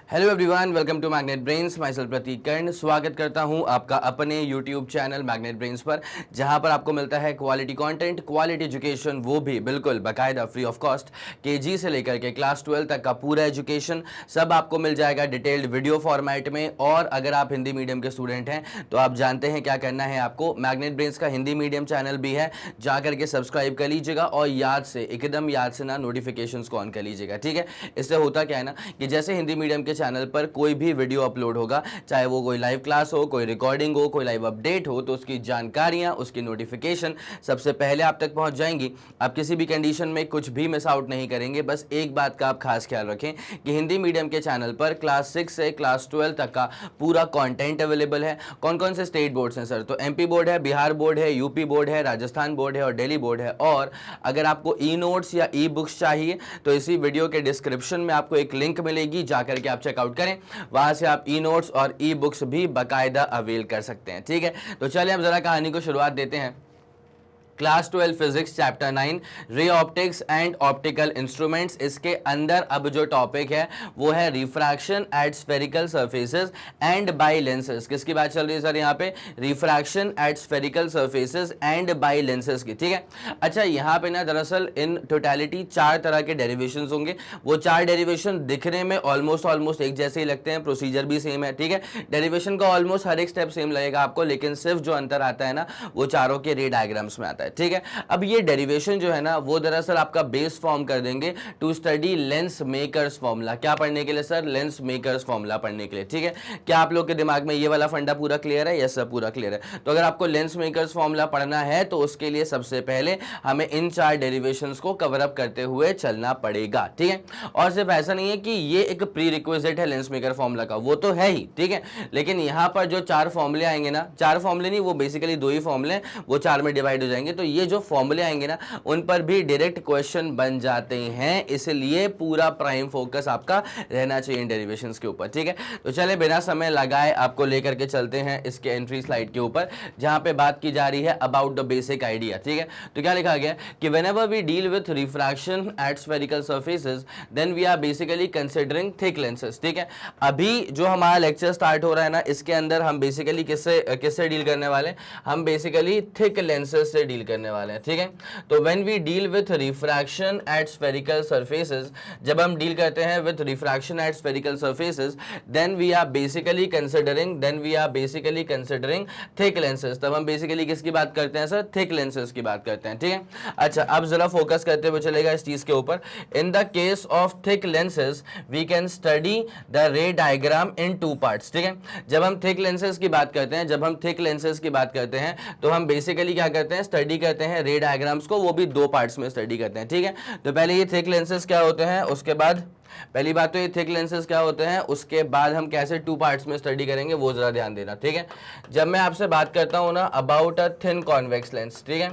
Hello everyone, welcome to Magnet Brains. My self Prateek Karn स्वागत करता हूं आपका अपने यूट्यूब चैनल मैग्नेट ब्रेन्स पर, जहां पर आपको मिलता है क्वालिटी कंटेंट, क्वालिटी एजुकेशन, वो भी बिल्कुल बाकायदा फ्री ऑफ कॉस्ट। केजी से लेकर के क्लास 12 तक का पूरा एजुकेशन सब आपको मिल जाएगा डिटेल्ड वीडियो फॉर्मेट में। और अगर आप हिंदी मीडियम के स्टूडेंट हैं तो आप जानते हैं क्या करना है आपको। मैग्नेट ब्रेन्स का हिंदी मीडियम चैनल भी है, जा करके सब्सक्राइब कर लीजिएगा और याद से, एकदम याद से ना नोटिफिकेशंस को ऑन कर लीजिएगा, ठीक है। इससे होता क्या है ना कि जैसे हिंदी मीडियम के चैनल पर कोई भी वीडियो अपलोड होगा, चाहे वो कोई लाइव क्लास हो, कोई रिकॉर्डिंग हो, कोई लाइव अपडेट हो, तो उसकी जानकारियां, उसकी नोटिफिकेशन सबसे पहले आप तक पहुंच जाएंगी। आप किसी भी कंडीशन में कुछ भी मिस आउट नहीं करेंगे। बस एक बात का आप खास ख्याल रखें कि हिंदी मीडियम के चैनल पर क्लास 6 से क्लास 12 तक का पूरा कंटेंट अवेलेबल है। कौन कौन से स्टेट बोर्ड्स हैं सर? तो एमपी बोर्ड है, बिहार बोर्ड है, यूपी बोर्ड है, राजस्थान बोर्ड है और दिल्ली बोर्ड है। और अगर आपको ई नोट्स या ई बुक्स चाहिए तो इसी वीडियो के डिस्क्रिप्शन में आपको एक लिंक मिलेगी, जाकर के आप चेकआउट करें। वहां से आप ई नोट्स और ई बुक्स भी बाकायदा अवेल कर सकते हैं, ठीक है। तो चलिए हम जरा कहानी को शुरुआत देते हैं। Class 12 physics chapter 9 ray optics and optical instruments. इसके अंदर अब जो टॉपिक है वो है refraction at spherical surfaces and by lenses. किसकी बात चल रही है सर यहाँ पे? Refraction at spherical surfaces and by lenses की, ठीक है। अच्छा, यहाँ पे ना दरअसल इन टोटलिटी 4 तरह के डेरिवेशंस होंगे। वो 4 डेरिवेशन दिखने में ऑलमोस्ट एक जैसे ही लगते हैं, प्रोसीजर भी सेम है, ठीक है। डेरिवेशन का ऑलमोस्ट हर एक स्टेप सेम लगेगा आपको, लेकिन सिर्फ जो अंतर आता है ना वो चारों के रे डायग्राम्स में आता है, ठीक है। अब ये डेरिवेशन जो है ना वो दरअसल आपका बेस फॉर्म कर देंगे to study lens makers formula. क्या पढ़ने के लिए सर? लेंस मेकर्स फॉर्मूला पढ़ने के लिए, ठीक है। क्या आप लोग के दिमाग में ये वाला फंडा पूरा क्लियर है? यस सर, पूरा क्लियर है। तो अगर आपको लेंस मेकर्स फॉर्मूला पढ़ना है तो उसके लिए सबसे पहले हमें इन 4 डेरिवेशंस को कवर अप करते हुए चलना पड़ेगा, ठीक है। और सिर्फ ऐसा नहीं है कि ये एक प्री रिक्विजिट है लेंस मेकर फॉर्मूला का, वो तो है ही, ठीक है। लेकिन यहां पर जो 4 फॉर्मूले आएंगे ना, 4 फॉर्मूले नहीं, वो बेसिकली 2 ही फॉर्मूले, वो 4 में डिवाइड हो जाएंगे। तो ये जो फॉर्मूले आएंगे ना उन पर भी डायरेक्ट क्वेश्चन बन जाते हैं, इसलिए पूरा प्राइम फोकस आपका रहना चाहिए इन डेरिवेशंस के ऊपर, ठीक है। तो चले बिना समय लगाए आपको लेकर के चलते हैं इसके एंट्री स्लाइड के ऊपर, जहां पे बात की जा रही है अबाउट द बेसिक आइडिया, ठीक है। तो क्या लिखा गया कि whenever we deal with refraction at spherical surfaces then we are basically considering thick lenses, ठीक है। अभी जो हमारा लेक्चर स्टार्ट हो रहा है ना, इसके अंदर हम बेसिकली किससे डील करने वाले हैं? हम बेसिकली थिक लेंसेज से डील करने वाले हैं, ठीक है। तो when we deal with refraction at spherical surfaces, जब हम डील करते हैं with refraction at spherical surfaces, then we are basically considering thick lenses. तब हम बेसिकली किसकी बात करते हैं सर? थिक लेंसेज की बात करते हैं, ठीक है। अच्छा, अब जरा फोकस करते हुए चलेगा इस चीज के ऊपर। In the case of thick lenses we can study the ray diagram in 2 parts, ठीक है। जब हम थिक लेंसेज की बात करते हैं, तो हम बेसिकली क्या करते हैं? स्टडी करते हैं रे डायग्राम्स को, वो भी 2 पार्ट्स में स्टडी करते हैं, ठीक है। तो पहले ये थिक लेंसेज क्या होते हैं, उसके बाद पहली बात तो ये थिक लेंसेज क्या होते हैं, उसके बाद हम कैसे 2 पार्ट्स में स्टडी करेंगे वो जरा ध्यान देना, ठीक है। जब मैं आपसे बात करता हूं ना about a thin convex lens, ठीक है,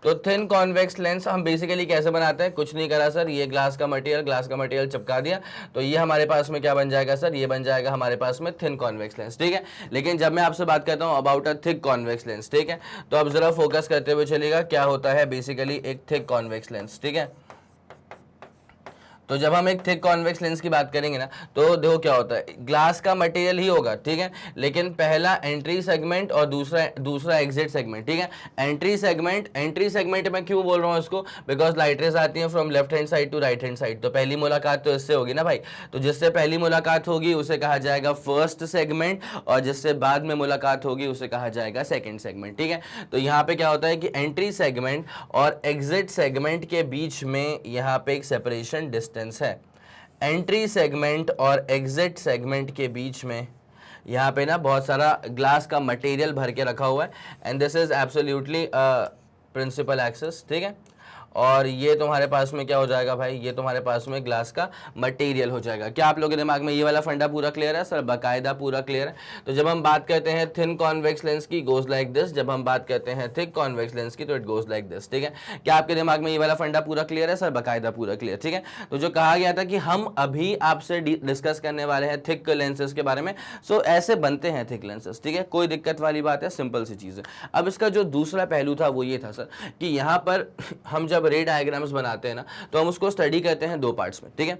तो थिन कॉन्वेक्स लेंस हम बेसिकली कैसे बनाते हैं? कुछ नहीं करा सर, ये ग्लास का मटेरियल चिपका दिया, तो ये हमारे पास में क्या बन जाएगा सर? ये बन जाएगा हमारे पास में थिन कॉन्वेक्स लेंस, ठीक है। लेकिन जब मैं आपसे बात करता हूं about a thick convex lens, ठीक है, तो अब जरा फोकस करते हुए चलिएगा क्या होता है बेसिकली एक थिक कॉन्वेक्स लेंस, ठीक है। तो जब हम एक थिक कॉन्वेक्स लेंस की बात करेंगे ना, तो देखो क्या होता है, ग्लास का मटेरियल ही होगा, ठीक है, लेकिन पहला एंट्री सेगमेंट और दूसरा एग्जिट सेगमेंट, ठीक है। एंट्री सेगमेंट मैं क्यों बोल रहा हूँ इसको? बिकॉज लाइट रेज आती हैं from left hand side to right hand side, तो पहली मुलाकात तो इससे होगी ना भाई। तो जिससे पहली मुलाकात होगी उसे कहा जाएगा फर्स्ट सेगमेंट, और जिससे बाद में मुलाकात होगी उसे कहा जाएगा सेकेंड सेगमेंट, ठीक है। तो यहाँ पे क्या होता है कि एंट्री सेगमेंट और एग्जिट सेगमेंट के बीच में यहाँ पे एक सेपरेशन डिस्टेंस है। एंट्री सेगमेंट और एग्जिट सेगमेंट के बीच में यहाँ पे ना बहुत सारा ग्लास का मटेरियल भर के रखा हुआ है, and this is absolutely principal axis, ठीक है। और ये तुम्हारे पास में क्या हो जाएगा भाई? ये तुम्हारे पास में ग्लास का मटेरियल हो जाएगा। क्या आप लोगों के दिमाग में ये वाला फंडा पूरा क्लियर है सर? बाकायदा पूरा क्लियर है। तो जब हम बात करते हैं थिन कॉन्वेक्स लेंस की, गोज लाइक दिस। जब हम बात करते हैं थिक कॉन्वेक्स लेंस की, तो इट गोज लाइक दिस, ठीक है। क्या आपके दिमाग में ये वाला फंडा पूरा क्लियर है सर? बाकायदा पूरा क्लियर, ठीक है। तो जो कहा गया था कि हम अभी आपसे डिस्कस करने वाले हैं थिक लेंसेज के बारे में, सो ऐसे बनते हैं थिक लेंसेज, ठीक है। कोई दिक्कत वाली बात है, सिंपल सी चीज है। अब इसका जो दूसरा पहलू था वो ये था सर कि यहाँ पर हम जब रे डायग्राम्स बनाते हैं ना, तो हम उसको स्टडी करते हैं 2 पार्ट्स में, ठीक है।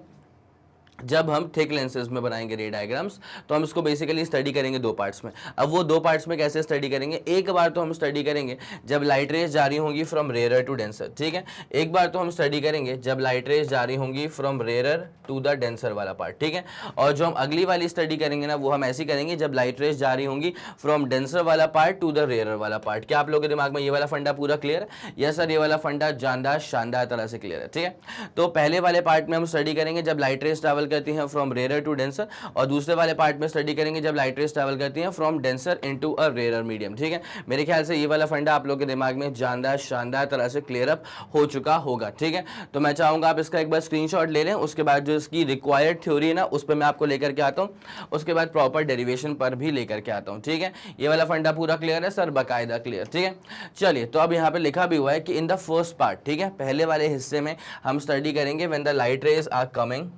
जब हम थिक लेंसेज में बनाएंगे रे डायग्राम्स, तो हम इसको बेसिकली स्टडी करेंगे दो पार्ट्स में। अब वो दो पार्ट्स में कैसे स्टडी करेंगे, एक बार तो हम स्टडी करेंगे जब लाइट रेज जा रही होंगी फ्रॉम रेयर टू डेंसर, ठीक है। एक बार तो हम स्टडी करेंगे जब लाइट रेज जा रही होंगी from rare to the denser वाला पार्ट, ठीक है। और जो हम अगली वाली स्टडी करेंगे ना, वो हम ऐसी करेंगे जब लाइट रेज जा रही होंगी फ्रॉम डेंसर वाला पार्ट टू द रेयर वाला पार्ट। क्या आप लोगों के दिमाग में ये वाला फंडा पूरा क्लियर है? यस सर, ये वाला फंडा जानदार शानदार तरह से क्लियर है, ठीक है। तो पहले वाले पार्ट में हम स्टडी करेंगे जब लाइट रेज ट्रैवल करती हैं फ्रॉम रेयर टू डेंसर, और दूसरे वाले पार्ट में स्टडी करेंगे जब लाइट रेज ट्रैवल करती हैं from denser into a rare medium, ठीक है। मेरे ख्याल से ये वाला फंडा आप लोगों के दिमाग में जानदार शानदार तरह से क्लियर अप हो चुका होगा, ठीक है। तो मैं चाहूंगा आप इसका एक बार स्क्रीनशॉट ले लें, उसके बाद जो इसकी रिक्वायर्ड थ्योरी है ना, उस पर मैं आपको लेकर के आता हूं, उसके बाद प्रॉपर डेरिवेशन पर भी लेकर के आता हूं, ठीक है। ये वाला फंडा पूरा क्लियर है सर? बाकायदा क्लियर, ठीक है। चलिए, तो अब यहाँ पे लिखा भी हुआ है कि इन द फर्स्ट पार्ट, ठीक है, पहले वाले हिस्से में हम स्टडी करेंगे when the light rays are coming.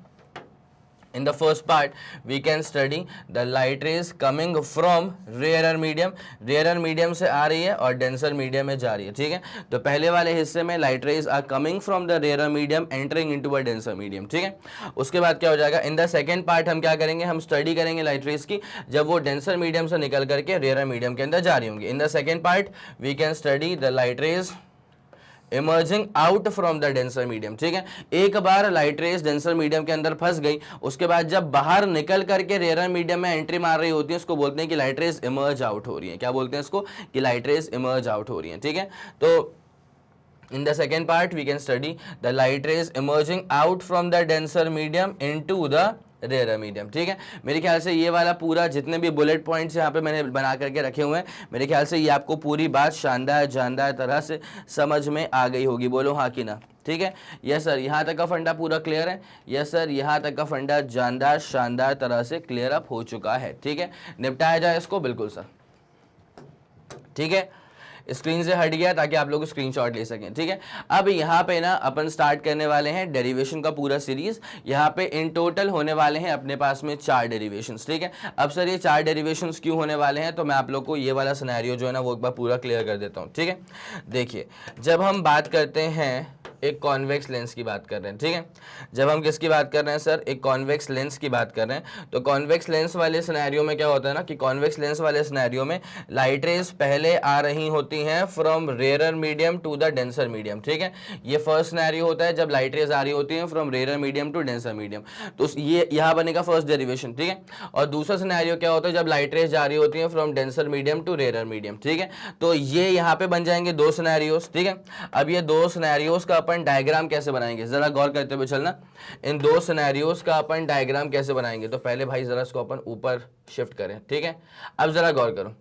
In the first part, we can study the light rays coming from rarer medium. Rarer medium से आ रही है और denser medium में जा रही है, ठीक है। तो पहले वाले हिस्से में light rays are coming from the rarer medium entering into a denser medium, ठीक है। उसके बाद क्या हो जाएगा, in the second part हम क्या करेंगे, हम स्टडी करेंगे light rays की जब वो denser medium से निकल करके rarer medium के अंदर जा रही होंगी। In the second part, we can study the light rays emerging out from the denser medium, ठीक है। एक बार लाइट रेज डेंसर मीडियम के अंदर फंस गई, उसके बाद जब बाहर निकल करके रेयर मीडियम में एंट्री मार रही होती है, उसको बोलते हैं कि लाइट रेज इमर्ज आउट हो रही है। क्या बोलते हैं इसको? कि लाइट रेज इमर्ज आउट हो रही है, ठीक है। तो in the second part we can study the light rays emerging out from the denser medium into the rare medium, ठीक है। मेरे ख्याल से ये वाला पूरा जितने भी बुलेट पॉइंट्स यहाँ पे मैंने बना करके रखे हुए हैं, मेरे ख्याल से ये आपको पूरी बात शानदार जानदार तरह से समझ में आ गई होगी। बोलो हाँ कि ना, ठीक है। यस सर, यहाँ तक का फंडा पूरा क्लियर है? यस सर, यहाँ तक का फंडा जानदार शानदार तरह से क्लियर अप हो चुका है, ठीक है। निपटाया जाए इसको? बिल्कुल सर, ठीक है। स्क्रीन से हट गया ताकि आप लोग स्क्रीनशॉट ले सकें, ठीक है। अब यहाँ पे ना अपन स्टार्ट करने वाले हैं डेरिवेशन का पूरा सीरीज। यहाँ पे इन टोटल होने वाले हैं अपने पास में 4 डेरिवेशंस, ठीक है। अब सर ये 4 डेरिवेशंस क्यों होने वाले हैं, तो मैं आप लोग को ये वाला सिनेरियो जो है ना वो एक बार पूरा क्लियर कर देता हूँ, ठीक है। देखिए, जब हम बात करते हैं एक कॉन्वेक्स लेंस की बात कर रहे हैं, ठीक है। जब हम किसकी बात कर रहे हैं सर? एक कॉन्वेक्स लेंस की बात कर रहे हैं। तो कॉन्वेक्स लेंस वाले सिनेरियो में क्या होता है ना कि कॉन्वेक्स लेंस वाले सिनेरियो में लाइट रेज पहले आ रही होती हैं from rare medium to the denser medium, ठीक है। ये फर्स्ट सिनेरियो होता है जब लाइट रेज आ रही होती हैं from rare medium to denser medium, तो ये यहाँ बनेगा फर्स्ट डेरिवेशन, ठीक है। और दूसरा सिनेरियो क्या होता है जब लाइट रेज जा रही होती हैं from denser medium to rare medium, ठीक है। तो ये यहाँ पे बन जाएंगे 2 सिनेरियोस, ठीक है। अब ये 2 सिनेरियोस का अपन डायग्राम कैसे बनाएंगे, जरा गौर करते हुए चलना। इन 2 सिनेरियोस का अपन डायग्राम कैसे बनाएंगे, तो पहले भाई जरा इसको अपन ऊपर शिफ्ट करें, ठीक है। अब जरा गौर करो,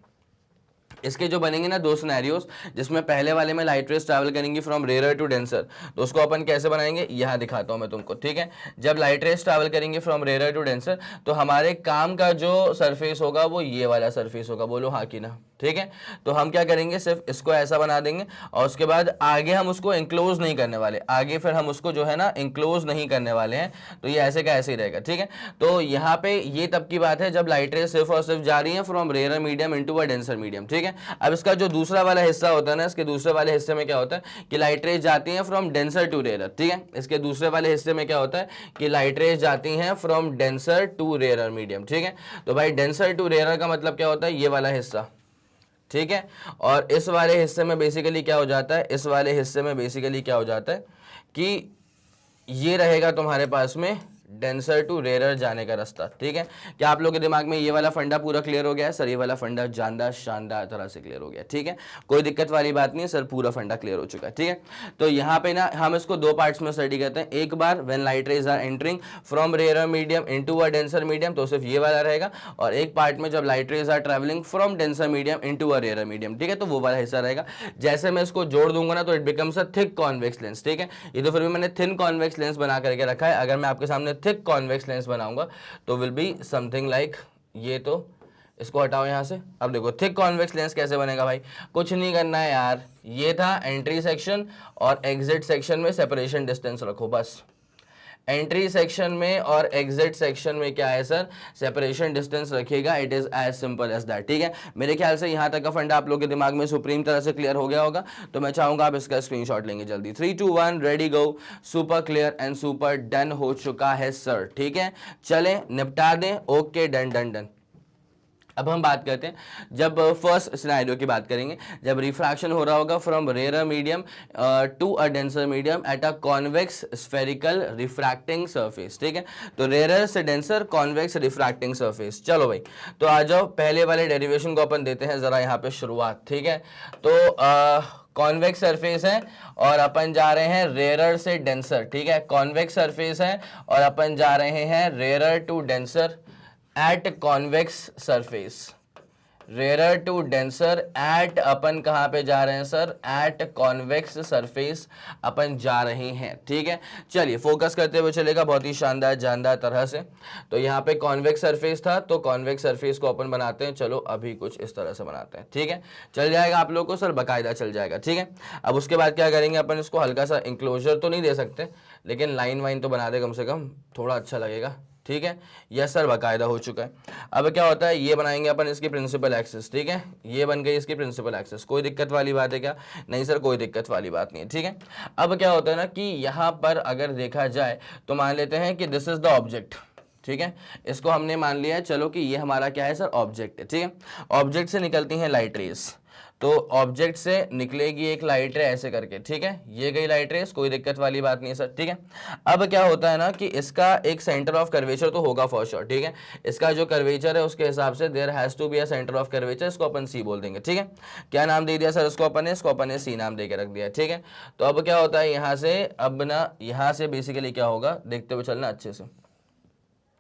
इसके जो बनेंगे ना 2 सिनेरियोस, जिसमें पहले वाले में लाइट रेज ट्रैवल करेंगी फ्रॉम रेयर टू डेंसर, तो उसको अपन कैसे बनाएंगे यहाँ दिखाता हूँ मैं तुमको, ठीक है। जब लाइट रेज ट्रैवल करेंगे फ्रॉम रेयर टू डेंसर, तो हमारे काम का जो सरफेस होगा वो ये वाला सरफेस होगा। बोलो हाँ कि ना, ठीक है। तो हम क्या करेंगे, सिर्फ इसको ऐसा बना देंगे और उसके बाद आगे हम उसको इंक्लोज नहीं करने वाले, आगे फिर हम उसको जो है ना इंक्लोज नहीं करने वाले हैं, तो ये ऐसे का ऐसे ही रहेगा, ठीक है। तो यहाँ पे ये तब की बात है जब लाइट रेज सिर्फ और सिर्फ जा रही है from rare medium into a denser medium, ठीक है। अब इसका जो दूसरा वाला हिस्सा होता है ना, इसके दूसरे वाले हिस्से में क्या होता है कि लाइट रेज जाती हैं फ्रॉम डेंसर टू रेयर, ठीक है। इसके दूसरे वाले हिस्से में क्या होता है कि लाइट रेज जाती हैं from denser to rare medium, ठीक है। तो भाई डेंसर टू रेयर का मतलब क्या होता है, ये वाला हिस्सा, ठीक है। और इस वाले हिस्से में बेसिकली क्या हो जाता है, इस वाले हिस्से में बेसिकली क्या हो जाता है कि ये रहेगा तुम्हारे पास में डेंसर टू रेयर जाने का रास्ता, ठीक है। क्या आप लोगों के दिमाग में ये वाला फंडा पूरा क्लियर हो गया है? सर ये वाला फंडा जानदार शानदार तरह से क्लियर हो गया, ठीक है। कोई दिक्कत वाली बात नहीं है सर, पूरा फंडा क्लियर हो चुका है, ठीक है। तो यहाँ पे ना हम इसको 2 पार्ट्स में स्टडी करते हैं। एक बार when light rays are entering from rare medium into a denser medium, तो सिर्फ ये वाला रहेगा। और एक पार्ट में जब light rays are travelling from denser medium into a rare medium, ठीक है, तो वो वाला हिस्सा रहेगा। जैसे मैं इसको जोड़ दूंगा ना तो it becomes a thick convex lens, ठीक है। ये तो फिर भी मैंने थिन कॉन्वेक्स लेंस बना करके रखा है, अगर मैं आपके सामने थिक कॉन्वेक्स बनाऊंगा तो विल बी समथिंग लाइक ये। तो इसको हटाओ यहां से। अब देखो थिक कॉन्वेक्स लेंस कैसे बनेगा भाई, कुछ नहीं करना है यार, ये था एंट्री सेक्शन और एग्जिट सेक्शन में सेपरेशन डिस्टेंस रखो बस। एंट्री सेक्शन में और एग्जिट सेक्शन में क्या है सर, सेपरेशन डिस्टेंस रखिएगा। It is as simple as that, ठीक है। मेरे ख्याल से यहां तक का फंडा आप लोग के दिमाग में सुप्रीम तरह से क्लियर हो गया होगा, तो मैं चाहूंगा आप इसका स्क्रीनशॉट लेंगे जल्दी। 3 2 1 ready go. Super clear and super done हो चुका है सर, ठीक है। चलें निपटा दें, ओके डन डन डन। अब हम बात करते हैं, जब फर्स्ट सिनेरियो की बात करेंगे, जब रिफ्रैक्शन हो रहा होगा from rare medium to a denser medium at a convex spherical refracting surface, ठीक है। तो रेयर से डेंसर, कॉन्वेक्स रिफ्रैक्टिंग सरफेस। चलो भाई, तो आ जाओ, पहले वाले डेरिवेशन को अपन देते हैं जरा यहाँ पे शुरुआत, ठीक है। तो कॉन्वेक्स सरफेस है और अपन जा रहे हैं रेयर से डेंसर, ठीक है। कॉन्वेक्स सरफेस है और अपन जा रहे हैं rare to denser at convex surface, rare to denser at, अपन कहां पे जा रहे हैं सर, एट कॉन्वेक्स सरफेस अपन जा रहे हैं, ठीक है। चलिए फोकस करते हुए चलेगा बहुत ही शानदार जानदार तरह से। तो यहाँ पे कॉन्वेक्स सरफेस था, तो कॉन्वेक्स सरफेस को अपन बनाते हैं, चलो अभी कुछ इस तरह से बनाते हैं, ठीक है। चल जाएगा आप लोगों को सर, बाकायदा चल जाएगा, ठीक है। अब उसके बाद क्या करेंगे अपन, इसको हल्का सा इंक्लोजर तो नहीं दे सकते, लेकिन लाइन वाइन तो बना दे कम से कम, थोड़ा अच्छा लगेगा, ठीक है। यस सर, बाकायदा हो चुका है। अब क्या होता है, ये बनाएंगे अपन इसकी प्रिंसिपल एक्सिस, ठीक है। ये बन गई इसकी प्रिंसिपल एक्सिस। कोई दिक्कत वाली बात है क्या? नहीं सर, कोई दिक्कत वाली बात नहीं है, ठीक है। अब क्या होता है ना कि यहाँ पर अगर देखा जाए तो मान लेते हैं कि दिस इज द ऑब्जेक्ट, ठीक है। इसको हमने मान लिया है, चलो कि ये हमारा क्या है सर, ऑब्जेक्ट है, ठीक है। ऑब्जेक्ट से निकलती हैं लाइट रेस, तो ऑब्जेक्ट से निकलेगी एक लाइट रे ऐसे करके, ठीक है। ये गई लाइट रेस, कोई दिक्कत वाली बात नहीं है सर, ठीक है। अब क्या होता है ना कि इसका एक सेंटर ऑफ कर्वेचर तो होगा फॉर श्योर, ठीक है। इसका जो कर्वेचर है उसके हिसाब से there has to be a centre of curvature, इसको अपन सी बोल देंगे, ठीक है। क्या नाम दे दिया सर इसको अपन ने सी नाम दे के रख दिया, ठीक है। तो अब क्या होता है यहाँ से, अब ना यहाँ से बेसिकली क्या होगा, देखते हुए चलना अच्छे से।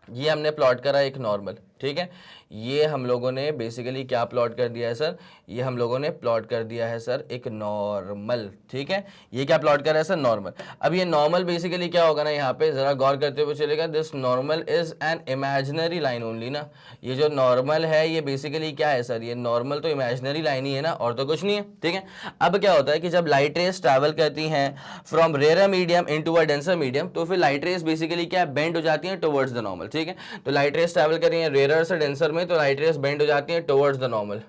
ये हमने प्लॉट करा एक नॉर्मल, ठीक है। ये हम लोगों ने बेसिकली क्या प्लॉट कर दिया है सर, ये हम लोगों ने प्लॉट कर दिया है सर एक नॉर्मल, ठीक है। ये क्या प्लॉट कर रहा है सर, नॉर्मल। अब ये नॉर्मल बेसिकली क्या होगा ना, यहाँ पे जरा गौर करते हुए चलेगा, this normal is an imaginary line only ना। ये जो नॉर्मल है ये बेसिकली क्या है सर, ये नॉर्मल तो इमेजिनरी लाइन ही है ना, और तो कुछ नहीं है, ठीक है। अब क्या होता है कि जब लाइट रेस ट्रैवल करती हैं from rare medium into a denser medium, तो फिर लाइट रेस बेसिकली क्या बेंड हो जाती है टुवर्ड्स द नॉर्मल, ठीक है। तो लाइट रेस ट्रैवल कर रही है रेयर से डेंसर में, तो लाइट रेस बेंड हो जाती है टुवर्ड्स द नॉर्मल।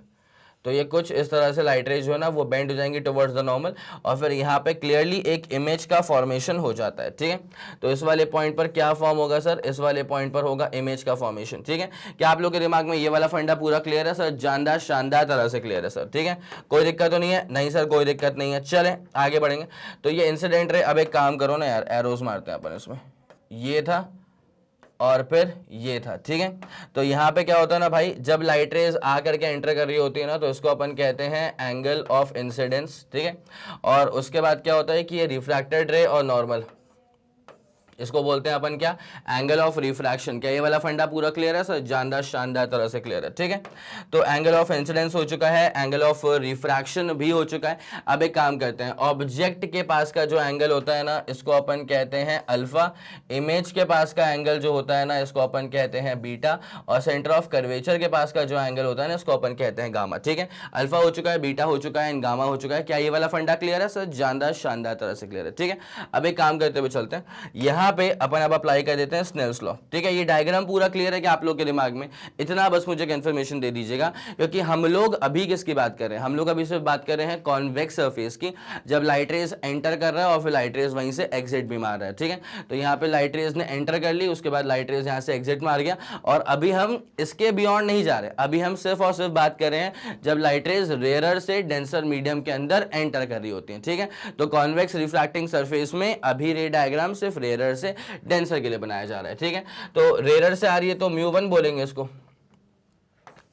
तो ये कुछ इस तरह से लाइट रेज जो है ना वो बेंड हो जाएंगी टुवर्ड्स द नॉर्मल, और फिर यहाँ पे क्लियरली एक इमेज का फॉर्मेशन हो जाता है, ठीक है। तो इस वाले पॉइंट पर क्या फॉर्म होगा सर, इस वाले पॉइंट पर होगा इमेज का फॉर्मेशन, ठीक है। क्या आप लोग के दिमाग में ये वाला फंडा पूरा क्लियर है सर, जानदार शानदार तरह से क्लियर है सर, ठीक है। कोई दिक्कत तो नहीं है? नहीं सर, कोई दिक्कत नहीं है। चलें आगे बढ़ेंगे। तो ये इंसिडेंट रे, अब एक काम करो ना यार, एरोज मारते हैं अपन इसमें, ये था और फिर ये था, ठीक है। तो यहाँ पे क्या होता है ना भाई, जब लाइट रेज आ करके एंटर कर रही होती है ना, तो इसको अपन कहते हैं एंगल ऑफ इंसिडेंस, ठीक है। और उसके बाद क्या होता है कि ये रिफ्रैक्टेड रे और नॉर्मल, इसको बोलते हैं अपन क्या, एंगल ऑफ रिफ्रैक्शन। क्या ये वाला फंडा पूरा क्लियर है सर, जानदार शानदार तरह से क्लियर है, ठीक है। तो एंगल ऑफ इंसिडेंस हो चुका है, एंगल ऑफ रिफ्रैक्शन भी हो चुका है। अब एक काम करते हैं, ऑब्जेक्ट के पास का जो एंगल होता है ना, इसको अपन कहते हैं अल्फा। इमेज के पास का एंगल जो होता है ना, इसको अपन कहते हैं बीटा। और सेंटर ऑफ कर्वेचर के पास का जो एंगल होता है ना, इसको अपन कहते हैं गामा, ठीक है। अल्फा हो चुका है, बीटा हो चुका है एंड गामा हो चुका है। क्या ये वाला फंडा क्लियर है सर, जानदार शानदार तरह से क्लियर है, ठीक है। अब एक काम करते हुए चलते हैं, यहाँ पे अपन अब अप्लाई कर देते हैं स्नेल्स लॉ, ठीक है। ये डायग्राम पूरा क्लियर है कि आप लोग के दिमाग में? इतना बस मुझे इन्फॉर्मेशन दे दीजिएगा, क्योंकि हम लोग अभी किसकी बात कर रहे हैं, हम लोग अभी सिर्फ बात कर रहे हैं कॉन्वेक्स सरफेस की, जब लाइट रेज एंटर कर रहा है और फिर लाइट रेज वहीं से एग्जिट भी मार रहा है, ठीक है। तो यहाँ पे लाइट रेज ने एंटर कर ली, उसके बाद लाइट रेज यहाँ से एग्जिट मार गया, और अभी हम इसके बियॉन्ड नहीं जा रहे, अभी हम सिर्फ और सिर्फ बात कर रहे हैं जब लाइट रेज रेयर से डेंसर मीडियम के अंदर एंटर कर रही होती है, ठीक है। तो कॉन्वेक्स रिफ्रैक्टिंग सरफेस में अभी रे डायग्राम सिर्फ रेयर से डेंसर के लिए बनाया जा रहा है, ठीक है। तो रेयर से आ रही है तो μ1 बोलेंगे इसको,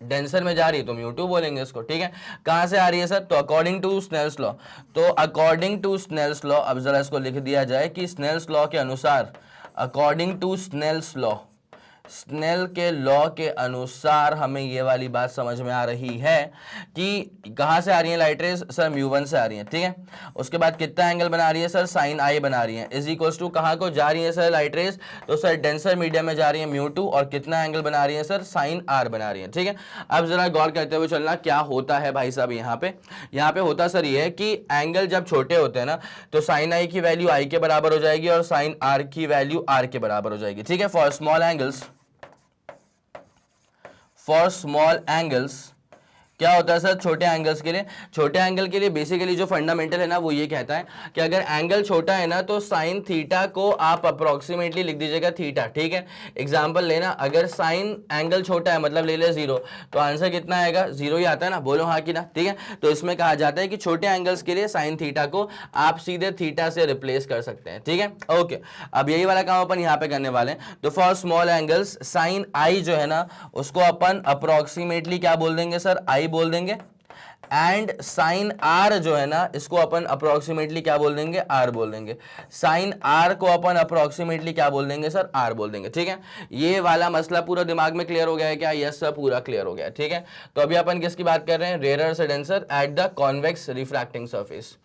डेंसर में जा रही है तो μ2 बोलेंगे इसको, ठीक है। कहां से आ रही है सर, तो अकॉर्डिंग टू स्नेल्स लॉ। तो अकॉर्डिंग टू स्नेल्स लॉ, अब जरा इसको लिख दिया जाए कि स्नेल्स लॉ के अनुसार, according to Snell's law, Snell के लॉ के अनुसार हमें ये वाली बात समझ में आ रही है कि कहाँ से आ रही है लाइट रेज सर, म्यू1 से आ रही है, ठीक है। उसके बाद कितना एंगल बना रही है सर, साइन आई बना रही है, इज इक्वल्स टू कहाँ को जा रही है सर लाइट रेज, तो सर डेंसर मीडियम में जा रही है म्यू2 और कितना एंगल बना रही है सर, साइन आर बना रही है, ठीक है। अब जरा गौर करते हुए चलना क्या होता है भाई साहब, यहाँ पे होता सर ये है कि एंगल जब छोटे होते हैं ना तो साइन आई की वैल्यू आई के बराबर हो जाएगी और साइन आर की वैल्यू आर के बराबर हो जाएगी, ठीक है। फॉर स्मॉल एंगल्स क्या होता है सर, छोटे एंगल्स के लिए, छोटे एंगल के लिए बेसिकली जो फंडामेंटल है ना वो ये कहता है कि अगर एंगल छोटा है ना तो साइन थीटा को आप अप्रोक्सीमेटली लिख दीजिएगा थीटा, ठीक है। एग्जांपल लेना, अगर साइन एंगल छोटा है मतलब ले ले 0, तो आंसर कितना आएगा, 0 ही आता है ना, बोलो हाँ कि ना, ठीक है। तो इसमें कहा जाता है कि छोटे एंगल्स के लिए साइन थीटा को आप सीधे थीटा से रिप्लेस कर सकते हैं, ठीक है। ओके, अब यही वाला काम अपन यहाँ पे करने वाले हैं। तो फॉर स्मॉल एंगल्स साइन आई जो है ना उसको अपन अप्रोक्सीमेटली क्या बोल देंगे सर, आई बोल देंगे, एंड साइन आर जो है ना इसको अपन अप्रोक्सीमेटली क्या बोल देंगे, आर बोल देंगे। साइन आर को अपन अप्रोक्सीमेटली क्या बोल देंगे सर, आर बोल देंगे, ठीक है। ये वाला मसला पूरा दिमाग में क्लियर हो गया है क्या, यस सर पूरा क्लियर हो गया, ठीक है। तो अभी अपन किसकी बात कर रहे हैं, रेयर से denser at the convex refracting surface.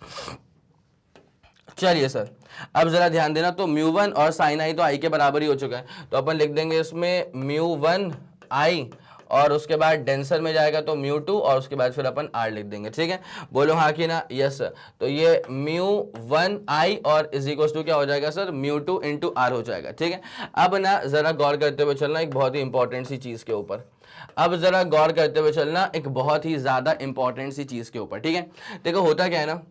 चलिए सर, अब जरा ध्यान देना, तो म्यू1 और साइन आई तो आई के बराबर ही हो चुका है, तो अपन लिख देंगे इसमें म्यू1 आई और उसके बाद डेंसर में जाएगा तो म्यू2 और उसके बाद फिर अपन आर लिख देंगे, ठीक है। बोलो हाँ कि ना, यस सर। तो ये म्यू1 आई और इज इक्वल्स टू क्या हो जाएगा सर, म्यू2 इंटू आर हो जाएगा, ठीक है। अब ना जरा गौर करते हुए चलना एक बहुत ही इंपॉर्टेंट सी चीज के ऊपर, अब जरा गौर करते हुए चलना एक बहुत ही ज्यादा इंपॉर्टेंट सी चीज के ऊपर, ठीक है। देखो होता क्या है ना,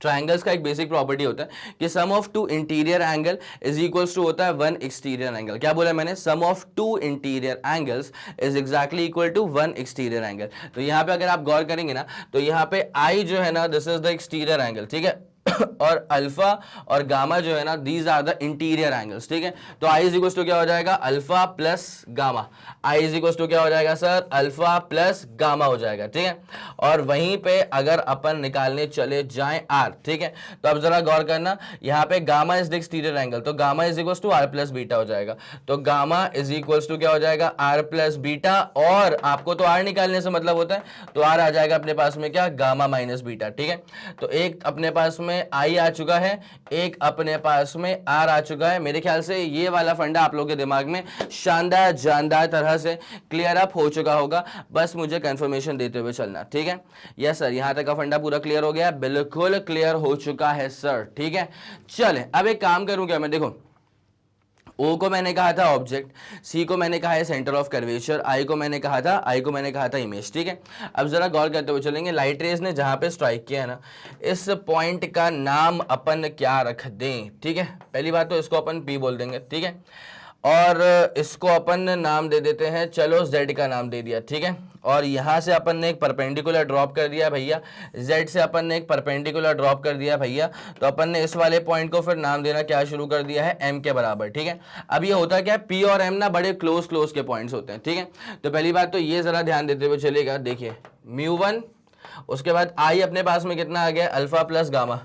ट्राइंगल्स का एक बेसिक प्रॉपर्टी होता है कि sum of two interior angle is equals to होता है वन एक्सटीरियर एंगल। क्या बोला मैंने, sum of two interior angles is exactly equal to one exterior angle. तो यहाँ पे अगर आप गौर करेंगे ना तो यहाँ पे आई जो है ना this is the exterior angle, ठीक है, और अल्फा और गामा जो है ना these are the interior angles, ठीक है। तो आई इज इक्वल्स टू क्या हो जाएगा, alpha plus gamma, i is equals to क्या हो जाएगा सर, अल्फा प्लस गामा हो जाएगा, ठीक है। और वहीं पे अगर अपन निकालने चले जाएं आर, ठीक है, तो अब जरा गौर करना, यहाँ पे gamma is the exterior angle, तो gamma is equals to R plus beta हो जाएगा। तो गामा इज इक्वल्स टू क्या हो जाएगा, आर प्लस बीटा, और आपको तो आर निकालने से मतलब होता है, तो आर आ जाएगा अपने पास में क्या, गामा माइनस बीटा, ठीक है। तो एक अपने पास में आई आ चुका है, एक अपने पास में आर आ चुका है। मेरे ख्याल से ये वाला फंडा आप लोगों के दिमाग में शानदार जानदार तरह से क्लियर अप हो चुका होगा, बस मुझे कंफर्मेशन देते हुए चलना, ठीक है। यस सर, यहां तक का फंडा पूरा क्लियर हो गया, बिल्कुल क्लियर हो चुका है सर, ठीक है। चले अब एक काम करूं क्या मैं, देखो O को मैंने कहा था ऑब्जेक्ट, C को मैंने कहा है सेंटर ऑफ कर्वेचर, I को मैंने कहा था इमेज, ठीक है। अब जरा गौर करते हुए चलेंगे, लाइट रेज ने जहां पे स्ट्राइक किया है ना, इस पॉइंट का नाम अपन क्या रख दें, ठीक है। पहली बात तो इसको अपन P बोल देंगे, ठीक है, और इसको अपन नाम दे देते हैं, चलो Z का नाम दे दिया, ठीक है। और यहाँ से अपन ने एक परपेंडिकुलर ड्रॉप कर दिया भैया, Z से अपन ने एक परपेंडिकुलर ड्रॉप कर दिया भैया, तो अपन ने इस वाले पॉइंट को फिर नाम देना क्या शुरू कर दिया है, M के बराबर, ठीक है। अब ये होता क्या है, P और M ना बड़े क्लोज के पॉइंट्स होते हैं, ठीक है। तो पहली बात तो ये जरा ध्यान देते हुए चलेगा, देखिए म्यू1, उसके बाद I अपने पास में कितना आ गया, अल्फा प्लस गामा,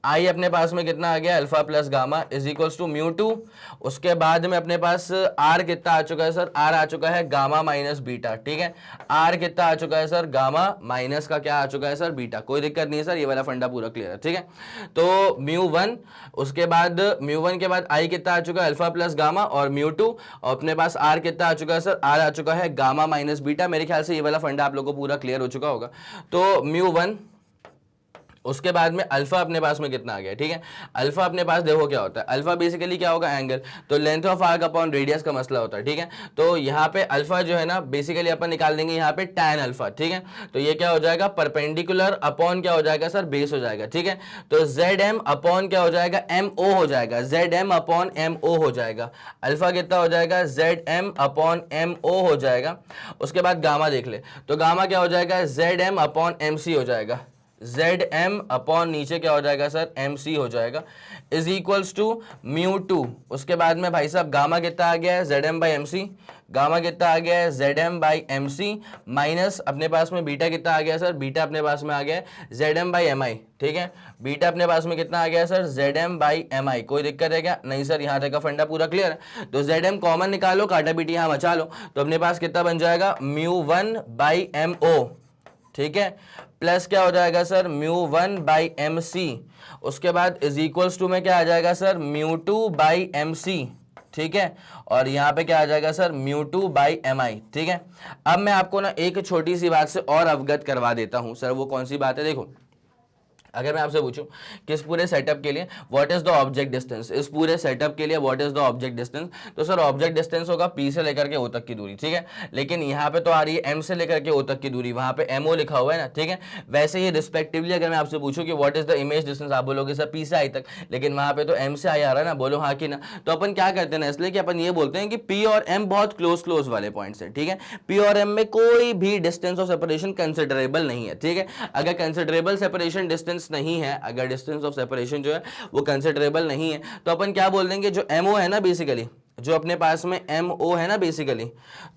आई अपने पास में कितना आ गया, alpha plus gamma is equals to म्यू2। उसके बाद में अपने पास आर कितना आ चुका है सर, आर आ चुका है गामा माइनस बीटा, ठीक है। आर कितना आ चुका है सर, गामा माइनस का क्या आ चुका है सर, बीटा। कोई दिक्कत नहीं है सर, ये वाला फंडा पूरा क्लियर है, ठीक है। तो म्यू1, उसके बाद म्यू1 के बाद आई कितना आ चुका है, अल्फा प्लस गामा, और म्यू2, और अपने पास आर कितना आ चुका है सर, आर आ चुका है गामा माइनस बीटा। मेरे ख्याल से ये वाला फंडा आप लोगों को पूरा क्लियर हो चुका होगा। तो म्यू1, उसके बाद में अल्फा अपने पास में कितना आ गया, ठीक है। अल्फा अपने पास देखो क्या होता है, अल्फा बेसिकली क्या होगा, एंगल, तो length of arc upon radius का मसला होता है, ठीक है। तो यहाँ पे अल्फा जो है ना बेसिकली अपन निकाल देंगे यहाँ पे tan अल्फा, ठीक है। तो ये क्या हो जाएगा, परपेंडिकुलर अपॉन क्या हो जाएगा सर, बेस हो जाएगा, ठीक है। तो ZM अपॉन क्या हो जाएगा, MO हो जाएगा, ZM अपॉन MO हो जाएगा। अल्फा कितना हो जाएगा, ZM अपॉन MO हो जाएगा। उसके बाद गामा देख ले, तो गामा क्या हो जाएगा, ZM अपॉन MC हो जाएगा, जेड एम अपॉन नीचे क्या हो जाएगा सर, एम सी हो जाएगा, is equals to mu two, उसके बाद में भाई साहब गामा कितना आ गया है, Z M by M C, gamma कितना आ गया है, Z M by M C, minus अपने पास में बीटा कितना आ गया सर, बीटा अपने पास में आ गया है Z M by M I, ठीक है, बीटा अपने पास में कितना आ गया sir, Z M by M I, कोई दिक्कत है क्या, नहीं सर, यहाँ तक का फंडा पूरा क्लियर है। तो जेड एम कॉमन निकालो, काटा पीटी यहाँ बचा लो, तो अपने पास कितना बन जाएगा, mu one by M O, ठीक है, प्लस क्या हो जाएगा sir, mu one by M C, उसके बाद इज इक्वल्स टू में क्या आ जाएगा sir, mu two by M C, ठीक है, और यहाँ पे क्या आ जाएगा sir, mu two by M I, ठीक है। अब मैं आपको ना एक छोटी सी बात से और अवगत करवा देता हूं सर, वो कौन सी बात है, देखो अगर मैं आपसे पूछूं कि इस पूरे सेटअप के लिए what is the object distance, इस पूरे सेटअप के लिए what is the object distance, तो सर ऑब्जेक्ट डिस्टेंस होगा पी से लेकर के ओ तक की दूरी, ठीक है, लेकिन यहाँ पे तो आ रही है एम से लेकर के ओ तक की दूरी, वहां पे एमओ लिखा हुआ है ना, ठीक है। वैसे ही रिस्पेक्टिवली अगर मैं आपसे पूछूं कि what is the image distance, आप बोलोगे सर पी से आई तक, लेकिन वहां पे तो एम से आई आ रहा है ना, बोलो हाँ कि ना। तो अपन क्या करते हैं ना, इसलिए कि अपन ये बोलते हैं कि पी और एम बहुत क्लोज वाले पॉइंट्स है, ठीक है, पी और एम में कोई भी डिस्टेंस ऑफ सेपरेशन कंसिडरेबल नहीं है, ठीक है। अगर कंसिडरेबल सेपरेशन डिस्टेंस नहीं है, अगर डिस्टेंस ऑफ सेपरेशन जो है वो कंसिडरेबल नहीं है, तो अपन क्या बोल देंगे, जो एमओ है ना बेसिकली, जो अपने पास में MO है ना बेसिकली,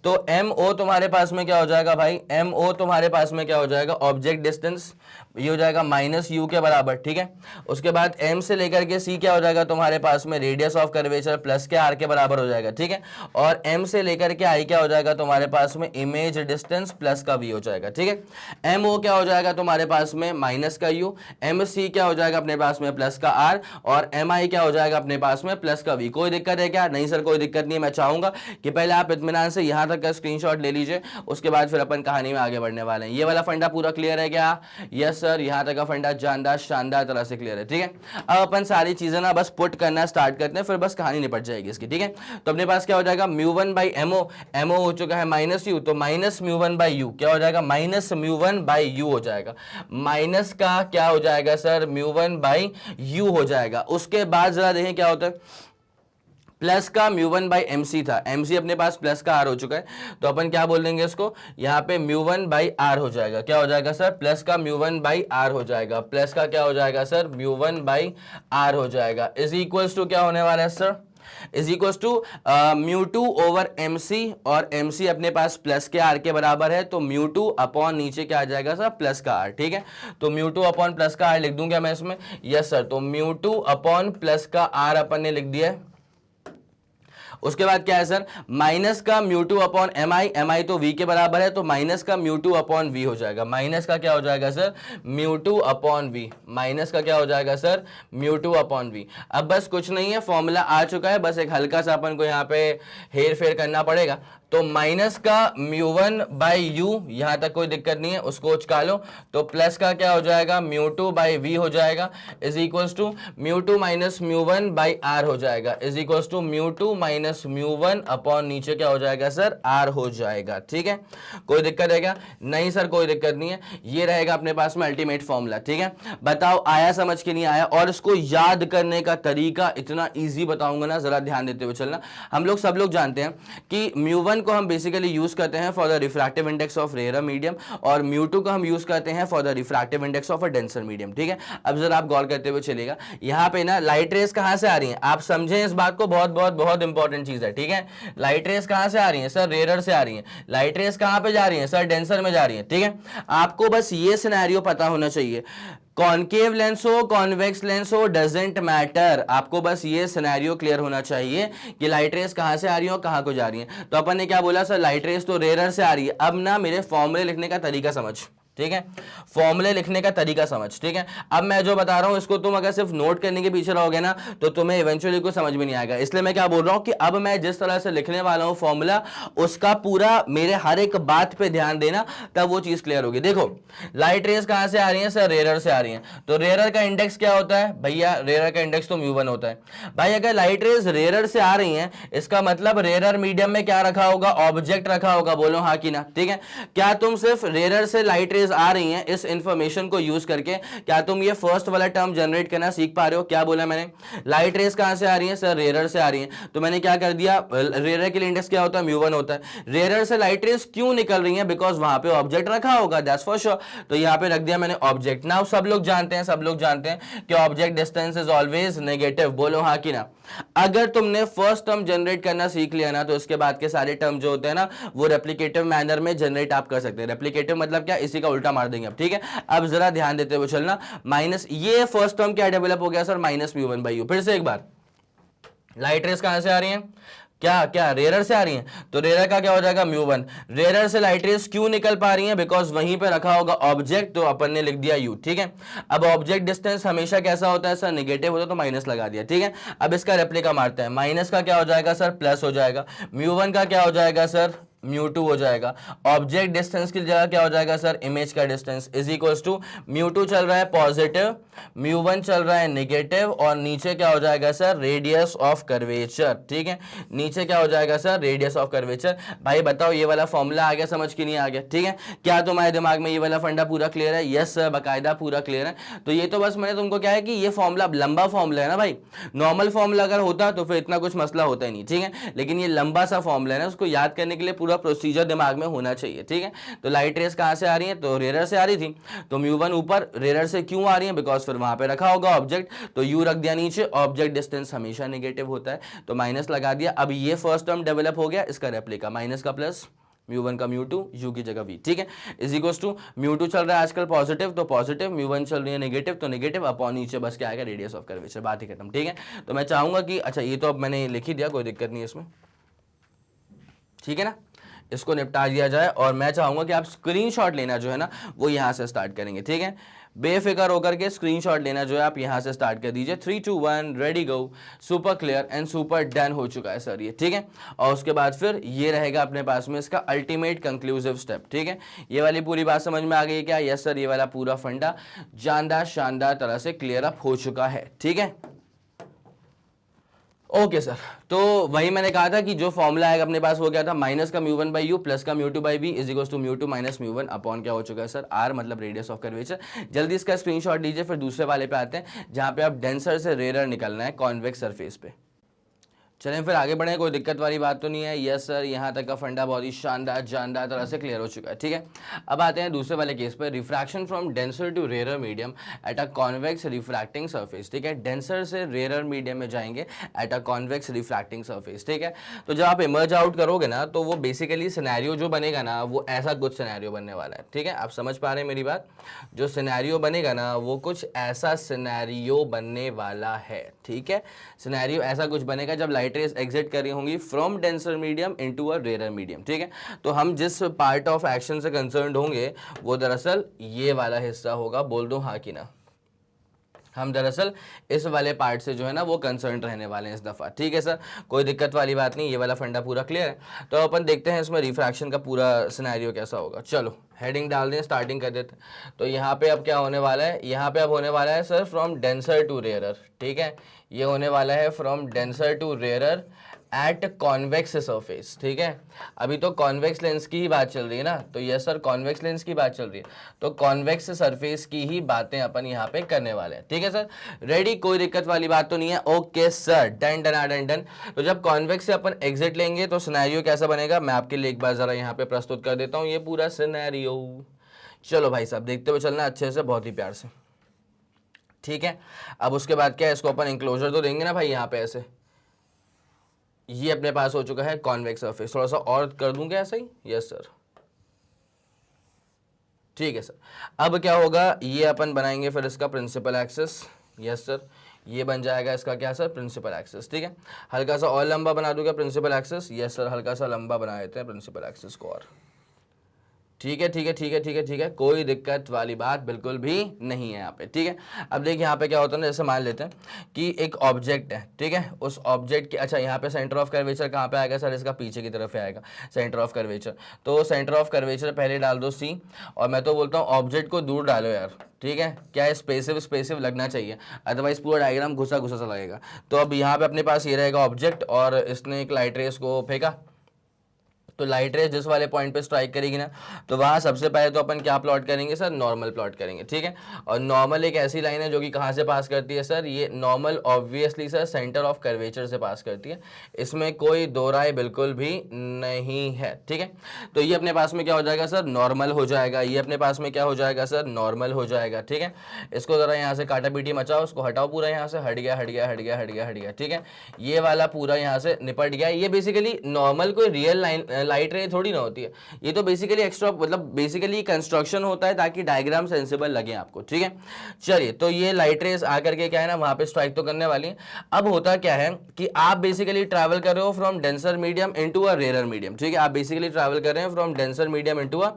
तो MO तुम्हारे पास में क्या हो जाएगा भाई, MO तुम्हारे पास में क्या हो जाएगा, ऑब्जेक्ट डिस्टेंस, ये हो जाएगा माइनस यू के बराबर, ठीक है। उसके बाद M से लेकर के C क्या हो जाएगा तुम्हारे पास में, रेडियस ऑफ कर्वेचर प्लस के R के बराबर हो जाएगा, ठीक है। और M से लेकर के I क्या हो जाएगा तुम्हारे पास में, इमेज डिस्टेंस प्लस का V हो जाएगा, ठीक है। MO क्या हो जाएगा तुम्हारे पास में, माइनस का U, MC क्या हो जाएगा अपने पास में, प्लस का R, और MI क्या हो जाएगा अपने पास में, प्लस का V। कोई दिक्कत है क्या, नहीं सर कोई दिक्कत नहीं है। मैं चाहूंगा कि पहले आप इत्मीनान से यहां तक का स्क्रीनशॉट ले लीजिए, उसके बाद फिर अपन कहानी में आगे बढ़ने वाले हैं। ये वाला फंडा पूरा क्लियर है क्या, यस सर, यहां तक का फंडा जानदार शानदार तरह से क्लियर है, ठीक है। अब अपन सारी चीजें ना बस पुट करना स्टार्ट करते हैं, फिर बस कहानी निपट जाएगी इसकी, ठीक है। तो अपने पास क्या हो जाएगा, mu one by MO, MO हो चुका है माइनस यू, तो minus mu one by u क्या हो जाएगा, minus mu one by u हो जाएगा, माइनस का क्या हो जाएगा sir, mu one by u हो जाएगा। उसके बाद जरा देखें क्या होता है, प्लस का mu one by M C था, एम सी अपने पास प्लस का आर हो चुका है, तो अपन क्या बोल देंगे इसको, यहाँ पे म्यू वन बाई आर हो जाएगा, क्या हो जाएगा सर, प्लस का म्यू वन बाई आर हो जाएगा, प्लस का क्या हो जाएगा sir, mu one by R हो जाएगा, इज इक्वल्स टू क्या होने वाला है sir, is equals to mu two over M C, और एम सी अपने पास प्लस के आर के बराबर है, तो म्यू टू अपॉन नीचे क्या आ जाएगा सर, प्लस का आर, ठीक है। तो म्यू टू अपॉन प्लस का आर लिख दूं क्या मैं इसमें, यस सर, तो म्यू टू अपॉन प्लस का आर अपन ने लिख दिया है। उसके बाद क्या है सर, माइनस का mu two upon M I तो वी के बराबर है, तो माइनस का म्यू टू अपॉन वी हो जाएगा, माइनस का क्या हो जाएगा sir, mu two upon v, minus का क्या हो जाएगा sir, mu two upon v. अब बस कुछ नहीं है, फॉर्मूला आ चुका है, बस एक हल्का सा अपन को यहाँ पे हेर फेर करना पड़ेगा। तो माइनस का म्यू वन बाई यू, यहां तक कोई दिक्कत नहीं है, उसको उचका लो, तो प्लस का क्या हो जाएगा, म्यू टू बाई वी हो जाएगा, is equals to mu two minus mu one by R हो जाएगा, is equals to mu two minus mu one upon नीचे क्या हो जाएगा सर, आर हो जाएगा, ठीक है। कोई दिक्कत है क्या, नहीं सर कोई दिक्कत नहीं है, ये रहेगा अपने पास में अल्टीमेट फॉर्मूला, ठीक है। बताओ आया समझ के नहीं आया, और इसको याद करने का तरीका इतना ईजी बताऊंगा ना, जरा ध्यान देते हुए चलना। हम लोग सब लोग जानते हैं कि म्यू वन को हम बेसिकली यूज करते हैं for the refractive index of rare medium, और म्यू टू को हम यूज करते हैं for the refractive index of a denser medium, ठीक है। अब जरा आप गौर करते हुए चलेगा, यहाँ पे ना लाइट रेस कहां से आ रही हैं, आप समझें इस बात को, बहुत बहुत बहुत इंपॉर्टेंट चीज है, ठीक है। लाइट रेस कहां से आ रही है सर, रेयर से आ रही है। लाइट रेस कहां पे जा रही है सर, डेंसर में जा रही है, ठीक है। आपको बस ये सिनेरियो पता होना चाहिए, कॉनकेव लेंस हो कॉन्वेक्स लेंस हो डजेंट मैटर, आपको बस ये सिनेरियो क्लियर होना चाहिए कि लाइट रेस कहां से आ रही है और कहां को जा रही है। तो अपन ने क्या बोला सर, लाइट रेस तो रेयर से आ रही है। अब ना मेरे फॉर्मूले लिखने का तरीका समझ, ठीक है, फॉर्मूले लिखने का तरीका समझ, ठीक है। अब मैं जो बता रहा हूं इसको तुम अगर सिर्फ नोट करने के पीछे रहोगे ना, तो तुम्हें इवेंचुअली कुछ समझ में नहीं आएगा। इसलिए मैं क्या बोल रहा हूं कि अब मैं जिस तरह से लिखने वाला हूं फॉर्मूला, उसका पूरा मेरे हर एक बात पे ध्यान देना, तब वो चीज क्लियर होगी। देखो लाइट रेस कहां से आ रही है सर, रेयर से आ रही है, तो रेयर का इंडेक्स क्या होता है भैया, रेयर का इंडेक्स तो म्यू वन होता है। भाई अगर लाइट रेस रेयर से आ रही है, इसका मतलब रेयर मीडियम में क्या रखा होगा, ऑब्जेक्ट रखा होगा, बोलो हाँ कि ना, ठीक है। क्या तुम सिर्फ रेयर से लाइट रेस रेज आ रही हैं, इस इंफॉर्मेशन को यूज करके क्या तुम ये फर्स्ट वाला टर्म जनरेट करना सीख पा रहे हो? क्या बोला मैंने? लाइट रेज कहां से आ रही है सर? रेयरर से आ रही है। तो मैंने क्या कर दिया, रेयरर के लिए इंडेक्स क्या होता है? म्यू वन होता है। रेयरर से लाइट रेज क्यों निकल रही है? बिकॉज वहां पे ऑब्जेक्ट रखा होगा, दैट्स फॉर श्योर। तो यहां पे रख दिया मैंने ऑब्जेक्ट। नाउ सब लोग जानते हैं कि object distance is always negative. बोलो हाँ कि ना? अगर तुमने फर्स्ट टर्म जनरेट करना सीख लिया ना, तो इसके बाद के सारे टर्म जो होते हैं ना, वो रेप्लिकेटिव मैनर में जनरेट आप कर सकते हैं। रेप्लिकेटिव मतलब क्या? इसी का उल्टा मार देंगे अब, ठीक है? अब जरा ध्यान देते हुए चलना। माइनस ये फर्स्ट टर्म क्या डेवलप हो गया sir? Minus mu one by you. फिर से एक बार, लाइट रेस कहां से आ रही है? क्या रेयर से आ रही हैं? तो रेयर का क्या हो जाएगा? Mu one. रेयर से लाइट रेस क्यों निकल पा रही हैं? बिकॉज वहीं पे रखा होगा ऑब्जेक्ट, तो अपन ने लिख दिया यू, ठीक है? अब ऑब्जेक्ट डिस्टेंस हमेशा कैसा होता है सर? नेगेटिव होता है, तो माइनस लगा दिया, ठीक है? अब इसका रेप्लिका मारते हैं। माइनस का क्या हो जाएगा सर? प्लस हो जाएगा। म्यू वन का क्या हो जाएगा सर? म्यू टू हो जाएगा। ऑब्जेक्ट डिस्टेंस की जगह क्या हो जाएगा सर? इमेज का distance is equals to mu two चल रहा है पॉजिटिव, म्यू वन चल रहा है नेगेटिव, और नीचे क्या हो जाएगा सर? रेडियस ऑफ कर्वेचर, ठीक है? नीचे क्या हो जाएगा सर? Radius of curvature. भाई बताओ ये वाला फॉर्मूला आ गया समझ कि नहीं आ गया? ठीक है, क्या तुम्हारे दिमाग में ये वाला फंडा पूरा क्लियर है? यस सर, बाकायदा पूरा क्लियर है। तो ये तो बस मैंने तुमको क्या है कि ये फॉर्मूला लंबा फॉर्मूला है ना भाई। नॉर्मल फॉर्मूला अगर होता तो फिर इतना कुछ मसला होता ही नहीं, ठीक है? लेकिन ये लंबा सा फॉर्मूला है ना, उसको याद करने के लिए पूरा प्रोसीजर दिमाग में होना चाहिए, ठीक है? तो लाइट रेस कहां से आ रही है? तो रेयर से आ रही थी, तो म्यू वन ऊपर, रेयर से क्यों आ रही है? बिकॉज फिर वहां पे रखा होगा ऑब्जेक्ट, तो यू रख दिया नीचे। ऑब्जेक्ट डिस्टेंस हमेशा नेगेटिव होता है, तो माइनस लगा दिया। अब ये फर्स्ट टर्म डेवलप हो गया, इसका रेप्लिका माइनस का प्लस, म्यू वन का म्यू टू, यू की जगह वी, ठीक है? Is equals to mu two चल रहा है आजकल पॉजिटिव, तो पॉजिटिव, म्यू वन चल रही है नेगेटिव, तो नेगेटिव अपॉन नीचे बस क्या आएगा? Radius of curvature. बात ही खत्म, ठीक है? तो मैं चाहूंगा कि अच्छा ये तो अब मैंने लिख ही दिया, कोई दिक्कत नहीं है इसमें, ठीक है ना? इसको निपटा दिया जाए, और मैं चाहूंगा कि आप स्क्रीनशॉट लेना जो है ना, वो यहां से स्टार्ट करेंगे, ठीक है? बेफिक्र होकर के स्क्रीनशॉट लेना जो है आप यहां से स्टार्ट कर दीजिए। 3 2 1 ready go. Super clear and super done हो चुका है सर ये, ठीक है? और उसके बाद फिर ये रहेगा अपने पास में इसका अल्टीमेट कंक्लूसिव स्टेप, ठीक है? ये वाली पूरी बात समझ में आ गई क्या? यस सर, ये वाला पूरा फंडा जानदार शानदार तरह से क्लियर अप हो चुका है, ठीक है? ओके सर, तो वही मैंने कहा था कि जो फॉर्मूला आएगा अपने पास वो क्या था? माइनस का mu one by u plus का mu two by v is equals to mu two minus mu one upon क्या हो चुका है सर? आर, मतलब रेडियस ऑफ कर्वेचर। जल्दी इसका स्क्रीनशॉट लीजिए, फिर दूसरे वाले पे आते हैं जहां पे आप डेंसर से रेयर निकलना है कॉन्वेक्स सरफेस पे। चलें फिर आगे बढ़े, कोई दिक्कत वाली बात तो नहीं है? यस सर, यहाँ तक का फंडा बहुत ही शानदार जानदार तरह से क्लियर हो चुका है, ठीक है? अब आते हैं दूसरे वाले केस पे, refraction from denser to rare medium at a convex refracting surface, ठीक है? डेंसर से रेयर मीडियम में जाएंगे at a convex refracting surface, ठीक है? तो जब आप इमर्ज आउट करोगे ना, तो वो बेसिकली सिनेरियो जो बनेगा ना, वो ऐसा कुछ सिनेरियो बनने वाला है, ठीक है? आप समझ पा रहे हैं मेरी बात? जो सिनेरियो बनेगा ना, वो कुछ ऐसा सिनेरियो बनने वाला है, ठीक है? सिनेरियो ऐसा कुछ बनेगा जब लाइट रेस एग्जिट कर रही होंगी from denser medium into a rare medium, ठीक है? तो हम जिस पार्ट ऑफ एक्शन से कंसर्न्ड होंगे वो दरअसल ये वाला हिस्सा होगा। बोल दो हाँ कि ना? हम दरअसल इस वाले पार्ट से जो है ना वो कंसर्न रहने वाले हैं इस दफ़ा, ठीक है सर? कोई दिक्कत वाली बात नहीं, ये वाला फंडा पूरा क्लियर है। तो अपन देखते हैं इसमें रिफ्रैक्शन का पूरा सिनेरियो कैसा होगा। चलो हेडिंग डाल दें, स्टार्टिंग कर देते हैं। तो यहाँ पे अब क्या होने वाला है? यहाँ पे अब होने वाला है sir from denser to rare, ठीक है? ये होने वाला है from denser to rare at convex surface, ठीक है? अभी तो कॉन्वेक्स लेंस की ही बात चल रही है ना, तो यस सर कॉन्वेक्स लेंस की बात चल रही है, तो कॉन्वेक्स सरफेस की ही बातें अपन यहाँ पे करने वाले हैं, ठीक है सर? रेडी, कोई दिक्कत वाली बात तो नहीं है? Okay sir, done done done done. तो जब कॉन्वेक्स से अपन एग्जिट लेंगे तो सिनेरियो कैसा बनेगा, मैं आपके लिए एक बार जरा यहाँ पे प्रस्तुत कर देता हूँ ये पूरा सिनेरियो। चलो भाई साहब देखते हुए चलना अच्छे से, बहुत ही प्यार से, ठीक है? अब उसके बाद क्या है, इसको अपन इंक्लोजर तो देंगे ना भाई यहाँ पे ऐसे। ये अपने पास हो चुका है कॉन्वेक्स सरफेस, थोड़ा सा और कर दूं क्या ऐसा ही? यस सर, ठीक है सर। अब क्या होगा, ये अपन बनाएंगे फिर इसका प्रिंसिपल एक्सिस। यस सर, ये बन जाएगा इसका क्या सर? प्रिंसिपल एक्सिस, ठीक है? हल्का सा और लंबा बना दूंगा प्रिंसिपल एक्सिस। यस सर, हल्का सा लंबा बना देते हैं प्रिंसिपल एक्सिस को, और ठीक है ठीक है ठीक है ठीक है ठीक है, कोई दिक्कत वाली बात बिल्कुल भी नहीं है यहाँ पे, ठीक है? अब देखिए यहाँ पे क्या होता है ना, जैसे मान लेते हैं कि एक ऑब्जेक्ट है, ठीक है? उस ऑब्जेक्ट के, अच्छा यहाँ पे सेंटर ऑफ कर्वेचर कहाँ पे आएगा सर? इसका पीछे की तरफ आएगा सेंटर ऑफ कर्वेचर। तो सेंटर ऑफ कर्वेचर पहले डाल दो C, और मैं तो बोलता हूँ ऑब्जेक्ट को दूर डालो यार, ठीक है? क्या स्पेसिव लगना चाहिए, अदरवाइज पूरा डायग्राम घुसा घुसा सा लगेगा। तो अब यहाँ पे अपने पास ये रहेगा ऑब्जेक्ट, और इसने एक लाइट रेस को फेंका, तो लाइट रेज जिस वाले पॉइंट पे स्ट्राइक करेगी ना, तो वहाँ सबसे पहले तो अपन क्या प्लॉट करेंगे सर, नॉर्मल प्लॉट करेंगे, ठीक है। और नॉर्मल एक ऐसी लाइन है जो कि कहाँ से पास करती है सर, ये normal obviously sir centre of curvature से पास करती है, इसमें कोई दो राय बिल्कुल भी नहीं है, ठीक है। तो ये अपने पास में क्या हो जाएगा सर, नॉर्मल हो जाएगा, ये अपने पास में क्या हो जाएगा सर, नॉर्मल हो जाएगा, ठीक है। इसको जरा यहाँ से काटा पीटी मचाओ, उसको हटाओ पूरा, यहाँ से हट गया हट गया हट गया हट गया हट गया, ठीक है। ये वाला पूरा यहाँ से निपट गया। ये बेसिकली नॉर्मल कोई रियल लाइट रे थोड़ी ना होती है, ये तो बेसिकली एक्स्ट्रा मतलब बेसिकली कंस्ट्रक्शन होता है ताकि डायग्राम सेंसिबल लगे आपको, ठीक है। चलिए, तो ये लाइट रेस आकर के क्या है ना वहां पे स्ट्राइक तो करने वाली है। अब होता क्या है कि आप बेसिकली ट्रैवल कर रहे हो from denser medium into a rare medium, ठीक है। आप बेसिकली ट्रैवल कर रहे हैं from denser medium into a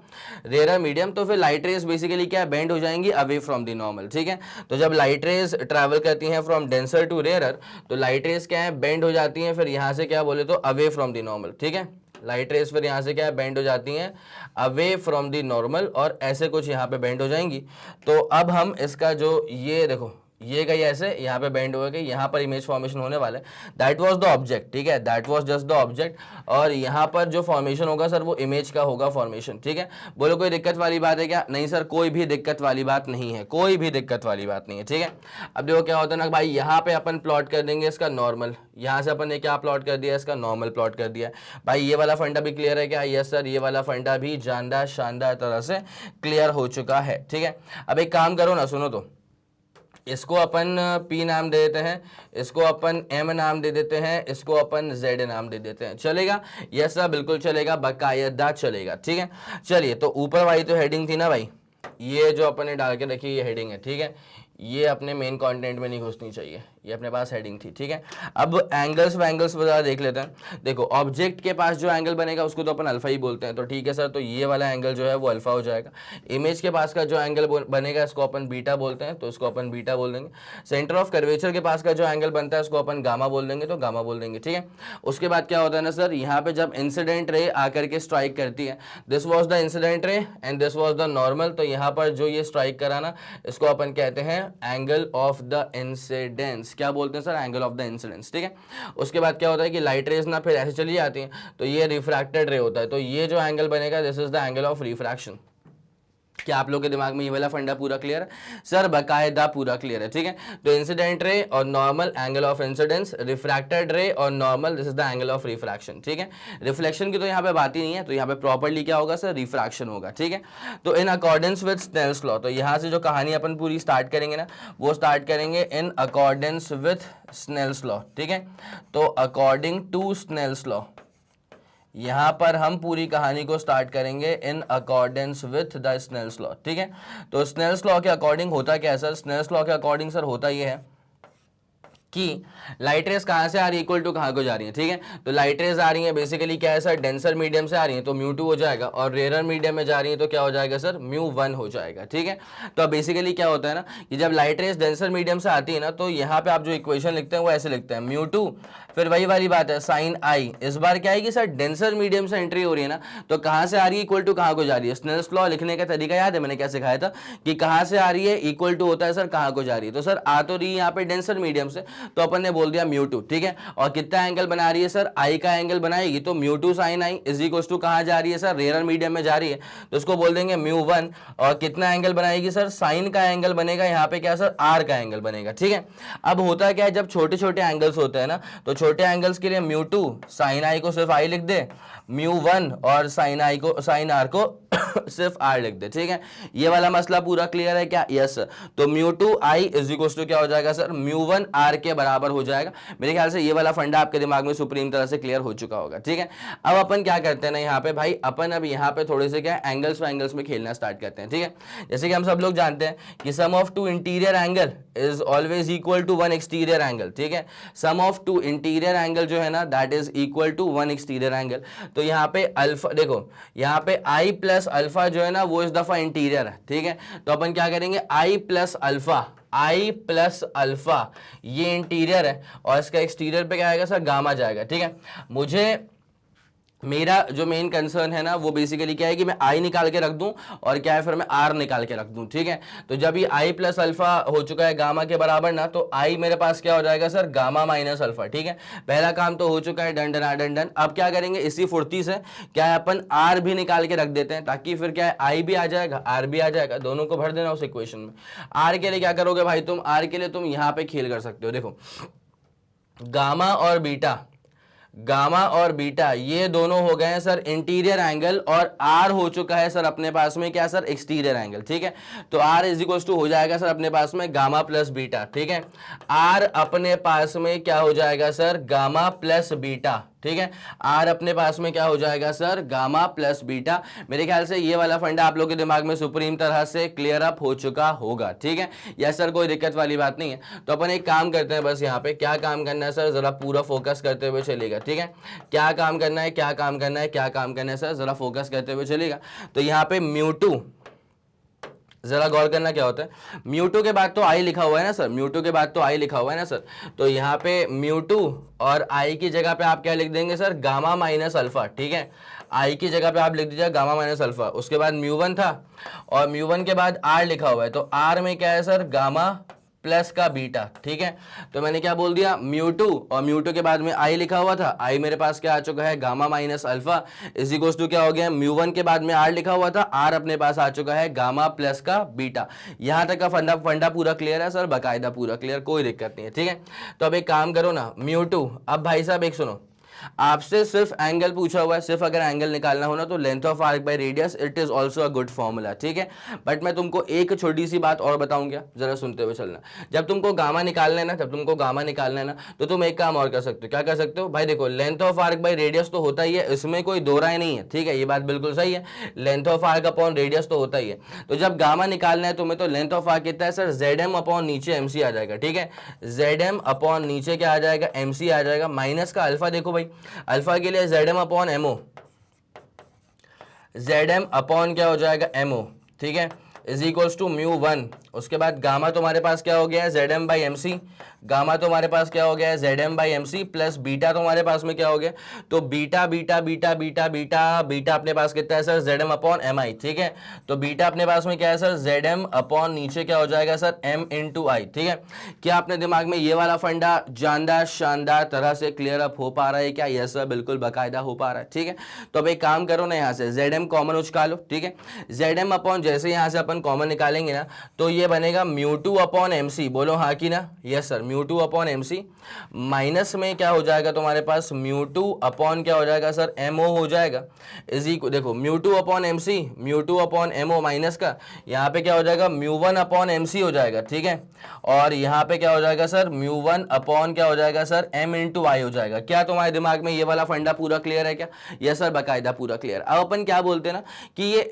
rare medium, तो फिर लाइट रेस बेसिकली क्या बेंड हो जाएंगी अवे फ्रॉम द नॉर्मल, ठीक है। तो जब लाइट रेस ट्रैवल करती हैं फ्रॉम डेंसर टू रेयर, तो लाइट रेस क्या है बेंड हो जाती हैं, फिर यहां से क्या बोले तो अवे फ्रॉम द नॉर्मल, ठीक है। लाइट रेस फिर यहाँ से क्या है बेंड हो जाती हैं अवे फ्रॉम द नॉर्मल, और ऐसे कुछ यहाँ पे बेंड हो जाएंगी। तो अब हम इसका जो ये देखो ये गई ऐसे, यहाँ पे बेंड हो गई, यहाँ पर इमेज फॉर्मेशन होने वाला है। दैट वाज द ऑब्जेक्ट, ठीक है, that was just the object. और यहाँ पर जो फॉर्मेशन होगा सर वो इमेज का होगा फॉर्मेशन, ठीक है। बोलो कोई दिक्कत वाली बात है क्या? नहीं सर, कोई भी दिक्कत वाली बात नहीं है, कोई भी दिक्कत वाली बात नहीं है, ठीक है। अब देखो क्या होता है ना भाई, यहाँ पे अपन प्लॉट कर देंगे इसका नॉर्मल, यहाँ से अपन ने क्या प्लॉट कर दिया, इसका नॉर्मल प्लॉट कर दिया भाई। ये वाला फंडा भी क्लियर है क्या? यस सर, ये वाला फंडा भी जानदार शानदार तरह से क्लियर हो चुका है, ठीक है। अब एक काम करो ना, सुनो तो, इसको अपन P नाम दे देते हैं, इसको अपन M नाम दे देते हैं, इसको अपन Z नाम दे देते हैं, चलेगा? यस सर बिल्कुल चलेगा, बाकायदा चलेगा, ठीक है। चलिए, तो ऊपर वाली तो हेडिंग थी ना भाई, ये जो अपन ने डाल के रखी ये हेडिंग है, ठीक है। ये अपने मेन कंटेंट में नहीं घुसनी चाहिए, ये अपने पास हेडिंग थी, ठीक है। अब एंगल्स वैंगल्स वगैरह देख लेते हैं। देखो ऑब्जेक्ट के पास जो एंगल बनेगा उसको तो अपन अल्फा ही बोलते हैं, तो ठीक है सर, तो ये वाला एंगल जो है वो अल्फा हो जाएगा। इमेज के पास का जो एंगल बनेगा इसको अपन बीटा बोलते हैं, तो इसको अपन बीटा बोल देंगे। सेंटर ऑफ कर्वेचर के पास का जो एंगल बनता है उसको अपन गामा बोल देंगे, तो गामा बोल देंगे, ठीक है। उसके बाद क्या होता है ना सर, यहाँ पे जब इंसिडेंट रे आकर के स्ट्राइक करती है, this was the incident ray and this was the normal, तो यहाँ पर जो ये स्ट्राइक करा ना इसको अपन कहते हैं एंगल ऑफ द इंसिडेंस। क्या बोलते हैं sir? Angle of the incidence, ठीक है। उसके बाद क्या होता है कि लाइट रेज ना फिर ऐसे चली जाती हैं, तो ये रिफ्रैक्टेड रे होता है, तो ये जो एंगल बनेगा this is the angle of refraction. क्या आप लोगों के दिमाग में ये वाला फंडा पूरा क्लियर है? सर बकायदा पूरा क्लियर है, ठीक है। तो इंसिडेंट रे और normal angle of incidence, refracted ray और normal this is the angle of refraction, ठीक है। रिफ्लेक्शन की तो यहाँ पे बात ही नहीं है, तो यहाँ पे प्रॉपर्ली क्या होगा सर, रिफ्रैक्शन होगा, ठीक है। तो in accordance with Snell's law, तो यहाँ से जो कहानी अपन पूरी स्टार्ट करेंगे ना वो स्टार्ट करेंगे in accordance with Snell's law, ठीक है। तो अकॉर्डिंग टू स्नेल्स लॉ यहां पर हम पूरी कहानी को स्टार्ट करेंगे in accordance with the Snell's law, ठीक है। तो स्नेल्स लॉ के अकॉर्डिंग होता क्या है सर? स्नेल्स लॉ के अकॉर्डिंग सर होता ये है कि लाइट रेस कहाँ से आ रही है, इक्वल टू कहाँ को जा रही है, ठीक है। तो लाइट रेस आ रही है बेसिकली क्या है सर, डेंसर मीडियम से आ रही है तो म्यू 2 हो जाएगा, और रेयर मीडियम में जा रही है तो क्या हो जाएगा सर, म्यू 1 हो जाएगा, ठीक है। तो बेसिकली क्या होता है ना कि जब लाइट रेस डेंसर मीडियम से आती है ना, तो यहाँ पे आप जो इक्वेशन लिखते हैं वो ऐसे लिखते हैं, म्यू 2 फिर वही वाली बात है साइन आई। इस बार क्या है कि सर डेंसर मीडियम से एंट्री हो रही है ना, तो कहाँ से आ रही है इक्वल टू कहाँ को जा रही है। स्नेल्स लॉ लिखने का तरीका याद है मैंने क्या सिखाया था कि कहाँ से आ रही है इक्वल टू होता है सर कहाँ को जा रही है। तो सर आ तो रही है यहाँ पे डेंसर मीडियम से, तो अपन ने बोल दिया म्यू 2, ठीक है। और कितना एंगल बना रही है सर, आई का एंगल बनाएगी, तो mu 2 sine i is equal to कहाँ जा रही है सर, रेयर मीडियम में जा रही है, तो उसको बोल देंगे म्यू 1। और कितना एंगल बनाएगी सर, साइन का एंगल बनेगा, यहाँ पे क्या सर आर का एंगल बनेगा, ठीक है। अब होता क्या है जब छोटे छोटे एंगल्स होते हैं ना, तो छोटे एंगल्स के लिए म्यू 2 साइन आई को सिर्फ आई लिख दे, म्यू 1 और साइन आई को साइन आर को सिर्फ आर लिख दे, ठीक है। ये वाला मसला पूरा क्लियर है क्या? यस। तो mu 2 i is equal to क्या हो जाएगा सर, म्यू 1 आर के बराबर हो जाएगा। मेरे ख्याल से ये वाला फंडा आपके दिमाग में सुप्रीम तरह से क्लियर हो चुका होगा, ठीक है। अब अपन क्या करते हैं ना यहाँ पे भाई, अपन अब यहाँ पे थोड़े से क्या एंगल्स वैंगल्स में खेलना स्टार्ट करते हैं, ठीक है। जैसे कि हम सब लोग जानते हैं कि sum of two interior angle is always equal to one exterior angle, ठीक है। Sum of two interior angle जो है ना that is equal to one exterior angle. तो यहाँ पे अल्फा देखो, यहाँ पे आई प्लस अल्फा जो है ना वो इस दफा इंटीरियर है, ठीक है। तो अपन क्या करेंगे, आई प्लस अल्फा, आई प्लस अल्फा ये इंटीरियर है और इसका एक्सटीरियर पे क्या आएगा सर, गामा जाएगा, ठीक है। मुझे मेरा जो मेन कंसर्न है ना वो बेसिकली क्या है कि मैं आई निकाल के रख दूं और क्या है फिर मैं आर निकाल के रख दूं, ठीक है। तो जब ये आई प्लस अल्फा हो चुका है गामा के बराबर ना, तो आई मेरे पास क्या हो जाएगा सर, गामा माइनस अल्फा, ठीक है। पहला काम तो हो चुका है, डन डन डन डन। अब क्या करेंगे, इसी फुर्ती से क्या है अपन आर भी निकाल के रख देते हैं, ताकि फिर क्या है आई भी आ जाएगा आर भी आ जाएगा, दोनों को भर देना उस इक्वेशन में। आर के लिए क्या करोगे भाई तुम, आर के लिए तुम यहाँ पे खेल कर सकते हो। देखो गामा और बीटा, गामा और बीटा ये दोनों हो गए हैं सर इंटीरियर एंगल, और आर हो चुका है सर अपने पास में क्या सर, एक्सटीरियर एंगल, ठीक है। तो आर इज इक्वल टू हो जाएगा सर अपने पास में गामा प्लस बीटा, ठीक है। आर अपने पास में क्या हो जाएगा सर, गामा प्लस बीटा, ठीक है। आर अपने पास में क्या हो जाएगा सर, गामा प्लस बीटा। मेरे ख्याल से ये वाला फंडा आप लोगों के दिमाग में सुप्रीम तरह से क्लियर अप हो चुका होगा, ठीक है। यस सर, कोई दिक्कत वाली बात नहीं है। तो अपन एक काम करते हैं, बस यहाँ पे क्या काम करना है सर, जरा पूरा फोकस करते हुए चलेगा, ठीक है। क्या काम करना है, क्या काम करना है, क्या काम करना है सर, जरा फोकस करते हुए चलेगा। तो यहाँ पे म्यू2, जरा गौर करना क्या होता है, म्यू2 के बाद तो आई लिखा हुआ है ना सर, म्यू2 के बाद तो आई लिखा हुआ है ना सर। तो यहाँ पे म्यू2 और आई की जगह पे आप क्या लिख देंगे सर, गामा माइनस अल्फा, ठीक है। आई की जगह पे आप लिख दीजिए गामा माइनस अल्फा। उसके बाद म्यू1 था और म्यू1 के बाद आर लिखा हुआ है, तो आर में क्या है सर, गामा प्लस का बीटा, ठीक है। तो मैंने क्या बोल दिया, म्यू2 और म्यू2 के बाद में आई लिखा हुआ था, आई मेरे पास क्या आ चुका है, gamma minus alpha is equals to क्या हो गया, म्यू1 के बाद में आर लिखा हुआ था, आर अपने पास आ चुका है गामा प्लस का बीटा। यहां तक का फंडा पूरा क्लियर है सर, बाकायदा पूरा क्लियर, कोई दिक्कत नहीं है, ठीक है। तो अब एक काम करो ना, म्यू2, अब भाई साहब एक सुनो, आपसे सिर्फ एंगल पूछा हुआ है, सिर्फ अगर एंगल निकालना हो ना तो length of arc by radius, it is also a good formula, ठीक है। बट मैं तुमको एक छोटी सी बात और बताऊंगा, जरा सुनते हुए चलना। जब तुमको गामा निकालना है ना, जब तुमको गामा निकालना है ना, तो तुम एक काम और कर सकते हो। क्या कर सकते हो भाई, देखो length of arc by radius तो होता ही है, इसमें कोई दो राय नहीं है, ठीक है। ये बात बिल्कुल सही है, length of arc upon radius तो होता ही है। तो जब गामा निकालना है तुम्हें, तो लेंथ ऑफ आर्क कितना है सर, ZM अपॉन नीचे MC आ जाएगा, ठीक है। ZM अपॉन नीचे क्या आ जाएगा, MC आ जाएगा, माइनस का अल्फा, देखो भाई अल्फा के लिए ZM upon MO, ZM upon क्या हो जाएगा, MO, ठीक है, इज इक्वल्स टू म्यू1। उसके बाद गामा तुम्हारे पास क्या हो गया है, ZM बाई MC, गामा तुम्हारे पास क्या हो गया है, ZM by MC, plus beta तुम्हारे पास में क्या हो गया, तो beta beta beta beta beta beta अपने पास कितना है सर, ZM अपॉन MI, ठीक है। तो बीटा अपने पास में क्या है सर, ZM अपॉन नीचे क्या हो जाएगा सर, M इंटू आई, ठीक है। क्या अपने दिमाग में ये वाला फंडा जानदार शानदार तरह से क्लियर अप हो पा रहा है क्या, यस सर बिल्कुल बाकायदा हो पा रहा है, ठीक है। तो अब एक काम करो ना, यहाँ से ZM कॉमन उचका लो, ठीक है। ZM अपॉन जैसे यहाँ से अपन कॉमन निकालेंगे ना, तो ये बनेगा म्यू2 अपॉन MC, बोलो हाँ कि ना, yes sir, mu two upon MC, minus में क्या हो जाएगा तुम्हारे पास, म्यू2 अपॉन क्या हो जाएगा सर, MO हो जाएगा, इज इक्वल, देखो mu two upon MC, mu two upon MO minus का, यहाँ पे क्या हो जाएगा, म्यू1 अपॉन MC हो जाएगा, ठीक है। और यहाँ पे क्या हो जाएगा सर, म्यू1 अपॉन क्या हो जाएगा सर, M इंटू आई हो जाएगा। क्या तुम्हारे दिमाग में ये वाला फंडा पूरा क्लियर है क्या, यस सर बाकायदा पूरा क्लियर। अब अपन क्या बोलते हैं ना कि ये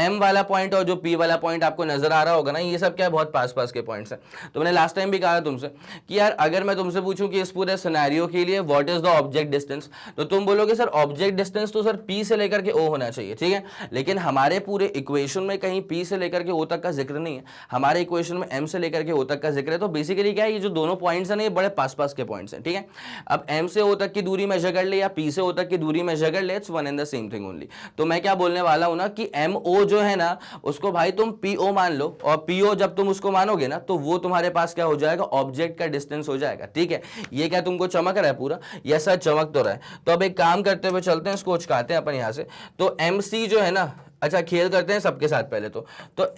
M वाला पॉइंट और जो P वाला पॉइंट आपको नजर आ रहा होगा ना, ये सब क्या बहुत पास पास के पॉइंट्स हैं। तो मैंने लास्ट टाइम भी कहा तुमसे कि यार अगर मैं तुमसे पूछूं कि इस पूरे सिनेरियो के लिए what is the object distance, तो तुम बोलोगे सर ऑब्जेक्ट डिस्टेंस तो सर P से लेकर के O होना चाहिए, ठीक है। लेकिन हमारे पूरे इक्वेशन में कहीं P से लेकर के O तक का जिक्र नहीं है, हमारे इक्वेशन में M से लेकर के O तक का जिक्र है। तो बेसिकली क्या है, ये जो दोनों पॉइंट्स हैं ना, ये बड़े पास पास के पॉइंट्स हैं, ठीक है। अब M से O तक की दूरी मेजर कर ले या P से O तक की दूरी मेजर कर ले, it's one and the same thing only. तो मैं क्या बोलने वाला हूं ना कि MO जो है ना, उसको भाई तुम PO मान लो, और PO जब तुम उसको मानोगे ना, तो वो तुम्हारे पास क्या हो जाएगा, ऑब्जेक्ट का डिस्टेंस हो जाएगा, ठीक है। ये क्या तुमको चमक रहा है पूरा, यस सर चमक तो रहा है। तो अब एक काम करते हुए चलते हैं, इसको उचकाते हैं अपन यहाँ से। तो MC जो है ना, अच्छा खेल करते हैं सबके साथ पहले तो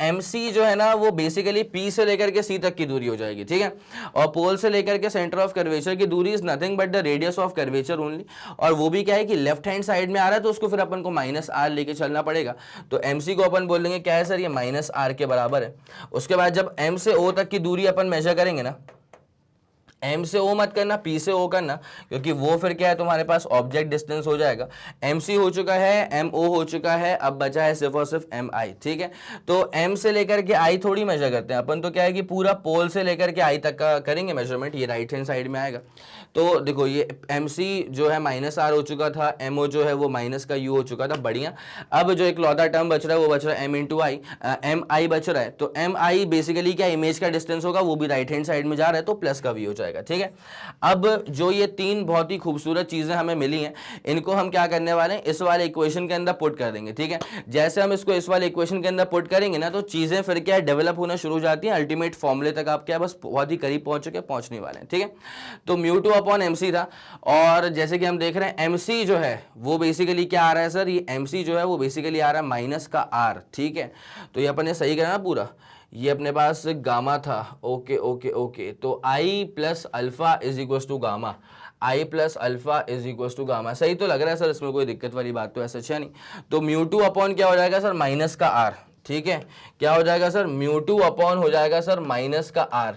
MC जो है ना, वो बेसिकली P से लेकर के C तक की दूरी हो जाएगी, ठीक है। और पोल से लेकर के सेंटर ऑफ कर्वेचर की दूरी is nothing but the radius of curvature only. और वो भी क्या है कि लेफ्ट हैंड साइड में आ रहा है, तो उसको फिर अपन को -r लेके चलना पड़ेगा। तो MC को अपन बोल देंगे क्या है सर, ये -r के बराबर है। उसके बाद जब M से O तक की दूरी अपन मेजर करेंगे ना, M से O मत करना, P से O करना, क्योंकि वो फिर क्या है तुम्हारे पास ऑब्जेक्ट डिस्टेंस हो जाएगा। MC हो चुका है, MO हो चुका है, अब बचा है सिर्फ और सिर्फ MI, ठीक है। तो M से लेकर के I थोड़ी मेजर करते हैं अपन, तो क्या है कि पूरा पोल से लेकर के I तक का करेंगे मेजरमेंट, ये राइट हैंड साइड में आएगा। तो देखो ये MC जो है -r हो चुका था, MO जो है वो माइनस का U हो चुका था, बढ़िया। अब जो एक लौता टर्म बच रहा है वो बच रहा है M इंटू आई, MI बच रहा है। तो MI बेसिकली क्या इमेज का डिस्टेंस होगा, वो भी राइट हैंड साइड में जा रहा है, तो प्लस का V हो जाएगा। जाएगा, ठीक है। अब जो ये तीन बहुत ही खूबसूरत चीजें हमें मिली हैं, इनको हम क्या करने वाले हैं, इस वाले इक्वेशन के अंदर पुट कर देंगे, ठीक है। जैसे हम इसको इस वाले इक्वेशन के अंदर पुट करेंगे ना, तो चीजें फिर क्या डेवलप होना शुरू हो जाती हैं, अल्टीमेट फॉर्मूले तक आप क्या बस बहुत ही करीब पहुंचने वाले हैं, ठीक है। तो म्यू टू अपॉन एमसी था, और जैसे कि हम देख रहे हैं एमसी जो है वो बेसिकली क्या आ रहा है सर, ये एमसी जो है वो बेसिकली आ रहा है माइनस का आर, ठीक है। तो ये अपन ने सही करा ना पूरा, ये अपने पास गामा था, ओके ओके ओके। तो i plus alpha is equal to gamma, i plus alpha is equal to gamma, सही तो लग रहा है सर, इसमें कोई दिक्कत वाली बात तो ऐसा है नहीं। तो म्यू टू अपॉन क्या हो जाएगा सर, माइनस का आर, ठीक है। क्या हो जाएगा सर, म्यू टू अपॉन हो जाएगा सर माइनस का आर,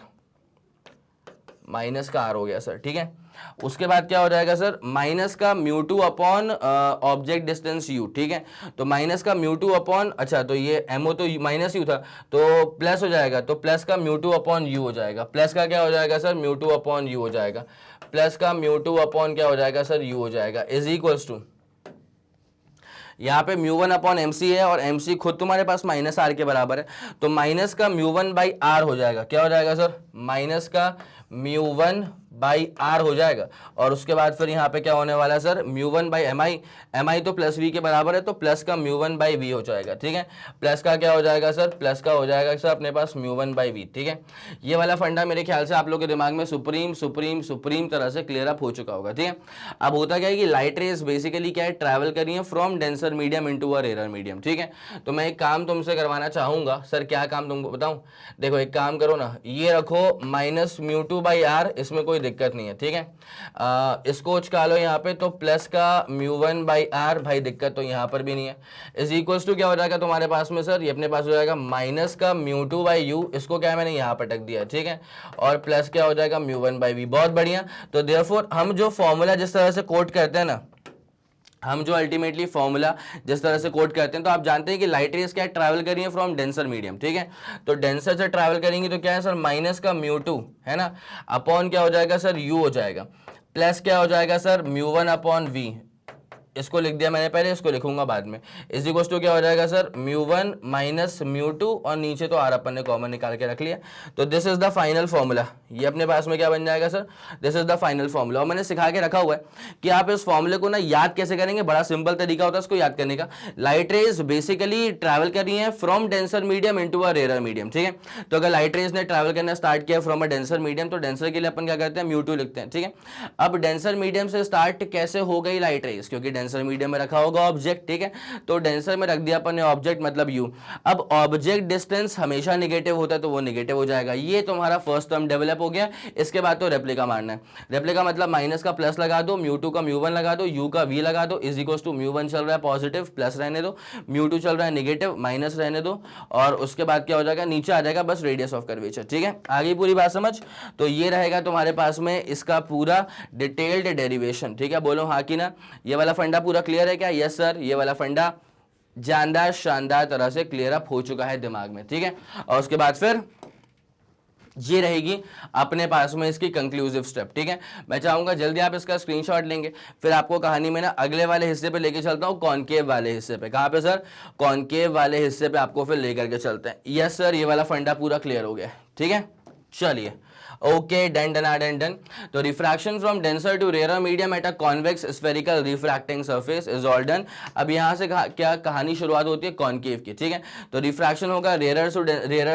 माइनस का आर हो गया सर, ठीक है। उसके बाद क्या हो जाएगा सर, माइनस का mu two upon object distance you, ठीक है। तो माइनस का म्यू टू अपॉन, अच्छा तो ये एमओ तो माइनस यू था, तो प्लस हो जाएगा, तो प्लस का म्यू टू अपॉन यू हो जाएगा, प्लस का क्या हो जाएगा sir, mu two upon you हो जाएगा, प्लस का म्यू टू अपॉन क्या हो जाएगा सर, यू हो जाएगा, इज इक्वल्स टू, यहाँ पे mu one upon M C है, और एम सी खुद तुम्हारे पास माइनस आर के बराबर है, तो माइनस का म्यू वन बाई आर हो जाएगा, क्या हो जाएगा सर, माइनस का म्यू वन बाई आर हो जाएगा। और उसके बाद फिर यहाँ पे क्या होने वाला है sir, mu one by M I तो प्लस वी के बराबर है, तो प्लस का म्यू वन बाई वी हो जाएगा, ठीक है। प्लस का क्या हो जाएगा सर, प्लस का हो जाएगा सर अपने पास म्यू वन बाई वी, ठीक है। ये वाला फंडा मेरे ख्याल से आप लोग के दिमाग में सुप्रीम सुप्रीम सुप्रीम तरह से क्लियर अप हो चुका होगा, ठीक है। अब होता क्या है कि लाइट रेज बेसिकली क्या है, ट्रैवल कर रही है from denser medium into a rare medium, ठीक है। तो मैं एक काम तुमसे करवाना चाहूंगा सर, क्या काम तुमको बताऊं, देखो एक काम करो ना, ये रखो minus mu two by R, इसमें कोई दिक्कत नहीं है, ठीक है। इसको उचका लो यहाँ पे, तो प्लस का म्यू वन बाई आर, भाई दिक्कत तो यहाँ पर भी नहीं है, इज इक्वल्स टू क्या हो जाएगा तुम्हारे पास में सर, ये अपने पास हो जाएगा माइनस का म्यू टू बाई यू, इसको क्या मैंने यहाँ पर टक दिया, ठीक है। और प्लस क्या हो जाएगा म्यू वन बाई वी, बहुत बढ़िया। तो देयरफॉर हम जो फॉर्मूला जिस तरह से कोट करते हैं ना, हम जो अल्टीमेटली फॉर्मूला जिस तरह से कोट करते हैं, तो आप जानते हैं कि लाइट रेज क्या ट्रैवल करी है फ्रॉम डेंसर मीडियम, ठीक है। तो डेंसर से ट्रैवल करेंगी तो क्या है सर, माइनस का म्यू टू है ना, अपॉन क्या हो जाएगा सर, यू हो जाएगा, प्लस क्या हो जाएगा sir, mu one upon v, इसको लिख दिया मैंने पहले, इसको लिखूंगा बाद में, इज इक्वल टू क्या हो जाएगा sir, mu one minus mu two, और नीचे तो आर अपन ने कॉमन निकाल के रख लिया। तो this is the final formula, ये अपने पास में क्या बन जाएगा sir, this is the final formula. और मैंने सिखा के रखा हुआ है कि आप इस फॉर्मूले को ना याद कैसे करेंगे, बड़ा सिंपल तरीका होता है इसको याद करने का। लाइट रेज बेसिकली ट्रैवल कर रही है from denser medium into a rare medium, ठीक है। तो अगर लाइट रेज ने ट्रैवल करना स्टार्ट किया फ्रॉम अ डेंसर मीडियम, तो डेंसर के लिए अपन क्या करते हैं, म्यू टू लिखते हैं, ठीक है। अब डेंसर मीडियम से स्टार्ट कैसे हो गई लाइट रेज, क्योंकि डेंसर मीडियम में रखा होगा ऑब्जेक्ट, ठीक है। तो डेंसर में रख दिया अपन ने ऑब्जेक्ट, मतलब यू। अब ऑब्जेक्ट डिस्टेंस हमेशा नेगेटिव होता है, तो वो नेगेटिव हो जाएगा। ये तुम्हारा फर्स्ट टर्म डेवलप हो गया। इसके बाद तो रेप्लिका मारना है। रेप्लिका मतलब माइनस का प्लस लगा दो, म्यू टू का म्यू वन लगा दो, यू का वी लगा दो, is equal to mu one चल रहा है पॉजिटिव, प्लस रहने दो, म्यू टू चल रहा है नेगेटिव, माइनस रहने दो, और उसके बाद क्या हो जाएगा, नीचे आ जाएगा बस रेडियस ऑफ कर्वेचर, ठीक है। आगे पूरी बात समझ। तो ये रहेगा तुम्हारे पास में इसका पूरा डिटेल्ड डेरिवेशन, ठीक है। बोलो हाँ कि ना। ये वाला फंडा पूरा क्लियर है क्या? यस सर, ये वाला फंडा जानदार शानदार तरह से क्लियर अप हो चुका है दिमाग में, ठीक है। और उसके बाद फिर ये रहेगी अपने पास में इसकी कंक्लूसिव स्टेप, ठीक है। मैं चाहूंगा जल्दी आप इसका स्क्रीनशॉट लेंगे, फिर आपको कहानी में ना अगले वाले हिस्से पे लेके चलता हूं, कॉनकेव वाले हिस्से पे। कहां पे सर? कॉनकेव वाले हिस्से पे आपको फिर लेकर के चलते हैं। यस सर, ये वाला फंडा पूरा क्लियर हो गया, ठीक है। चलिए okay, done done done done. तो refraction from denser to rare medium at a convex spherical refracting surface is all done. अब यहाँ से क्या कहानी शुरुआत होती है कॉनकेव की, ठीक है। तो रिफ्रैक्शन होगा रेयर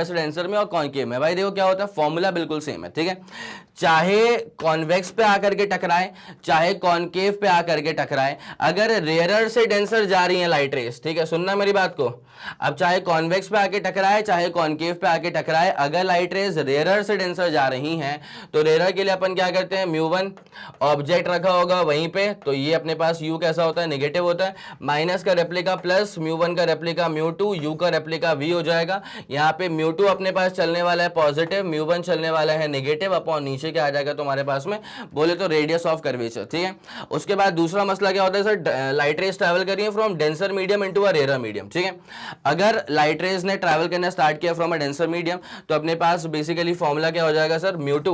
से डेंसर में और कॉनकेव में। भाई देखो क्या होता है, फॉर्मूला बिल्कुल सेम है, ठीक है। चाहे कॉन्वेक्स पे आकर के टकराए, चाहे कॉनकेव पे आकर के टकराए, अगर रेयर से डेंसर जा रही है लाइट रेस, ठीक है, सुनना मेरी बात को। अब चाहे कॉन्वेक्स पे आके टकराए, चाहे कॉनकेव पे आके टकराए, अगर लाइट रेस रेयर से डेंसर जा रही हैं, तो रेयर के लिए अपन क्या करते हैं, म्यू वन ऑब्जेक्ट रखा होगा वहीं पे, तो ये अपने पास यू कैसा होता है, नेगेटिव होता है। माइनस का रेप्लिका प्लस म्यू वन का रेप्लिका म्यू टू, यू का रेप्लिका वी हो जाएगा। यहाँ पे म्यू टू अपने पास चलने वाला है पॉजिटिव, म्यू वन चलने वाला है नेगेटिव, अपॉन नीचे क्या आ जाएगा तुम्हारे पास में, बोले तो रेडियस ऑफ कर्वेचर, ठीक है। उसके बाद दूसरा मसला क्या होता है सर, लाइट रेस ट्रैवल कर रही है from denser medium into a rare medium, ठीक है। अगर लाइट रेस ने ट्रैवल करना स्टार्ट किया फ्रॉम अ डेंसर मीडियम, तो अपने पास बेसिकली फॉर्मूला क्या हो जाएगा सर, म्यू टू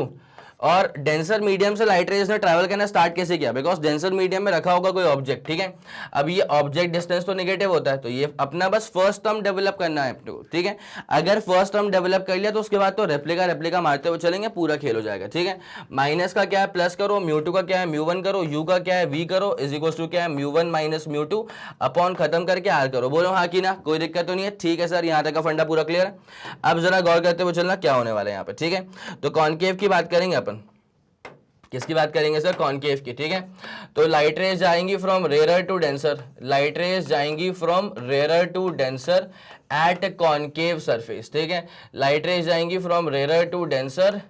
और डेंसर मीडियम से लाइट रेज ने ट्रैवल करना स्टार्ट कैसे किया, बिकॉज डेंसर मीडियम में रखा होगा कोई ऑब्जेक्ट, ठीक है। अब ये ऑब्जेक्ट डिस्टेंस तो नेगेटिव होता है, तो ये अपना बस फर्स्ट टर्म डेवलप करना है अपने को, ठीक है। अगर फर्स्ट टर्म डेवलप कर लिया तो उसके बाद तो रेप्लिका मारते हुए चलेंगे, पूरा खेल हो जाएगा, ठीक है। माइनस का क्या है प्लस करो, म्यू2 का क्या है म्यू1 करो, यू का क्या है वी करो, इज इक्वल टू क्या है म्यू1 माइनस म्यू2 अपॉन खत्म करके आर करो। बोलो हाँ कि ना, कोई दिक्कत तो नहीं है, ठीक है सर, यहाँ तक का फंडा पूरा क्लियर है। अब जरा गौर करते हुए चलना क्या होने वाला है यहाँ पे, ठीक है। तो कॉनकेव की बात करेंगे अपन, किसकी बात करेंगे सर, कॉनकेव की, ठीक है। तो लाइट रेज जाएंगी from rare to denser, light rays जाएंगी from rare to denser at concave surface, ठीक है। लाइट रेज जाएंगी from rare to denser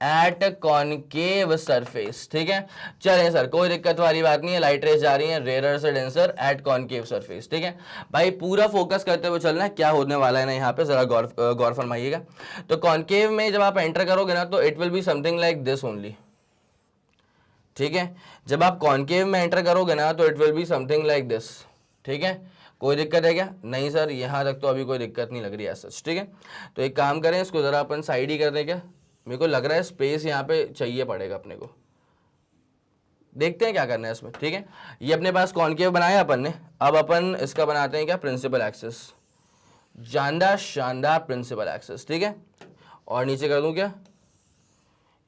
at concave surface, ठीक है। चलें सर, कोई दिक्कत वाली बात नहीं है, लाइट रेज जा रही है रेयर से डेंसर एट कॉनकेव सरफेस, ठीक है भाई। पूरा फोकस करते हुए चलना है, क्या होने वाला है ना यहाँ पे, जरा गौर फरमाइएगा। तो कॉनकेव में जब आप एंटर करोगे ना, तो it will be something like this only, ठीक है। जब आप कॉनकेव में एंटर करोगे ना, तो it will be something like this, ठीक है। कोई दिक्कत है क्या, नहीं सर, यहाँ तक तो अभी कोई दिक्कत नहीं लग रही है सच, ठीक है। तो एक काम करें, इसको जरा अपन साइड ही कर दें क्या, मेरे को लग रहा है स्पेस यहाँ पे चाहिए पड़ेगा अपने को, देखते हैं क्या करना है इसमें, ठीक है। ये अपने पास कॉनकेव बनाया अपन ने, अब अपन इसका बनाते हैं क्या प्रिंसिपल एक्सिस, शानदार प्रिंसिपल एक्सिस, ठीक है। और नीचे कर दूं क्या,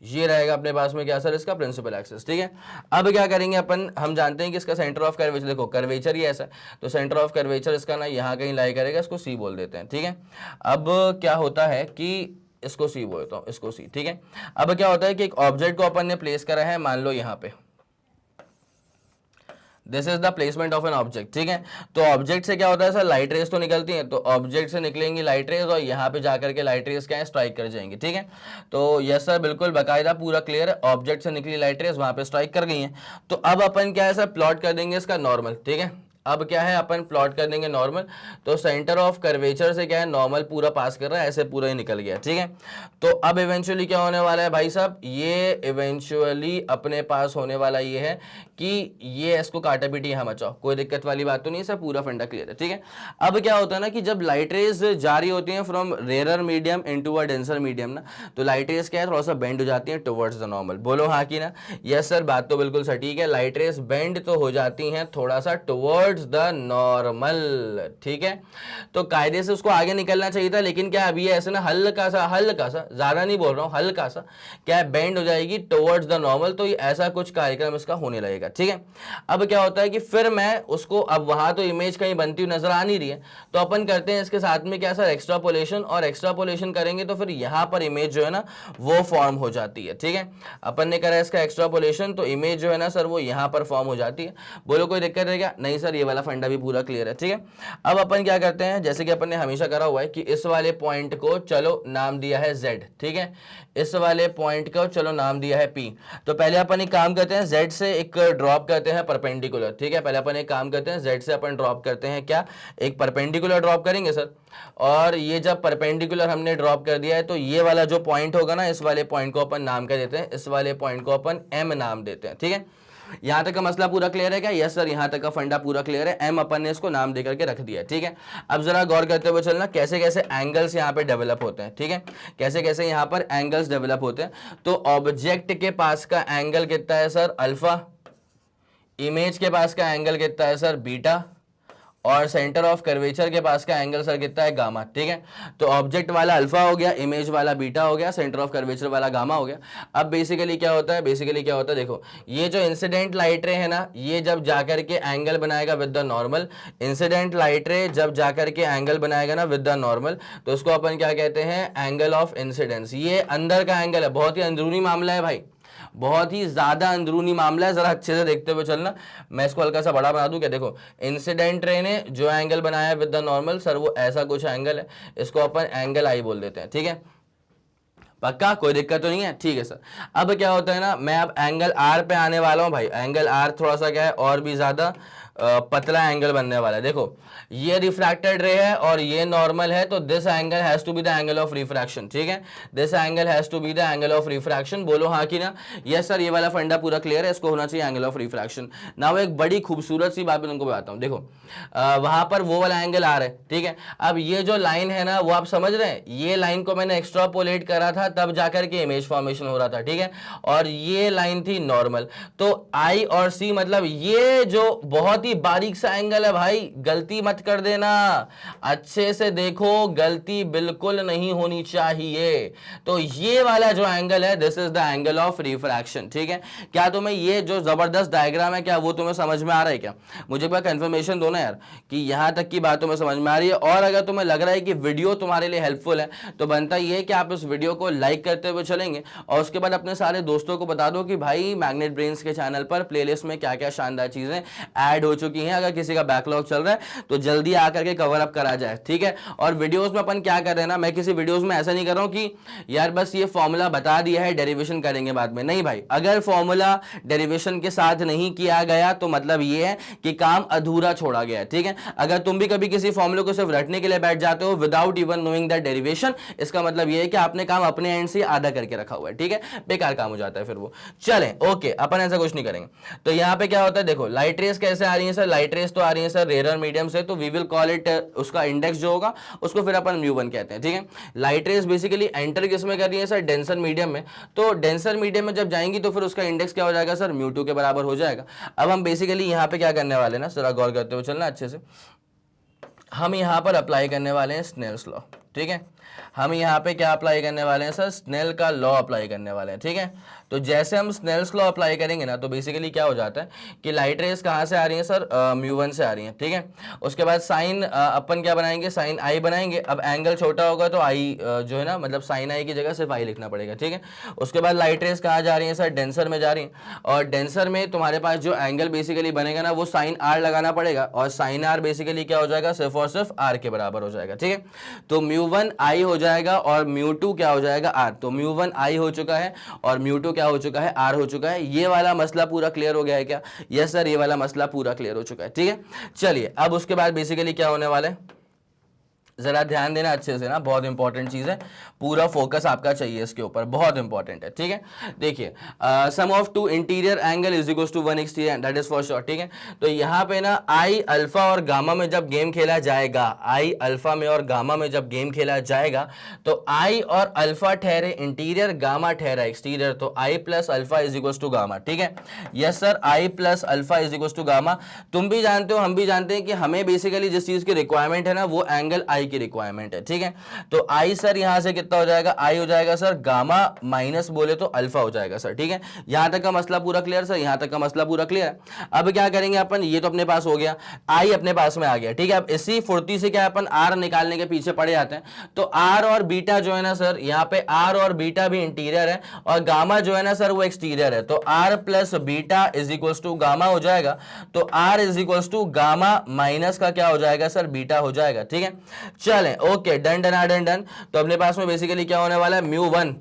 ये रहेगा अपने पास में क्या सर, इसका प्रिंसिपल एक्सिस, ठीक है। अब क्या करेंगे अपन, हम जानते हैं कि इसका सेंटर ऑफ कर्वेचर, देखो कर्वेचर ही ऐसा है, तो सेंटर ऑफ कर्वेचर इसका ना यहाँ कहीं लाई करेगा, इसको सी बोल देते हैं, ठीक है। अब क्या होता है कि इसको सी बोलता हूँ, इसको सी, ठीक है। अब क्या होता है कि एक ऑब्जेक्ट को अपन ने प्लेस करा है, मान लो यहाँ पे, this is the placement of an object, ठीक है। तो ऑब्जेक्ट से क्या होता है सर, लाइट रेज तो निकलती हैं, तो ऑब्जेक्ट से निकलेंगी लाइट रेज और यहाँ पे जाकर के लाइट रेज क्या है, स्ट्राइक कर जाएंगी, ठीक है। तो यस सर, बिल्कुल बाकायदा पूरा क्लियर है, ऑब्जेक्ट से निकली लाइट रेज वहां पे स्ट्राइक कर गई हैं। तो अब अपन क्या है सर, प्लॉट कर देंगे इसका नॉर्मल, ठीक है। अब क्या है, अपन प्लॉट कर देंगे नॉर्मल, तो सेंटर ऑफ कर्वेचर से क्या है, नॉर्मल पूरा पास कर रहा है, ऐसे पूरा ही निकल गया, ठीक है। तो अब इवेंचुअली क्या होने वाला है भाई साहब, ये इवेंचुअली अपने पास होने वाला ये है कि ये इसको काटा पीटी यहाँ बचाओ, कोई दिक्कत वाली बात तो नहीं है सर, पूरा फंडा क्लियर है, ठीक है। अब क्या होता है ना कि जब लाइट रेज जारी होती हैं from rare medium into a denser medium ना, तो लाइट रेज क्या है, थोड़ा सा बेंड हो जाती है टुवर्ड्स द नॉर्मल। बोलो हाँ कि ना, यस सर, बात तो बिल्कुल सटीक है, लाइट रेज बेंड तो हो जाती हैं थोड़ा सा टुवर्ड्स द नॉर्मल, ठीक है। तो कायदे से उसको आगे निकलना चाहिए था, लेकिन क्या अभी ऐसे ना हल्का सा, ज्यादा नहीं बोल रहा हूँ, हल्का सा क्या है, बेंड हो जाएगी टुवर्ड्स द नॉर्मल, तो ये ऐसा कुछ कार्यक्रम इसका होने लगेगा, ठीक है। अब क्या होता है कि फिर मैं उसको, अब वहां तो इमेज कहीं बनती हुई नजर आ नहीं रही है, तो अपन करते हैं इसके साथ में क्या सर, एक्स्ट्रापोलेशन, और एक्स्ट्रापोलेशन करेंगे तो फिर यहां पर इमेज जो है ना वो फॉर्म हो जाती है, ठीक है। अपन ने करा इसका एक्स्ट्रापोलेशन, तो इमेज जो है ना सर वो यहां पर फॉर्म हो जाती है। बोलो कोई दिक्कत है क्या, नहीं सर, ये वाला फंडा भी पूरा क्लियर है, ठीक है। अब अपन क्या करते हैं, जैसे कि अपन ने हमेशा करा हुआ है कि इस वाले पॉइंट को चलो नाम दिया है Z, ठीक है। इस वाले पॉइंट को चलो नाम दिया है P। तो पहले अपन एक काम करते हैं, Z से एक ड्रॉप करते हैं परपेंडिकुलर, ठीक है। पहले अपन एक काम करते हैं, Z से अपन ड्रॉप करते हैं क्या, एक परपेंडिकुलर ड्रॉप करेंगे सर। और ये जब परपेंडिकुलर हमने ड्रॉप कर दिया है, तो ये वाला जो पॉइंट होगा ना, इस वाले पॉइंट को अपन नाम क्या देते हैं, इस वाले पॉइंट को अपन M नाम देते हैं, ठीक है। यहां तक का मसला पूरा क्लियर है क्या, यस सर, यहां तक का फंडा पूरा क्लियर है, M अपन ने इसको नाम देकर के रख दिया, ठीक है। अब जरा गौर करते हुए चलना, कैसे कैसे एंगल्स यहां पे डेवलप होते हैं, ठीक है, कैसे कैसे यहां पर एंगल्स डेवलप होते हैं। तो ऑब्जेक्ट के पास का एंगल कितना है सर, अल्फा, इमेज के पास का एंगल कितना है सर, बीटा, और सेंटर ऑफ कर्वेचर के पास का एंगल सर कितना है, गामा, ठीक है। तो ऑब्जेक्ट वाला अल्फा हो गया, इमेज वाला बीटा हो गया, सेंटर ऑफ कर्वेचर वाला गामा हो गया। अब बेसिकली क्या होता है, देखो ये जो इंसिडेंट लाइट रे है ना, ये जब जाकर के एंगल बनाएगा with the normal, incident light रे जब जाकर के एंगल बनाएगा ना विद द नॉर्मल, तो उसको अपन क्या कहते हैं, एंगल ऑफ इंसिडेंस। ये अंदर का एंगल है, बहुत ही अंदरूनी मामला है भाई, बहुत ही ज्यादा अंदरूनी मामला है, जरा अच्छे से देखते हुए चलना। मैं इसको हल्का सा बड़ा बना दूं क्या, देखो इंसिडेंट रे ने जो एंगल बनाया है विद द नॉर्मल सर, वो ऐसा कुछ एंगल है, इसको अपन एंगल आई बोल देते हैं, ठीक है। पक्का, कोई दिक्कत तो नहीं है, ठीक है सर। अब क्या होता है ना, मैं अब एंगल आर पे आने वाला हूं भाई, एंगल आर थोड़ा सा क्या है और भी ज्यादा पतला एंगल बनने वाला है। देखो ये रिफ्रैक्टेड रे है और ये नॉर्मल है, तो this angle has to be the angle of refraction, ठीक है, this angle has to be the angle of refraction. बोलो हाँ कि ना? यस सर, ये वाला फंडा पूरा क्लियर है, इसको होना चाहिए एंगल ऑफ रिफ्रैक्शन। नाउ एक बड़ी खूबसूरत सी बात मैं तुमको बताता हूँ। देखो वहां पर वो वाला एंगल आ रहा है, ठीक है, अब ये जो लाइन है ना वो आप समझ रहे हैं, ये लाइन को मैंने एक्स्ट्रापोलेट करा था तब जाकर के इमेज फॉर्मेशन हो रहा था, ठीक है, और ये लाइन थी नॉर्मल। तो आई और सी मतलब ये जो बहुत ही बारीक सा एंगल है भाई, गलती मत कर देना, अच्छे से देखो, गलती बिल्कुल नहीं होनी चाहिए। तो ये वाला जो एंगल है this is the angle of refraction, ठीक है। क्या तुम्हें ये जो जबरदस्त डायग्राम है क्या वो तुम्हें समझ में आ रहा है क्या? मुझे एक कंफर्मेशन दो ना यार कि यहां तक की बात तुम्हें समझ में आ रही है। और अगर तुम्हें लग रहा है कि वीडियो तुम्हारे लिए हेल्पफुल है तो बनता ये है कि आप इस वीडियो को लाइक करते हुए चलेंगे और उसके बाद अपने सारे दोस्तों को बता दो कि भाई मैग्नेट ब्रेन्स के चैनल पर प्लेलिस्ट में क्या क्या शानदार चीजें ऐड हो चुकी हैं। अगर किसी का बैकलॉग चल रहा है तो जल्दी आकर के कवर अप करा जाए, ठीक है। और वीडियोस में अपन क्या कर रहे हैं ना, मैं किसी वीडियोस में ऐसा नहीं कर रहा हूं कि यार बस ये फॉर्मूला बता दिया है डेरिवेशन करेंगे बाद में, नहीं भाई। अगर फॉर्मूला डेरिवेशन के साथ नहीं किया गया तो मतलब ये है कि काम अधूरा छोड़ा गया है, ठीक है। अगर तुम भी कभी किसी फॉर्मूले को सिर्फ रटने के लिए बैठ जाते हो without even knowing that derivation, इसका मतलब ये है कि आपने काम अपने एंड से आधा करके रखा हुआ है, ठीक है, बेकार काम हो जाता है फिर वो। चलें ओके, अपन ऐसा कुछ नहीं करेंगे। तो यहां पे क्या होता है, देखो लाइट रेस कैसे आ रही है सर, लाइट रेस तो आ रही है सर रेयर मीडियम से, तो वी विल कॉल इट, उसका इंडेक्स जो होगा उसको फिर अपन म्यू1 कहते हैं, ठीक है। लाइट रेस बेसिकली एंटर किस में कर रही है सर, डेंसर मीडियम में, तो डेंसर मीडियम में जब जाएंगी तो फिर उसका इंडेक्स क्या हो जाएगा सर, म्यू2 के बराबर हो जाएगा। अब हम बेसिकली यहां पे क्या करने वाले ना, जरा गौर करते हुए चलना अच्छे से, हम यहां पर अप्लाई करने वाले हैं स्नेल्स लॉ, ठीक है। हम यहाँ पे क्या अप्लाई करने वाले हैं सर, स्नेल का लॉ अप्लाई करने वाले हैं, ठीक है। तो जैसे हम स्नेल्स लॉ अप्लाई करेंगे ना तो बेसिकली क्या हो जाता है कि लाइट रेस कहाँ से आ रही है सर, म्यू1 से आ रही है, ठीक है। उसके बाद साइन अपन क्या बनाएंगे, साइन आई बनाएंगे। अब एंगल छोटा होगा तो आई जो है ना, मतलब साइन आई की जगह सिर्फ आई लिखना पड़ेगा, ठीक है। उसके बाद लाइट रेस कहाँ जा रही है सर, डेंसर में जा रही है, और डेंसर में तुम्हारे पास जो एंगल बेसिकली बनेगा ना वो साइन आर लगाना पड़ेगा, और साइन आर बेसिकली क्या हो जाएगा, सिर्फ और सिर्फ आर के बराबर हो जाएगा, ठीक है। तो म्यू1 आई हो जाएगा और म्यू2 क्या हो जाएगा, आर। तो म्यू1 आई हो चुका है और म्यू2 क्या हो चुका है, आर हो चुका है। ये वाला मसला पूरा क्लियर हो गया है क्या? यस सर, ये वाला मसला पूरा क्लियर हो चुका है, ठीक है। चलिए अब उसके बाद बेसिकली क्या होने वाला है, जरा ध्यान देना अच्छे से ना, बहुत इंपॉर्टेंट चीज है, पूरा फोकस आपका चाहिए इसके ऊपर, बहुत इंपॉर्टेंट है, ठीक है। देखिए sum of two interior angle is equal to one exterior, that is for sure, ठीक है। तो यहाँ पे ना आई अल्फा और गामा में जब गेम खेला जाएगा, आई अल्फा में और गामा में जब गेम खेला जाएगा तो आई और अल्फा ठहरे इंटीरियर, गामा ठहरा एक्सटीरियर, तो i plus alpha is equal to gamma, ठीक है। Yes sir, i plus alpha is equal to gamma. तुम भी जानते हो, हम भी जानते हैं कि हमें बेसिकली जिस चीज की रिक्वायरमेंट है ना वो एंगल आई की रिक्वायरमेंट है, ठीक है। तो आई सर यहां से कितना हो जाएगा, आई हो जाएगा सर गामा माइनस बोले तो अल्फा हो जाएगा सर, ठीक है। यहां तक का मसला पूरा क्लियर सर, यहां तक का मसला पूरा क्लियर है। अब क्या करेंगे अपन, ये तो अपने पास हो गया, आई अपने पास में आ गया, ठीक है। अब इसी फुर्ती से क्या अपन आर निकालने के पीछे पड़े जाते हैं। तो आर और बीटा जो है ना सर, यहाँ पे आर और बीटा भी इंटीरियर है और गामा जो है ना सर वो एक्सटीरियर है, तो R plus beta is equal to gamma हो जाएगा। तो R is equal to gamma minus का क्या हो जाएगा सर, बीटा हो जाएगा, ठीक है। चलें okay, done done done done. तो अपने पास में बेसिकली क्या होने वाला है, म्यू1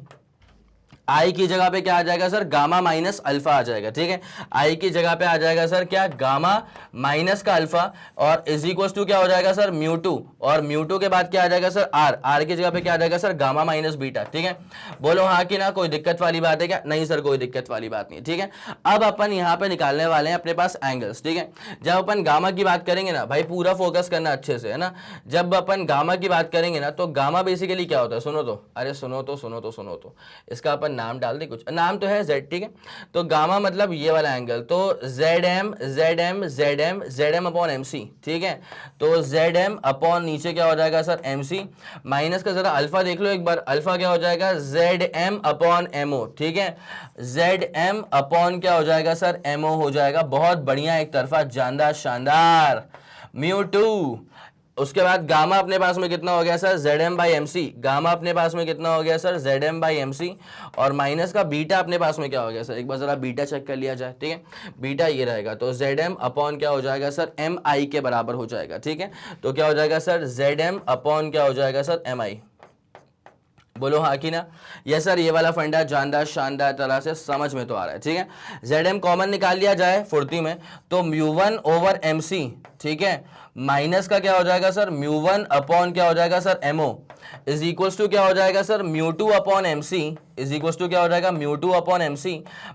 आई की जगह पे क्या आ जाएगा सर, गामा माइनस अल्फा आ जाएगा, ठीक है। आई की जगह पे आ जाएगा सर क्या, गामा माइनस का अल्फा, और इज इक्वल टू क्या हो जाएगा सर, म्यू2, और म्यू2 के बाद क्या आ जाएगा सर, आर। आर की जगह पे क्या आ जाएगा सर, गामा माइनस बीटा, ठीक है। बोलो हाँ कि ना, कोई दिक्कत वाली बात है क्या? नहीं सर, कोई दिक्कत वाली बात नहीं, ठीक है। अब अपन यहाँ पे निकालने वाले हैं अपने पास एंगल्स, ठीक है। जब अपन गामा की बात करेंगे ना भाई, पूरा फोकस करना अच्छे से, है ना। जब अपन गामा की बात करेंगे ना तो गामा बेसिकली क्या होता है, सुनो तो, अरे सुनो तो, इसका अपन नाम डाल दे, कुछ नाम तो है जेड, ठीक है। तो गामा मतलब ये वाला एंगल, तो Z M upon M C, ठीक है। तो जेड एम अपॉन नीचे क्या हो जाएगा सर, एम सी, माइनस का जरा अल्फा देख लो एक बार, अल्फा क्या हो जाएगा, जेड एम अपॉन एमओ, ठीक है। जेड एम अपॉन क्या हो जाएगा सर, एमओ हो जाएगा। बहुत बढ़िया, एक तरफा जानदार शानदार, म्यू2। उसके बाद गामा अपने पास में कितना हो गया sir, Z M by M C, gamma अपने पास में कितना हो गया sir, Z M by M C, और माइनस का बीटा अपने पास में क्या हो गया सर, एक बार जरा बीटा चेक कर लिया जाए, ठीक है। बीटा ये रहेगा, तो जेड एम अपॉन क्या हो जाएगा सर, एम आई के बराबर हो जाएगा, ठीक है। तो क्या हो जाएगा सर, जेड एम अपॉन क्या हो जाएगा सर, एम आई। बोलो हाँ कि ना। यस सर, ये वाला फंडा जानदार शानदार तरह से समझ में तो आ रहा है, ठीक है। ZM कॉमन निकाल लिया जाए फुर्ती में, तो म्यू1 ओवर MC, ठीक है, माइनस का क्या हो जाएगा सर, म्यू1 अपॉन क्या हो जाएगा sir, MO is equals to क्या हो जाएगा sir, mu two upon MC is equals to क्या हो जाएगा, म्यू2 अपॉन MC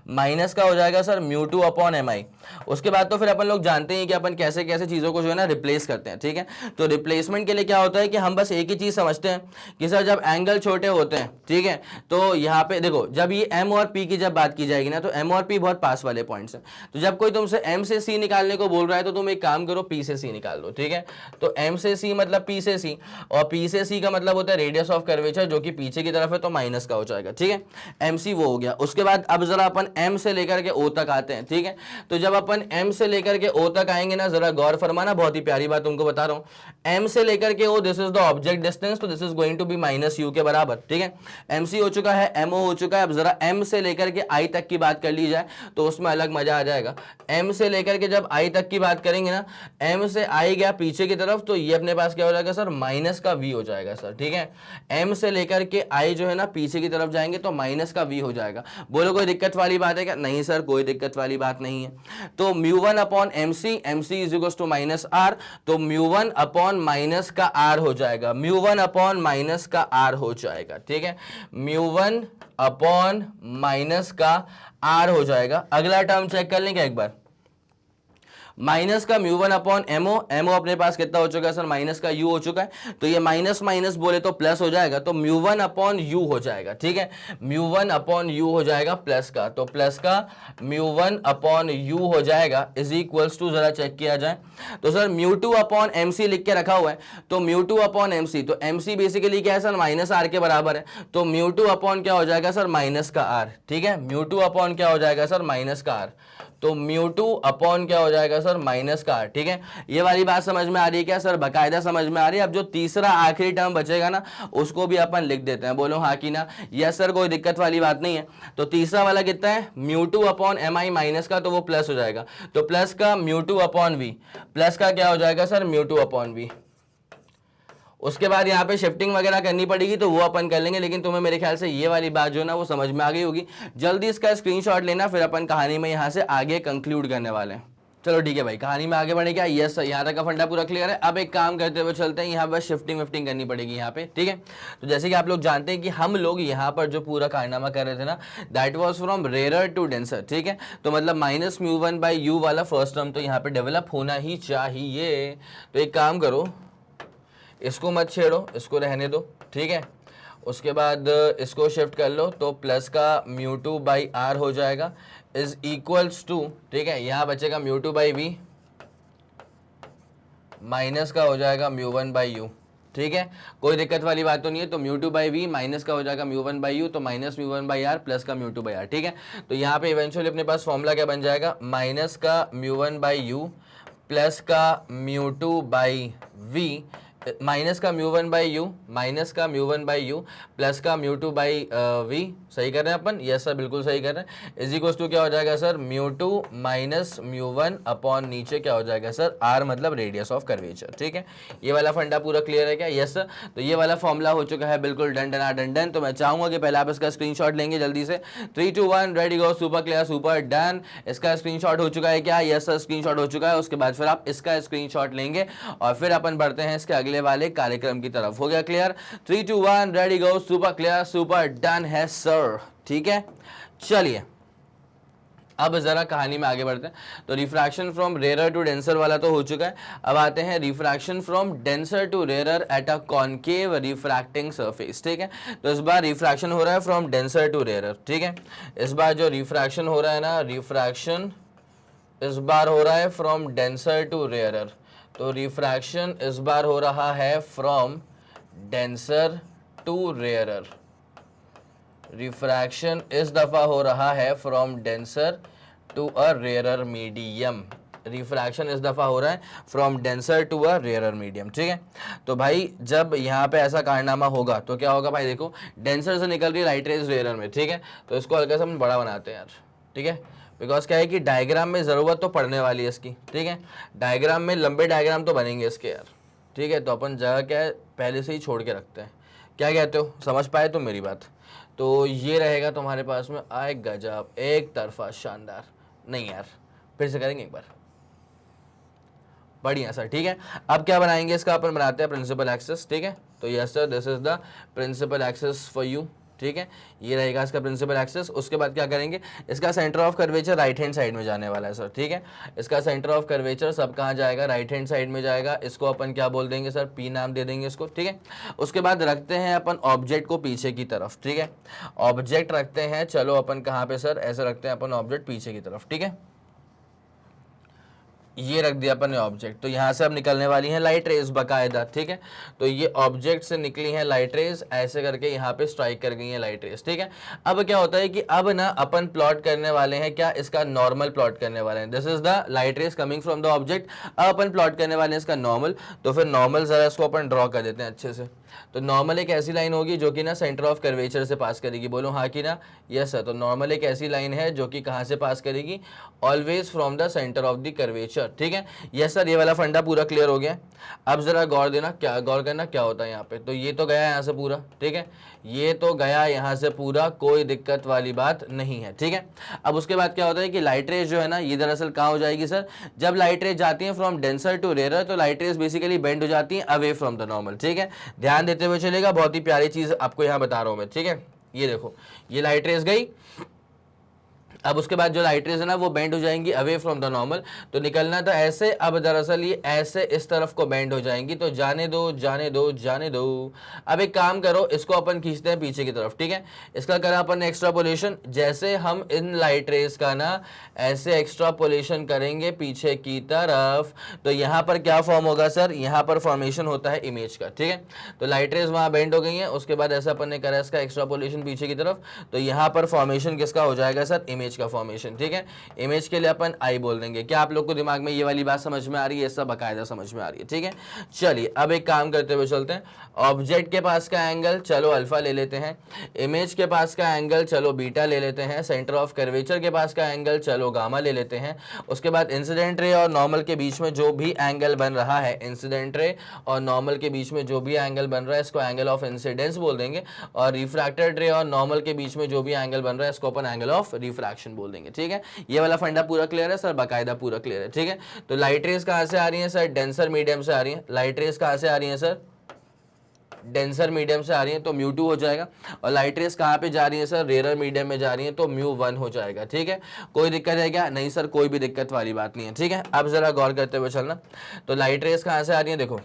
माइनस का हो जाएगा सर, म्यू2 अपॉन MI। उसके बाद तो फिर अपन लोग जानते हैं कि अपन कैसे कैसे चीज़ों को जो है ना रिप्लेस करते हैं, ठीक है। तो रिप्लेसमेंट के लिए क्या होता है कि हम बस एक ही चीज़ समझते हैं कि सर जब एंगल छोटे होते हैं, ठीक है, तो यहाँ पे देखो जब ये M और P की जब बात की जाएगी ना, तो M और P बहुत पास वाले पॉइंट्स हैं। तो जब कोई तुमसे M से C निकालने को बोल रहा है तो तुम एक काम करो, P से C निकाल दो, ठीक है। तो M से C मतलब P से C, और P से C का मतलब होता है रेडियस ऑफ कर्वेचर, जो कि पीछे की तरफ है, तो माइनस का हो जाएगा, ठीक है। MC वो हो गया। उसके बाद अब जरा अपन M से लेकर के O तक आते हैं, ठीक है। तो जब अपन M से लेकर के O तक आएंगे ना, जरा गौर फरमाना, बहुत ही प्यारी बात तुमको बता रहा हूं। M से लेकर के O, this is the object distance, तो this is going to be minus U के बराबर, ठीक है। MC हो चुका है, MO हो चुका है। अब जरा M से लेकर के I तक की बात कर ली जाए तो उसमें अलग मजा आ जाएगा। M से लेकर के जब I तक की बात करेंगे ना, M से I गया पीछे की तरफ, तो ये अपने पास क्या हो जाएगा सर, माइनस का V हो जाएगा सर, ठीक है। M से लेकर के I जो है ना पीछे की तरफ जाएंगे तो माइनस का V हो जाएगा। बोलो कोई दिक्कत वाली बात है क्या? नहीं सर, कोई दिक्कत वाली बात नहीं है। तो mu one upon MC, MC is equal to minus R, तो म्यू1 अपॉन माइनस का R हो जाएगा, म्यू1 अपॉन माइनस का R हो जाएगा, ठीक है। म्यू1 अपॉन माइनस का R हो जाएगा। अगला टर्म चेक कर लेंगे एक बार, माइनस का म्यू1 अपॉन MO, MO अपने पास कितना हो चुका है सर, माइनस का U हो चुका है, तो ये माइनस माइनस बोले तो प्लस हो जाएगा, तो म्यू1 अपॉन U हो जाएगा, ठीक है। म्यू1 अपॉन U हो जाएगा प्लस का, तो प्लस का म्यू1 अपॉन U हो जाएगा इज इक्वल्स टू, जरा चेक किया जाए तो सर म्यू2 अपॉन MC लिख के रखा हुआ है, तो म्यू2 अपॉन MC, तो MC बेसिकली क्या है सर, माइनस R के बराबर है, तो म्यू2 अपॉन क्या हो जाएगा सर, माइनस का R, ठीक है। म्यू2 अपॉन क्या हो जाएगा सर, माइनस का R, तो म्यू2 अपॉन क्या हो जाएगा सर, माइनस का R, ठीक है। ये वाली बात समझ में आ रही है क्या सर, बकायदा समझ में आ रही है। अब जो तीसरा आखिरी टर्म बचेगा ना, उसको भी अपन लिख देते हैं, बोलो हाँ कि ना। यस सर, कोई दिक्कत वाली बात नहीं है। तो तीसरा वाला कितना है, म्यू2 अपॉन MI माइनस का, तो वो प्लस हो जाएगा, तो प्लस का म्यू2 अपॉन V, प्लस का क्या हो जाएगा सर, म्यू2 अपॉन V। उसके बाद यहाँ पे शिफ्टिंग वगैरह करनी पड़ेगी तो वो अपन कर लेंगे, लेकिन तुम्हें मेरे ख्याल से ये वाली बात जो है ना वो समझ में आ गई होगी। जल्दी इसका स्क्रीनशॉट लेना, फिर अपन कहानी में यहाँ से आगे कंक्लूड करने वाले हैं। चलो ठीक है भाई, कहानी में आगे बढ़े क्या? यस, यहाँ तक का फंडा पूरा क्लियर है। अब एक काम करते हुए चलते हैं, यहाँ बस शिफ्टिंग विफ्टिंग करनी पड़ेगी यहाँ पे, ठीक है। तो जैसे कि आप लोग जानते हैं कि हम लोग यहाँ पर जो पूरा कारनामा कर रहे थे ना, that was from rare to denser, ठीक है। तो मतलब माइनस म्यू1 बाई U वाला फर्स्ट टर्म तो यहाँ पे डेवलप होना ही चाहिए। तो एक काम करो, इसको मत छेड़ो, इसको रहने दो, ठीक है। उसके बाद इसको शिफ्ट कर लो, तो प्लस का म्यू2 बाई R हो जाएगा इज इक्वल्स टू, ठीक है, यहाँ बचेगा म्यू2 बाई V, माइनस का हो जाएगा म्यू1 बाई U, ठीक है। कोई दिक्कत वाली बात तो नहीं है। तो म्यू2 बाई V माइनस का हो जाएगा म्यू1 बाई U, तो minus mu one by R plus का म्यू2 बाई R, ठीक है। तो यहाँ पे इवेंचुअली अपने पास फॉर्मूला क्या बन जाएगा, माइनस का म्यू1 बाई U प्लस का म्यू2 बाई V, माइनस का म्यू1 बाई U, माइनस का म्यू1 बाई U प्लस का म्यू2 बाई V, सही कर रहे हैं अपन? यस सर, बिल्कुल सही कर रहे हैं। इज इक्वल्स टू क्या हो जाएगा सर, म्यू2 माइनस म्यू1 अपॉन नीचे क्या हो जाएगा सर, R मतलब रेडियस ऑफ कर्वेचर, ठीक है। ये वाला फंडा पूरा क्लियर है क्या? Yes sir. तो ये वाला फॉर्मूला हो चुका है बिल्कुल डन डन डन डन। तो मैं चाहूंगा कि पहले आप इसका स्क्रीनशॉट लेंगे जल्दी से। 3 2 1 रेडी गो, सुपर क्लियर, सुपर डन। इसका स्क्रीनशॉट हो चुका है क्या? यस सर, स्क्रीनशॉट हो चुका है। उसके बाद फिर आप इसका स्क्रीनशॉट लेंगे और फिर अपन बढ़ते हैं इसके अगले वाले कार्यक्रम की तरफ। हो गया क्लियर? 3 2 1 रेडी गो, सुपर क्लियर, सुपर डन है सर, ठीक है। चलिए अब जरा कहानी में आगे बढ़ते हैं। तो refraction from rare to denser वाला तो हो चुका है। अब आते हैं refraction from denser to rare at a concave refracting surface, ठीक है। तो इस बार रिफ्रैक्शन हो रहा है फ्रॉम डेंसर टू रेयर, ठीक है। इस बार जो रिफ्रैक्शन हो रहा है ना, रिफ्रैक्शन इस बार हो रहा है फ्रॉम डेंसर टू रेयर। तो रिफ्रैक्शन इस बार हो रहा है from denser to rare. Refraction इस दफा हो रहा है from denser to a rarer medium. Refraction इस दफा हो रहा है from denser to a rarer medium, ठीक है। तो भाई जब यहाँ पे ऐसा कारनामा होगा तो क्या होगा भाई, देखो डेंसर से निकल रही लाइट रेज रेयरर में, ठीक है। तो इसको हल्का सा हम बड़ा बनाते हैं यार, ठीक है। बिकॉज क्या है कि डायग्राम में ज़रूरत तो पड़ने वाली है इसकी, ठीक है। डायग्राम में लंबे डायग्राम तो बनेंगे इसके यार, ठीक है। तो अपन जगह क्या है पहले से ही छोड़ के रखते हैं, क्या कहते हो, समझ पाए तुम मेरी बात? तो ये रहेगा तुम्हारे पास में आए गजब, एक तरफा शानदार। नहीं यार, फिर से करेंगे एक बार, बढ़िया सर, ठीक है। अब क्या बनाएंगे इसका, अपन बनाते हैं प्रिंसिपल एक्सेस, ठीक है। तो yes sir, this is the principal axis for you, ठीक है। ये रहेगा इसका प्रिंसिपल एक्सेस। उसके बाद क्या करेंगे, इसका centre of curvature right hand side में जाने वाला है सर, ठीक है। इसका सेंटर ऑफ कर्वेचर सब कहाँ जाएगा, राइट हैंड साइड में जाएगा। इसको अपन क्या बोल देंगे सर, पी नाम दे देंगे इसको, ठीक है। उसके बाद रखते हैं अपन ऑब्जेक्ट को पीछे की तरफ, ठीक है। ऑब्जेक्ट रखते हैं, चलो अपन कहाँ पे सर, ऐसे रखते हैं अपन ऑब्जेक्ट पीछे की तरफ, ठीक है। ये रख दिया अपन ने ऑब्जेक्ट। तो यहाँ से अब निकलने वाली हैं लाइट रेज बाकायदा, ठीक है। तो ये ऑब्जेक्ट से निकली हैं लाइट रेज, ऐसे करके यहाँ पे स्ट्राइक कर गई हैं लाइट रेज, ठीक है। अब क्या होता है कि अब ना अपन प्लॉट करने वाले हैं क्या, इसका नॉर्मल प्लॉट करने वाले हैं। This is the light rays coming from the object. अब अपन प्लॉट करने वाले हैं इसका नॉर्मल। तो फिर नॉर्मल जरा इसको अपन ड्रॉ कर देते हैं अच्छे से। तो नॉर्मल एक ऐसी लाइन होगी जो कि ना सेंटर ऑफ कर्वेचर से पास करेगी, बोलो हाँ कि ना, यस सर। तो नॉर्मल एक ऐसी लाइन है जो कि कहाँ से पास करेगी, always from the centre of the curvature, ठीक है। यस सर, ये वाला फंडा पूरा क्लियर हो गया। अब जरा गौर देना, क्या गौर करना क्या होता है यहाँ पे। तो ये तो गया यहाँ से पूरा, ठीक है। ये तो गया यहाँ से पूरा, कोई दिक्कत वाली बात नहीं है, ठीक है। अब उसके बाद क्या होता है कि लाइट रेज जो है ना, ये दरअसल कहाँ हो जाएगी सर, जब लाइट रेज जाती है फ्रॉम डेंसर टू रेयर, तो लाइट रेज बेसिकली बेंड हो जाती है अवे फ्रॉम द नॉर्मल, ठीक है। ध्यान देते हुए चलेगा, बहुत ही प्यारी चीज आपको यहाँ बता रहा हूँ मैं, ठीक है। ये देखो, ये लाइट रेज गई। अब उसके बाद जो लाइट रेज है ना वो बेंड हो जाएंगी अवे फ्रॉम द नॉर्मल। तो निकलना था ऐसे, अब दरअसल ये ऐसे इस तरफ को बेंड हो जाएंगी। तो जाने दो जाने दो जाने दो। अब एक काम करो, इसको अपन खींचते हैं पीछे की तरफ, ठीक है। इसका करा अपन एक्स्ट्रापोलेशन, जैसे हम इन लाइट रेज का ना ऐसे एक्स्ट्रापोलेशन करेंगे पीछे की तरफ, तो यहाँ पर क्या फॉर्म होगा सर, यहाँ पर फॉर्मेशन होता है इमेज का, ठीक है। तो लाइट रेज वहाँ बेंड हो गई है। उसके बाद ऐसा अपन ने करा इसका एक्स्ट्रापोलेशन पीछे की तरफ, तो यहाँ पर फॉर्मेशन किसका हो जाएगा सर, इमेज का फॉर्मेशन, ठीक है। इमेज के लिए अपन आई बोल देंगे। क्या आप लोग को दिमाग में ये वाली बात समझ में आ रही है, सब बाकायदा समझ में आ रही है, ठीक है। चलिए अब एक काम करते हुए चलते हैं। ऑब्जेक्ट के पास का एंगल चलो अल्फा ले लेते हैं, इमेज के पास का एंगल चलो बीटा ले लेते हैं, सेंटर ऑफ कर्वेचर के पास का एंगल चलो गामा ले लेते हैं। उसके बाद इंसिडेंट रे और नॉर्मल के बीच में जो भी एंगल बन रहा है, इंसिडेंट रे और नॉर्मल के बीच में जो भी एंगल बन रहा है इसको एंगल ऑफ इंसिडेंस बोल देंगे। और रिफ्रैक्टेड रे और नॉर्मल के बीच में जो भी एंगल बन रहा है इसको अपन एंगल ऑफ रिफ्रैक्शन बोल देंगे, ठीक है। ये वाला फंडा पूरा क्लियर है सर, बाकायदा पूरा क्लियर है, ठीक है। तो लाइट रेज कहाँ से आ रही है सर, डेंसर मीडियम से आ रही है। लाइट रेज कहाँ से आ रही है सर, डेंसर मीडियम से आ रही है, तो म्यू 2 हो जाएगा। और लाइट रेज कहाँ पे जा रही है सर, रेयर मीडियम में जा रही है, तो म्यू 1 हो जाएगा, ठीक है। कोई दिक्कत है क्या, नहीं सर कोई भी दिक्कत वाली बात नहीं है, ठीक है। अब जरा गौर करते हुए चलना। तो लाइट रेज कहाँ से आ रही है, देखो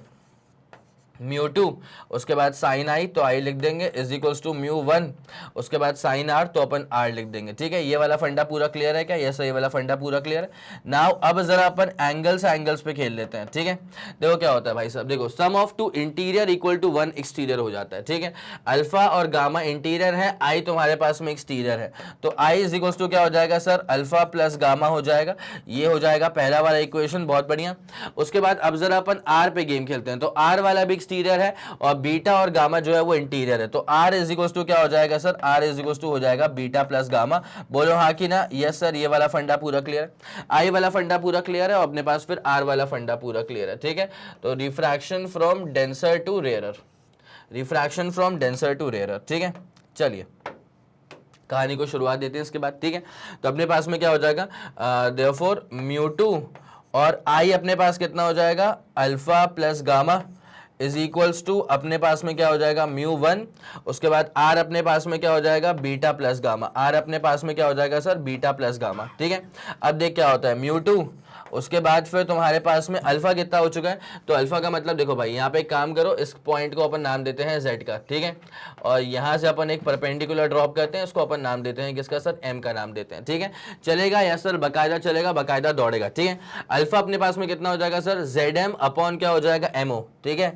म्यू 2, उसके बाद साइन आई तो आई लिख देंगे इज इक्वल्स टू म्यू 1, उसके बाद साइन आर तो अपन आर लिख देंगे, ठीक है। ये वाला फंडा पूरा क्लियर है क्या, यस ये वाला फंडा पूरा क्लियर है। नाउ अब जरा अपन एंगल्स पे खेल लेते हैं, ठीक है। देखो क्या होता है भाई साहब, देखो sum of two interior equal to 1 exterior हो जाता है, ठीक है। अल्फा और गामा इंटीरियर है, आई तुम्हारे पास में एक्सटीरियर है, तो आई इज इक्वल्स टू क्या हो जाएगा सर, अल्फा प्लस गामा हो जाएगा। ये हो जाएगा पहला वाला इक्वेशन, बहुत बढ़िया। उसके बाद अब जरा अपन आर पे गेम खेलते हैं। तो आर वाला भी एक्सटीरियर है और बीटा और गामा जो है वो इंटीरियर है, तो आर इज इक्वल्स टू क्या हो जाएगा sir, R is equals to हो जाएगा बीटा प्लस गामा। बोलो हाँ कि ना, यस सर। ये वाला फंडा पूरा क्लियर है, आई वाला फंडा पूरा क्लियर है और अपने पास फिर आर वाला फंडा पूरा क्लियर है, ठीक है। तो refraction from denser to rarer, refraction from denser to rarer, ठीक है। चलिए कहानी को शुरुआत देते हैं इसके बाद, ठीक है। तो अपने पास में क्या हो जाएगा, देयरफॉर म्यू 2 और आई अपने पास कितना हो जाएगा, alpha plus gamma is equals to अपने पास में क्या हो जाएगा, म्यू 1। उसके बाद आर अपने पास में क्या हो जाएगा, बीटा प्लस गामा। आर अपने पास में क्या हो जाएगा सर, बीटा प्लस गामा, ठीक है। अब देख क्या होता है, म्यू 2, उसके बाद फिर तुम्हारे पास में अल्फा कितना हो चुका है। तो अल्फा का मतलब देखो भाई, यहाँ पे एक काम करो, इस पॉइंट को अपन नाम देते हैं z का, ठीक है। और यहाँ से अपन एक परपेंडिकुलर ड्रॉप करते हैं, इसको अपन नाम देते हैं किसका सर, m का नाम देते हैं, ठीक है। चलेगा या सर, बाकायदा चलेगा, बाकायदा दौड़ेगा, ठीक है। अल्फा अपने पास में कितना हो जाएगा सर, zm अपॉन क्या हो जाएगा, mo, ठीक है।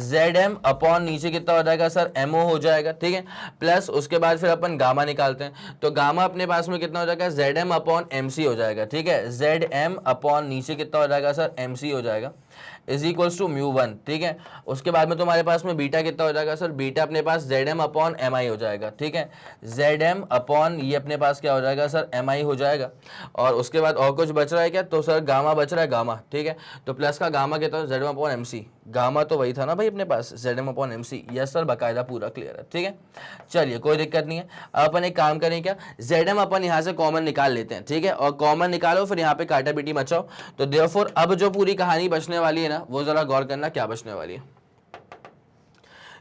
zm अपॉन नीचे कितना हो जाएगा सर, mo हो जाएगा, ठीक है। प्लस उसके बाद फिर अपन गामा निकालते हैं, तो गामा अपने पास में कितना हो जाएगा, zm अपॉन mc हो जाएगा, ठीक है। zm अपॉन नीचे कितना हो जाएगा सर, mc हो जाएगा। Is equals to mu one, ठीक है। उसके बाद में तुम्हारे पास में बीटा कितना हो जाएगा सर, बीटा अपने पास जेड एम अपॉन एम आई हो जाएगा, ठीक है। जेड एम अपॉन ये अपने पास क्या हो जाएगा सर, एम आई हो जाएगा। और उसके बाद और कुछ बच रहा है क्या, तो सर गामा बच रहा है, गामा, ठीक है। तो प्लस का गामा कितना है, Z M upon M C, gamma तो वही था ना भाई अपने पास, Z M upon M C, yes sir, बाकायदा पूरा क्लियर है, ठीक है। चलिए कोई दिक्कत नहीं है। अब अपन एक काम करें क्या, जेड एम अपन यहाँ से कॉमन निकाल लेते हैं, ठीक है। और कॉमन निकालो फिर यहाँ पे काटा पीटी मचाओ। तो देयरफॉर अब जो पूरी कहानी बचने वाली है ना, वो जरा गौर करना क्या बचने वाली है।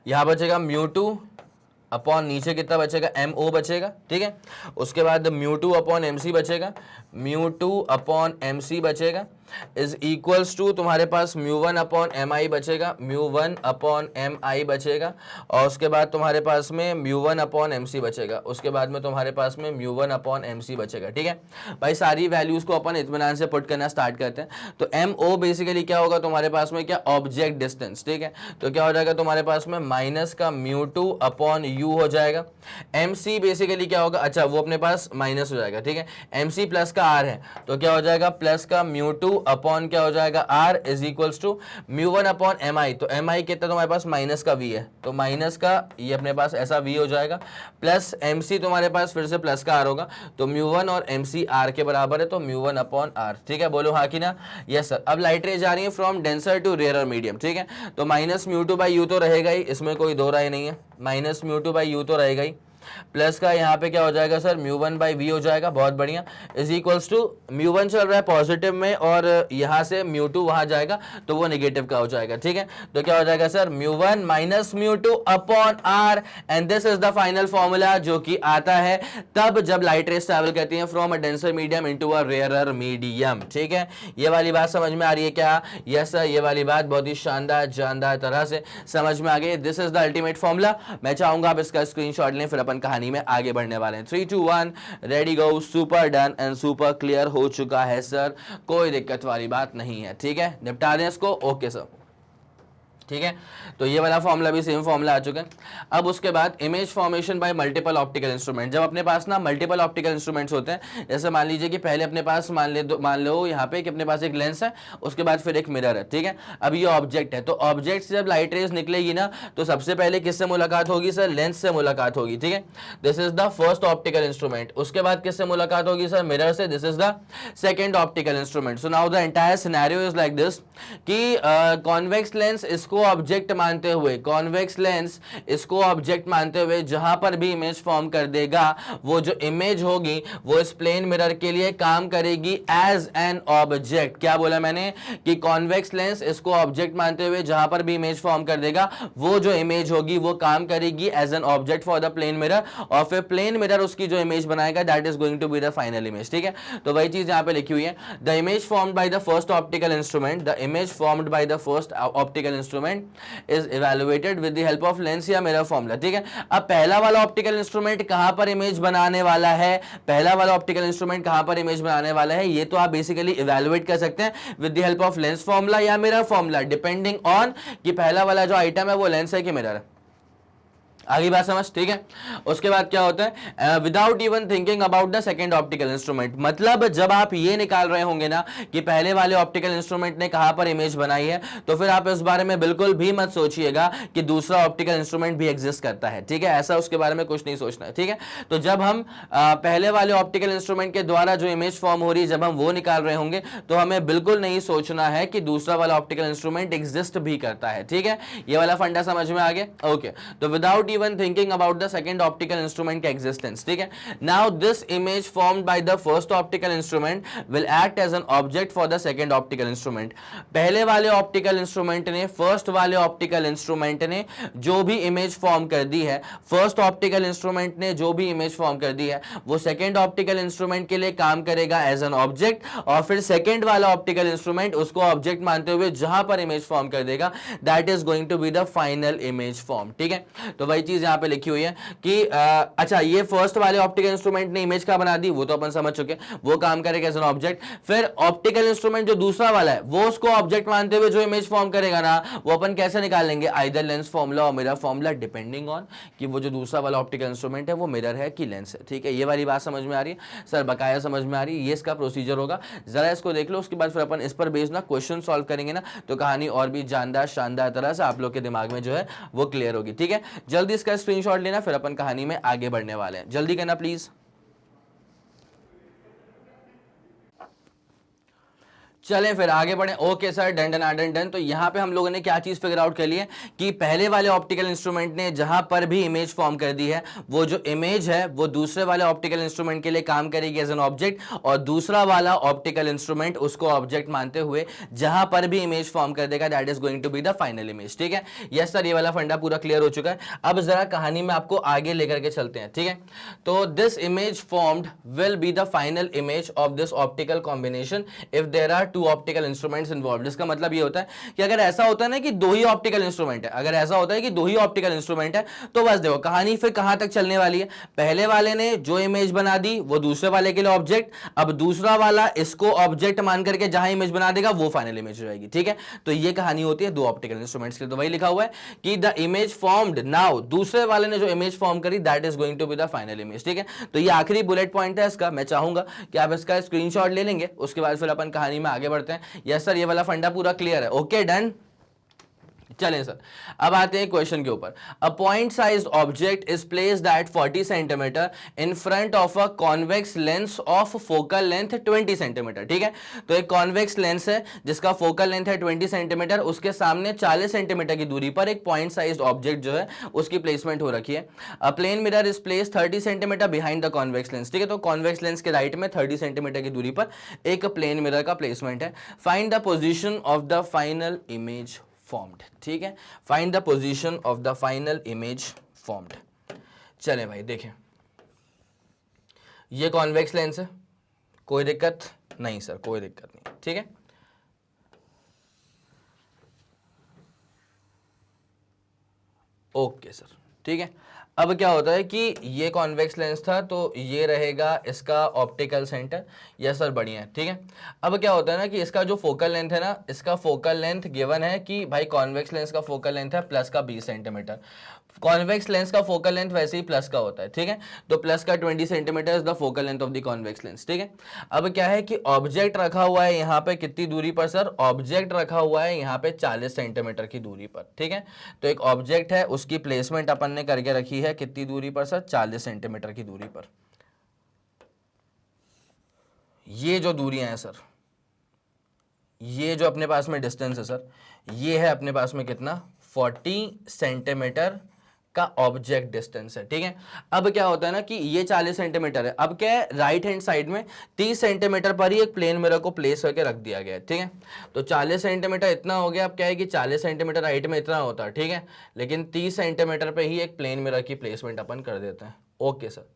यहाँ बचेगा म्यू टू अपॉन नीचे कितना बचेगा, एम ओ बचेगा, ठीक है। उसके बाद mu two upon M C बचेगा, mu two upon M C बचेगा, इज इक्वल्स टू तुम्हारे पास mu one upon M I बचेगा, mu one upon M I बचेगा। और उसके बाद तुम्हारे पास में mu one upon M C बचेगा, उसके बाद में तुम्हारे पास में mu one upon M C बचेगा, ठीक है भाई। सारी वैल्यूज को अपन इत्मीनान से पुट करना स्टार्ट करते हैं। तो एम ओ बेसिकली क्या होगा तुम्हारे पास में, क्या, ऑब्जेक्ट डिस्टेंस, ठीक है। तो क्या हो जाएगा तुम्हारे पास में माइनस का म्यू टू अपॉन यू हो जाएगा। एम सी बेसिकली क्या होगा, अच्छा वो अपने पास माइनस हो जाएगा, ठीक है। एम सी प्लस का आर है, तो क्या हो जाएगा प्लस का म्यू टू अपॉन क्या हो जाएगा R is equals to mu one upon M I. तो एम आई कितना तुम्हारे पास माइनस का वी है, तो माइनस का ये अपने पास ऐसा वी हो जाएगा, प्लस एम सी तुम्हारे पास फिर से प्लस का आर होगा। तो म्यू वन और एम सी आर के बराबर है, तो म्यू वन अपॉन आर, ठीक है। बोलो हाँ कि ना, यस सर। अब लाइट रेज आ रही है from denser to rare medium, ठीक है। तो minus mu two by u तो रहेगा ही, इसमें कोई दो राय नहीं है, minus mu two by u तो रहेगा ही। प्लस का यहाँ पे क्या हो जाएगा sir, mu one by v हो जाएगा, बहुत बढ़िया। Is equals to mu one चल रहा है पॉजिटिव में और यहाँ से म्यू टू वहां जाएगा तो वो नेगेटिव का हो जाएगा, ठीक है। तो क्या हो जाएगा sir, mu one minus mu two upon R, and this is the final formula जो कि आता है तब जब लाइट रेस ट्रैवल करती है from a denser medium into a rarer medium, ठीक है। ये वाली बात समझ में आ रही है क्या, यस सर, ये वाली बात बहुत ही शानदार जानदार तरह से समझ में आ गई। This is the ultimate formula. मैं चाहूंगा आप इसका स्क्रीनशॉट लें, फिर अपन कहानी में आगे बढ़ने वाले हैं। 3 2 1 ready go, super done and super clear हो चुका है सर, कोई दिक्कत वाली बात नहीं है, ठीक है। निपटा दें इसको, ओके सर, ठीक है। तो ये वाला फॉर्मूला भी सेम फॉर्मूला आ चुका है। अब उसके बाद image formation by multiple optical instrument, जब अपने पास ना मल्टीपल ऑप्टिकल इंस्ट्रूमेंट्स होते हैं, जैसे मान लीजिए कि पहले अपने पास मान लो यहाँ पे कि अपने पास एक लेंस है, उसके बाद फिर एक मिरर है, ठीक है। अब ये ऑब्जेक्ट है, तो ऑब्जेक्ट से जब लाइट रेज निकलेगी ना, तो सबसे पहले किससे मुलाकात होगी सर, लेंस से मुलाकात होगी, ठीक है। This is the first optical instrument. उसके बाद किससे मुलाकात होगी सर, मिरर से, this is the second optical instrument. So now the entire scenario is like this कि कॉन्वेक्स लेंस इसको ऑब्जेक्ट मानते हुए, कॉन्वेक्स लेंस इसको ऑब्जेक्ट मानते हुए जहां पर भी इमेज फॉर्म कर देगा, वो जो इमेज होगी वो इस प्लेन मिरर के लिए काम करेगी एज एन ऑब्जेक्ट। क्या बोला मैंने कि कॉन्वेक्स लेंस इसको ऑब्जेक्ट मानते हुए जहां पर भी इमेज फॉर्म कर देगा, वो जो इमेज होगी वो काम करेगी as an object for the plane mirror, और फिर प्लेन मिरर उसकी जो इमेज बनाएगा that is going to be the final image, ठीक है। तो वही चीज यहां पे लिखी हुई है, the image formed by the first optical instrument, the image formed by the first optical instrument is evaluated with the help of lens या मिरर फॉर्मूला, ठीक है। अब पहला वाला ऑप्टिकल इंस्ट्रूमेंट कहां पर इमेज बनाने वाला है, पहला वाला ऑप्टिकल इंस्ट्रूमेंट कहां पर इमेज बनाने वाला है, ये तो आप बेसिकली इवैल्यूएट कर सकते हैं with the help of lens formula या मिरर फॉर्मूला, डिपेंडिंग ऑन कि पहला वाला जो आइटम है वो लेंस है कि मिरर है। आगे बात समझ, ठीक है। उसके बाद क्या होता है, without even thinking about the second optical instrument, मतलब जब आप ये निकाल रहे होंगे ना कि पहले वाले ऑप्टिकल इंस्ट्रूमेंट ने कहां पर इमेज बनाई है, तो फिर आप इस बारे में बिल्कुल भी मत सोचिएगा कि दूसरा ऑप्टिकल इंस्ट्रूमेंट भी एग्जिस्ट करता है, ठीक है। ऐसा उसके बारे में कुछ नहीं सोचना है, ठीक है। तो जब हम पहले वाले ऑप्टिकल इंस्ट्रूमेंट के द्वारा जो इमेज फॉर्म हो रही है, जब हम वो निकाल रहे होंगे, तो हमें बिल्कुल नहीं सोचना है कि दूसरा वाला ऑप्टिकल इंस्ट्रूमेंट एग्जिस्ट भी करता है, ठीक है। ये वाला फंडा समझ में आ गया, ओके। तो without even thinking about the second optical instrument का एग्जिस्टेंस, ठीक है। Now this image formed by the first optical instrument will act as an object for the second optical instrument. पहले वाले ऑप्टिकल इंस्ट्रूमेंट ने, first वाले optical instrument ने जो भी इमेज फॉर्म कर दी है, फर्स्ट ऑप्टिकल इंस्ट्रूमेंट ने जो भी इमेज फॉर्म कर दी है, वो सेकंड ऑप्टिकल इंस्ट्रूमेंट के लिए काम करेगा एज एन ऑब्जेक्ट, और फिर सेकंड वाला ऑप्टिकल इंस्ट्रूमेंट उसको ऑब्जेक्ट मानते हुए जहां पर इमेज फॉर्म कर देगा that is going to be the final image form, ठीक है। तो वही वही चीज यहाँ पे लिखी हुई है कि अच्छा ये फर्स्ट वाले ऑप्टिकल इंस्ट्रूमेंट ने इमेज का बना दी, वो तो अपन समझ चुके, वो काम करेगा एज एन ऑब्जेक्ट। फिर ऑप्टिकल इंस्ट्रूमेंट जो दूसरा वाला है वो उसको ऑब्जेक्ट मानते हुए जो इमेज फॉर्म करेगा ना, वो अपन कैसे निकालेंगे, आइदर लेंस फॉर्मूला और मिरर फॉर्मूला, डिपेंडिंग ऑन कि वो जो दूसरा वाला ऑप्टिकल इंस्ट्रूमेंट है वो मिरर है कि लेंस है। ठीक है, ये वाली बात समझ में आ रही है सर, बकाया समझ में आ रही है, ये इसका प्रोसीजर होगा, जरा इसको देख लो। उसके बाद फिर अपन इस पर बेस्ड ना क्वेश्चन सॉल्व करेंगे ना, तो कहानी और भी जानदार शानदार तरह से आप लोग के दिमाग में जो है वो क्लियर होगी। ठीक है, जल्दी इसका स्क्रीनशॉट लेना, फिर अपन कहानी में आगे बढ़ने वाले हैं, जल्दी करना प्लीज। चलें फिर आगे बढ़ें। Okay sir, done done done done. तो यहां पे हम लोगों ने क्या चीज फिगर आउट कर ली है कि पहले वाले ऑप्टिकल इंस्ट्रूमेंट ने जहां पर भी इमेज फॉर्म कर दी है, वो जो इमेज है वो दूसरे वाले ऑप्टिकल इंस्ट्रूमेंट के लिए काम करेगी एज एन ऑब्जेक्ट, और दूसरा वाला ऑप्टिकल इंस्ट्रूमेंट उसको ऑब्जेक्ट मानते हुए जहां पर भी इमेज फॉर्म कर देगा, that is going to be the final image. ठीक है, यस सर, ये वाला फंडा पूरा क्लियर हो चुका है। अब जरा कहानी में आपको आगे लेकर के चलते हैं। ठीक है, तो this image formed will be the final image of this optical combination if there are two optical instruments involved. इसका मतलब ये होता है कि अगर ऐसा होता है ना कि दो ही ऑप्टिकल इंस्ट्रूमेंट है, अगर ऐसा होता है कि दो ही ऑप्टिकल इंस्ट्रूमेंट है, तो बस देखो कहानी फिर कहां तक चलने वाली है। पहले वाले ने जो इमेज बना दी वो दूसरे वाले के लिए ऑब्जेक्ट, अब दूसरा वाला इसको ऑब्जेक्ट मान करके जहां इमेज बना देगा वो फाइनल इमेज हो जाएगी। ठीक है, तो ये कहानी होती है दो ऑप्टिकल इंस्ट्रूमेंट्स के लिए। तो वही लिखा हुआ है कि द इमेज फॉर्म्ड नाउ, दूसरे वाले ने जो इमेज फॉर्म करी that is going to be the final image. ठीक है, तो ये आखिरी बुलेट पॉइंट है इसका। मैं चाहूंगा कि आप इसका स्क्रीनशॉट ले लेंगे, उसके बाद फिर अपन कहानी में आगे बढ़ते हैं। यस सर, ये वाला फंडा पूरा क्लियर है। Okay done. चलें सर, अब आते हैं क्वेश्चन के ऊपर। A point sized object is placed at 40 centimetre in front of a convex lens of focal length 20 centimetre. ठीक है, तो एक कॉन्वेक्स लेंस है जिसका फोकल लेंथ है 20 सेंटीमीटर, उसके सामने 40 सेंटीमीटर की दूरी पर एक पॉइंट साइज्ड ऑब्जेक्ट जो है उसकी प्लेसमेंट हो रखी है। A plane mirror is placed 30 centimetre behind the convex lens. ठीक है, तो कॉन्वेक्स लेंस के राइट में 30 सेंटीमीटर की दूरी पर एक प्लेन मिरर का प्लेसमेंट है। Find the position of the final image formed. ठीक है, find the position of the final image formed. चलें भाई देखें, ये कॉन्वेक्स लेंस है, कोई दिक्कत नहीं सर, कोई दिक्कत नहीं। ठीक है, ओके सर, ठीक है। अब क्या होता है कि ये कॉन्वेक्स लेंस था, तो ये रहेगा इसका ऑप्टिकल सेंटर। यस सर, बढ़िया है। ठीक है, अब क्या होता है ना कि इसका जो फोकल लेंथ है ना, इसका फोकल लेंथ गिवन है कि भाई कॉन्वेक्स लेंस का फोकल लेंथ है प्लस का 20 सेंटीमीटर। कॉन्वेक्स लेंस का फोकल लेंथ वैसे ही प्लस का होता है। ठीक है, तो प्लस का 20 centimetre is the focal length of the convex lens. ठीक है, अब क्या है कि ऑब्जेक्ट रखा हुआ है यहाँ पे कितनी दूरी पर सर, ऑब्जेक्ट रखा हुआ है यहाँ पे 40 सेंटीमीटर की दूरी पर। ठीक है, तो एक ऑब्जेक्ट है, उसकी प्लेसमेंट अपन ने करके रखी है कितनी दूरी पर सर, 40 सेंटीमीटर की दूरी पर। ये जो दूरियां हैं सर, ये जो अपने पास में डिस्टेंस है सर, ये है अपने पास में कितना, 40 सेंटीमीटर का ऑब्जेक्ट डिस्टेंस है। ठीक है, अब क्या होता है ना कि ये 40 सेंटीमीटर है, अब क्या है राइट हैंड साइड में 30 सेंटीमीटर पर ही एक प्लेन मिरर को प्लेस करके रख दिया गया है। ठीक है, तो 40 सेंटीमीटर इतना हो गया। अब क्या है कि 40 सेंटीमीटर राइट में इतना होता है, ठीक है, लेकिन 30 सेंटीमीटर पे ही एक प्लेन मिरर की प्लेसमेंट अपन कर देते हैं। Okay sir,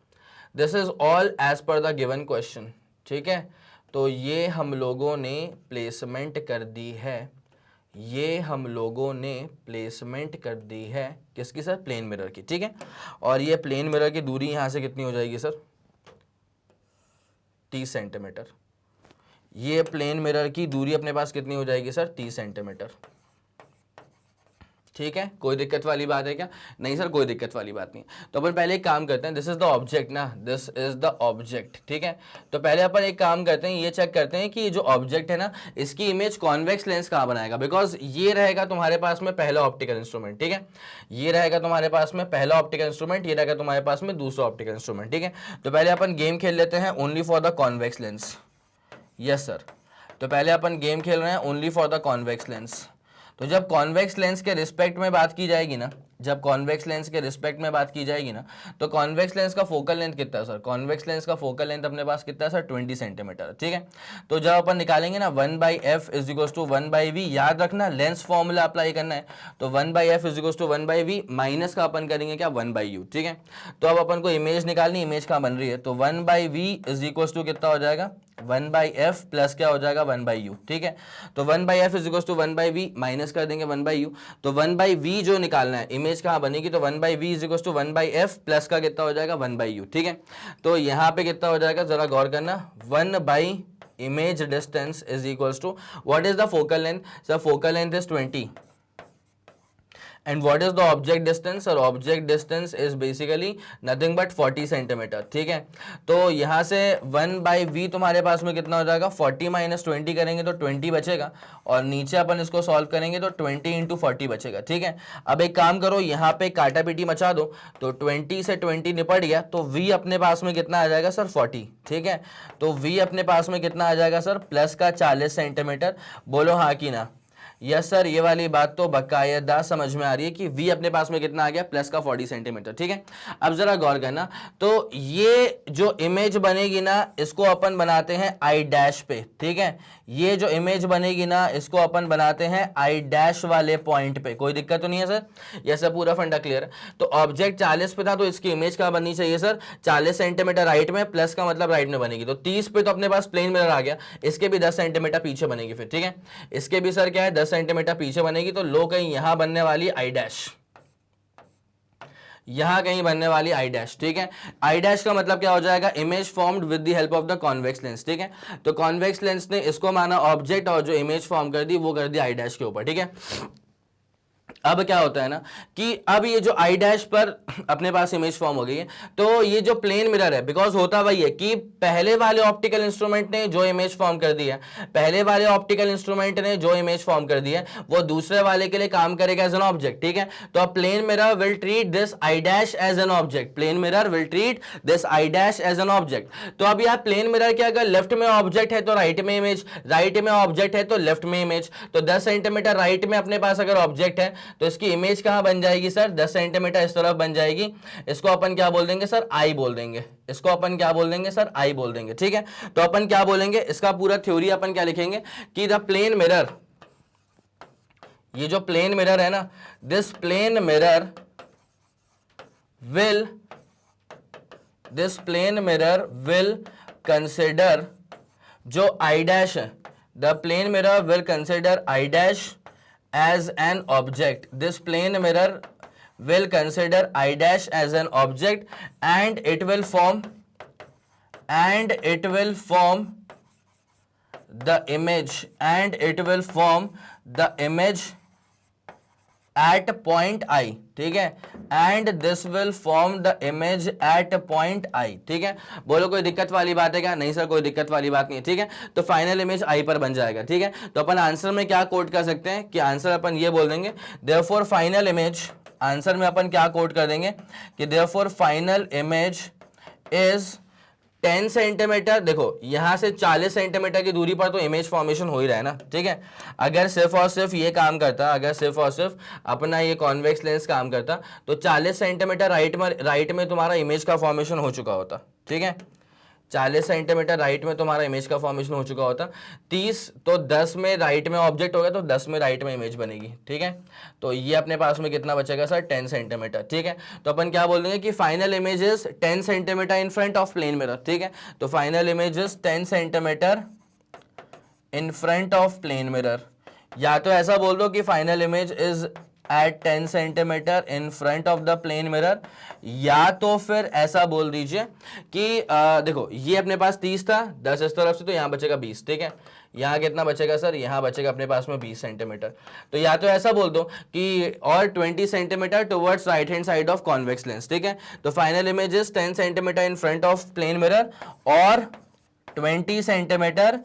this is all as per the given question. ठीक है, तो ये हम लोगों ने प्लेसमेंट कर दी है, ये हम लोगों ने प्लेसमेंट कर दी है किसकी सर, प्लेन मिरर की। ठीक है, और ये प्लेन मिरर की दूरी यहां से कितनी हो जाएगी सर, 30 सेंटीमीटर। ये प्लेन मिरर की दूरी अपने पास कितनी हो जाएगी सर, 30 सेंटीमीटर। ठीक है, कोई दिक्कत वाली बात है क्या, नहीं सर कोई दिक्कत वाली बात नहीं। तो अपन पहले एक काम करते हैं, दिस इज द ऑब्जेक्ट ना, दिस इज द ऑब्जेक्ट। ठीक है, तो पहले अपन एक काम करते हैं, ये चेक करते हैं कि ये जो ऑब्जेक्ट है ना, इसकी इमेज कॉन्वेक्स लेंस कहाँ बनाएगा। बिकॉज ये रहेगा तुम्हारे पास में पहला ऑप्टिकल इंस्ट्रूमेंट। ठीक है, ये रहेगा तुम्हारे पास में पहला ऑप्टिकल इंस्ट्रूमेंट, ये रहेगा तुम्हारे पास में दूसरा ऑप्टिकल इंस्ट्रूमेंट। ठीक है, तो पहले अपन गेम खेल लेते हैं only for the convex lens. Yes sir, तो पहले अपन गेम खेल रहे हैं only for the convex lens. तो जब कॉन्वेक्स लेंस के रिस्पेक्ट में बात की जाएगी ना, जब कॉन्वेक्स लेंस के रिस्पेक्ट में बात की जाएगी ना, तो कॉन्वेक्स लेंस का फोकल लेंथ कितना है सर, कॉन्वेक्स लेंस का फोकल लेंथ अपने पास कितना है सर, 20 सेंटीमीटर। ठीक है, तो जब अपन निकालेंगे ना 1/f is equal to 1/v, याद रखना लेंस फॉर्मूला अप्लाई करना है, तो 1/f is equal to 1/v minus का अपन करेंगे क्या, 1/u। ठीक है, तो अब अपन को इमेज निकालनी, इमेज कहाँ बन रही है, तो 1/v इज इक्वल टू कितना हो जाएगा, 1/f प्लस क्या हो जाएगा, 1/u। ठीक है, तो 1/f is equal to 1/v minus कर देंगे 1/u, तो 1/v जो निकालना है, इमेज इमेज कहाँ बनेगी, तो 1/v is equal to 1/f plus का कितना हो जाएगा 1/u, ठीक है। तो यहाँ पे कितना हो जाएगा जरा गौर करना, 1 image distance is equals to what is the focal length, so focal length is 20 and what is the object distance, or object distance is basically nothing but 40 centimetre, ठीक है। तो यहाँ से 1/v तुम्हारे पास में कितना हो जाएगा, 40 माइनस 20 करेंगे तो 20 बचेगा, और नीचे अपन इसको सॉल्व करेंगे तो 20 इंटू 40 बचेगा, ठीक है। अब एक काम करो, यहाँ पे काटा पीटी मचा दो, तो 20 से 20 निपट गया, तो v अपने पास में कितना आ जाएगा सर 40, ठीक है। तो v अपने पास में कितना आ जाएगा सर, प्लस का 40 सेंटीमीटर, बोलो हाँ कि ना। यस सर, ये वाली बात तो बकायदा समझ में आ रही है कि v अपने पास में कितना आ गया, प्लस का 40 सेंटीमीटर, ठीक है। अब जरा गौर करना, तो ये जो इमेज बनेगी ना, इसको अपन बनाते हैं आई डैश पे, ठीक है। ये जो इमेज बनेगी ना, इसको अपन बनाते हैं आई डैश वाले पॉइंट पे, कोई दिक्कत तो नहीं है सर, यह सब पूरा फंडा क्लियर है। तो ऑब्जेक्ट 40 पे था, तो इसकी इमेज क्या बननी चाहिए सर, 40 सेंटीमीटर राइट में, प्लस का मतलब राइट में बनेगी, तो 30 पे तो अपने पास प्लेन मिरर आ गया, इसके भी 10 सेंटीमीटर पीछे बनेगी फिर, ठीक है। इसके भी सर क्या है, 10 सेंटीमीटर पीछे बनेगी, तो लो कहीं यहां बनने वाली आई डैश, यहां कहीं बनने वाली आई डैश, ठीक है। आई डैश का मतलब क्या हो जाएगा, image formed with the help of the convex lens, ठीक है। तो कॉन्वेक्स लेंस ने इसको माना ऑब्जेक्ट, और जो इमेज फॉर्म कर दी वो कर दी आई डैश के ऊपर, ठीक है। अब क्या होता है ना कि अब ये जो आई डैश पर अपने पास इमेज फॉर्म हो गई है, तो ये जो प्लेन मिरर है, बिकॉज होता वही है कि पहले वाले ऑप्टिकल इंस्ट्रूमेंट ने जो इमेज फॉर्म कर दी है, पहले वाले ऑप्टिकल इंस्ट्रूमेंट ने जो इमेज फॉर्म कर दी है, वो दूसरे वाले के लिए काम करेगा एज एन ऑब्जेक्ट, ठीक है। तो अब plane mirror will treat this I dash as an object, plane mirror will treat this I dash as an object. तो अब यार प्लेन मिरर के अगर लेफ्ट में ऑब्जेक्ट है तो राइट में इमेज, राइट में ऑब्जेक्ट है तो लेफ्ट में इमेज, तो 10 सेंटीमीटर राइट में अपने पास अगर ऑब्जेक्ट है तो इसकी इमेज कहां बन जाएगी सर, 10 सेंटीमीटर इस तरफ बन जाएगी। इसको अपन क्या बोल देंगे सर, आई बोल देंगे, इसको अपन क्या बोल देंगे सर, आई बोल देंगे, ठीक है। तो अपन क्या बोलेंगे, इसका पूरा थ्योरी अपन क्या लिखेंगे कि द प्लेन मिरर, ये जो प्लेन मिरर है ना, this plane mirror will consider जो आई डैश है, the plane mirror will consider I dash as an object. This plane mirror will consider I dash as an object, and it will form the image, and it will form the image at point I, ठीक है, and this will form the image at point I, ठीक है। बोलो कोई दिक्कत वाली बात है क्या, नहीं सर कोई दिक्कत वाली बात नहीं है, ठीक है। तो फाइनल इमेज आई पर बन जाएगा, ठीक है। तो अपन आंसर में क्या कोट कर सकते हैं कि आंसर अपन ये बोल देंगे, देयरफॉर फाइनल इमेज, आंसर में अपन क्या कोट कर देंगे कि therefore final image is 10 centimetre, देखो यहां से 40 सेंटीमीटर की दूरी पर तो इमेज फॉर्मेशन हो ही रहा है ना, ठीक है। अगर सिर्फ और सिर्फ ये काम करता, अगर सिर्फ और सिर्फ अपना ये कॉन्वेक्स लेंस काम करता, तो 40 सेंटीमीटर राइट में तुम्हारा इमेज का फॉर्मेशन हो चुका होता, ठीक है। 40 सेंटीमीटर राइट में तुम्हारा इमेज का फॉर्मेशन हो चुका होता, 30 तो 10 में राइट में ऑब्जेक्ट हो गया, तो 10 में राइट में इमेज बनेगी, ठीक है। तो ये अपने पास में कितना बचेगा सर, 10 सेंटीमीटर, ठीक है। तो अपन क्या बोल देंगे कि final image is 10 centimetre in front of plane mirror, ठीक है। तो final image is 10 centimetre in front of plane mirror, या तो ऐसा बोल दो कि final image is at 10 centimetre in front of the plane mirror, या तो फिर ऐसा बोल दीजिए कि देखो ये अपने पास 30 था, 10 इस तरफ से, तो यहाँ बचेगा 20, ठीक है। यहाँ कितना बचेगा सर, यहाँ बचेगा अपने पास में 20 सेंटीमीटर। तो या तो ऐसा बोल दो कि और 20 centimetre towards right hand side of convex lens, ठीक है। तो final image is 10 centimetre in front of plane mirror और 20 centimetre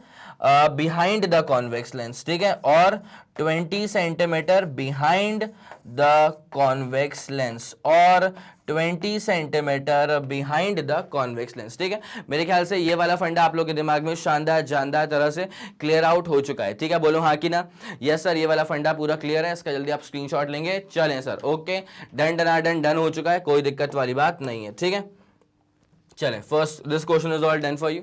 behind the convex lens, ठीक है, और 20 centimetre behind the convex lens, और 20 centimetre behind the convex lens, ठीक है। मेरे ख्याल से ये वाला फंडा आप लोग के दिमाग में शानदार जानदार तरह से क्लियर आउट हो चुका है, ठीक है। बोलो हाँ कि ना, यस सर ये वाला फंडा पूरा क्लियर है, इसका जल्दी आप स्क्रीनशॉट लेंगे, चलें सर, ओके डन हो चुका है, कोई दिक्कत वाली बात नहीं है, ठीक है। चलें, first this question is all done for you.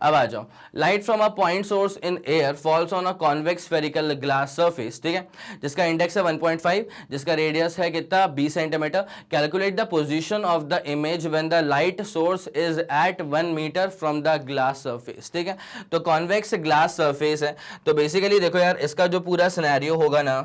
अब आ जाओ, light from a point source in air falls on a convex spherical glass surface, ठीक है, जिसका इंडेक्स है 1.5, जिसका रेडियस है कितना 20 centimetre. Calculate the position of the image when the light source is at 1 metre from the glass surface, ठीक है। तो कॉन्वेक्स ग्लास सरफेस है, तो बेसिकली देखो यार, इसका जो पूरा सिनेरियो होगा ना,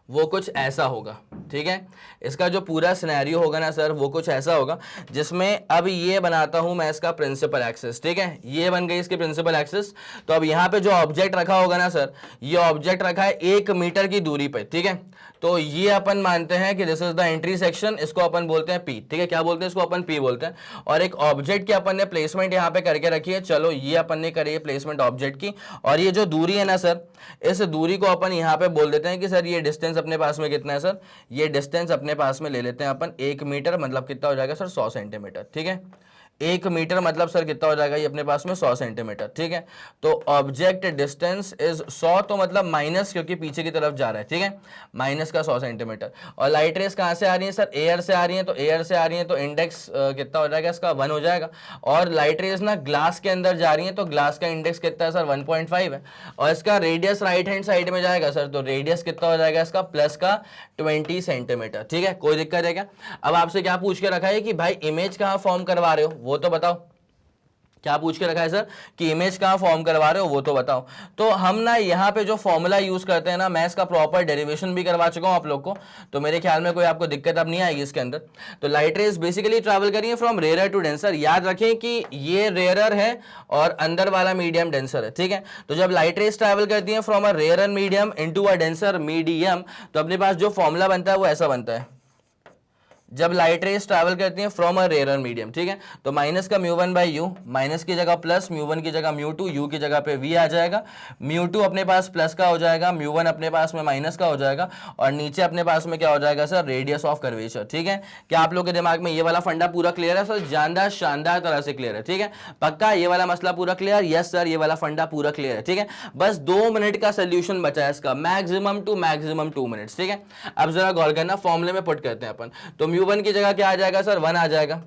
वो कुछ ऐसा होगा, ठीक है। इसका जो पूरा सिनेरियो होगा ना सर वो कुछ ऐसा होगा जिसमें अब ये बनाता हूं मैं इसका प्रिंसिपल एक्सिस, ठीक है, ये बन गई इसकी प्रिंसिपल एक्सिस। तो अब यहाँ पे जो ऑब्जेक्ट रखा होगा ना सर, ये ऑब्जेक्ट रखा है 1 मीटर की दूरी पे, ठीक है। तो ये अपन मानते हैं कि this is the entry section, इसको अपन बोलते हैं पी, ठीक है। क्या बोलते हैं इसको? अपन पी बोलते हैं। और एक ऑब्जेक्ट की अपन ने प्लेसमेंट यहाँ पे करके रखी है, चलो ये अपन ने करी है प्लेसमेंट ऑब्जेक्ट की। और ये जो दूरी है ना सर, इस दूरी को अपन यहाँ पे बोल देते हैं कि सर ये डिस्टेंस अपने पास में कितना है सर, ये डिस्टेंस अपने पास में ले लेते हैं अपन 1 मीटर, मतलब कितना हो जाएगा सर 100 सेंटीमीटर, ठीक है। 1 मीटर मतलब सर कितना हो जाएगा ये अपने पास में 100 सेंटीमीटर, ठीक है। तो ऑब्जेक्ट डिस्टेंस इज 100, तो मतलब माइनस, क्योंकि पीछे की तरफ जा रहा है, ठीक है, माइनस का 100 सेंटीमीटर। और लाइट रेस कहाँ से आ रही है सर? एयर से आ रही है, तो एयर से आ रही है तो इंडेक्स कितना हो जाएगा इसका 1 हो जाएगा। और लाइट रेस ना ग्लास के अंदर जा रही है, तो ग्लास का इंडेक्स कितना है सर 1.5 है। और इसका रेडियस राइट हैंड साइड में जाएगा सर, तो रेडियस कितना हो जाएगा इसका प्लस का 20 सेंटीमीटर, ठीक है। कोई दिक्कत है क्या? अब आपसे क्या पूछ के रखा है कि भाई इमेज कहाँ फॉर्म करवा रहे हो, वो तो बताओ। क्या पूछ के रखा है सर कि इमेज कहाँ फॉर्म करवा रहे हो, वो तो बताओ। तो हम ना यहाँ पे जो फॉर्मूला यूज करते हैं ना, मैं इसका प्रॉपर डेरिवेशन भी करवा चुका हूँ आप लोग को, तो मेरे ख्याल में कोई आपको दिक्कत अब नहीं आएगी इसके अंदर। तो लाइट रेज बेसिकली ट्रैवल करिए फ्रॉम रेयर टू डेंसर। याद रखें कि ये रेयर है और अंदर वाला मीडियम डेंसर है, ठीक है। तो जब लाइट रेज ट्रैवल करती है from a rare medium into a denser medium, तो अपने पास जो फॉर्मूला बनता है वो ऐसा बनता है। जब लाइट रेस ट्रैवल करती हैं फ्रॉम अ रेयर मीडियम, ठीक है, तो माइनस का म्यू1 बाई यू, माइनस की जगह प्लस, म्यू1 की जगह म्यू2, यू की जगह पे वी आ जाएगा। म्यू2 अपने पास प्लस का हो जाएगा, म्यू1 अपने पास में माइनस का हो जाएगा, और नीचे अपने पास में क्या हो जाएगा सर रेडियस ऑफ कर्वेचर, ठीक है। क्या आप लोग के दिमाग में ये वाला फंडा पूरा क्लियर है सर? जानदार शानदार तरह से क्लियर है, ठीक है। पक्का ये वाला मसला पूरा क्लियर? यस सर, ये वाला फंडा पूरा क्लियर है, ठीक है। बस 2 मिनट का सोल्यूशन बचा है इसका, मैक्सिमम टू मैक्सिमम 2 मिनट्स, ठीक है। अब जरा गौर करना, फॉर्मूले में पुट करते हैं अपन। तो म्यू1 की जगह क्या आ जाएगा सर 1 आ जाएगा।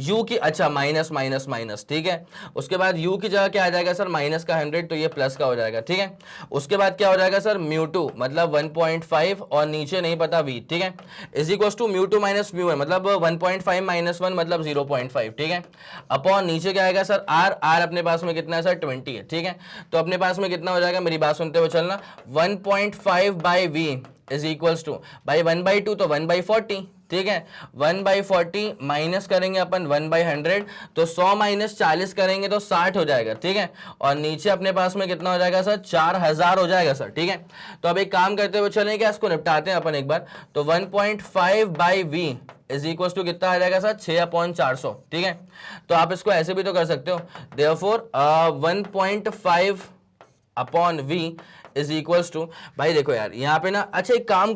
u की अच्छा माइनस माइनस माइनस, ठीक है। उसके बाद u की जगह क्या आ जाएगा सर माइनस का 100, तो ये प्लस का हो जाएगा, ठीक है। उसके बाद क्या हो जाएगा सर म्यू2 मतलब 1.5 और नीचे नहीं पता v, ठीक है, इज इक्वल टू म्यू2 माइनस म्यू1 मतलब 1.5 माइनस 1 मतलब 0.5, ठीक है। अपॉन नीचे क्या आएगा सर r, r अपने पास में कितना है सर 20 है, ठीक है। तो अपने पास में कितना हो जाएगा, मेरी बात सुनते हुए चलना, 1.5 by v is equals to भाई 1/2 तो 1/40, ठीक है। 1/40 माइनस करेंगे अपन 1/100, तो 100 माइनस 40 करेंगे तो 60 हो जाएगा, ठीक है। और नीचे अपने पास में कितना हो जाएगा सर 4000 हो जाएगा सर, ठीक है। तो अब एक काम करते हुए चलें, क्या इसको निपटाते हैं अपन एक बार। तो 1.5 by v is equal to कितना आ जाएगा सर 6/400, ठीक है। तो आप इसको ऐसे भी तो कर सकते हो, therefore 1.5 upon v is equals to, भाई देखो यार यहाँ पे ना, अच्छा एक काम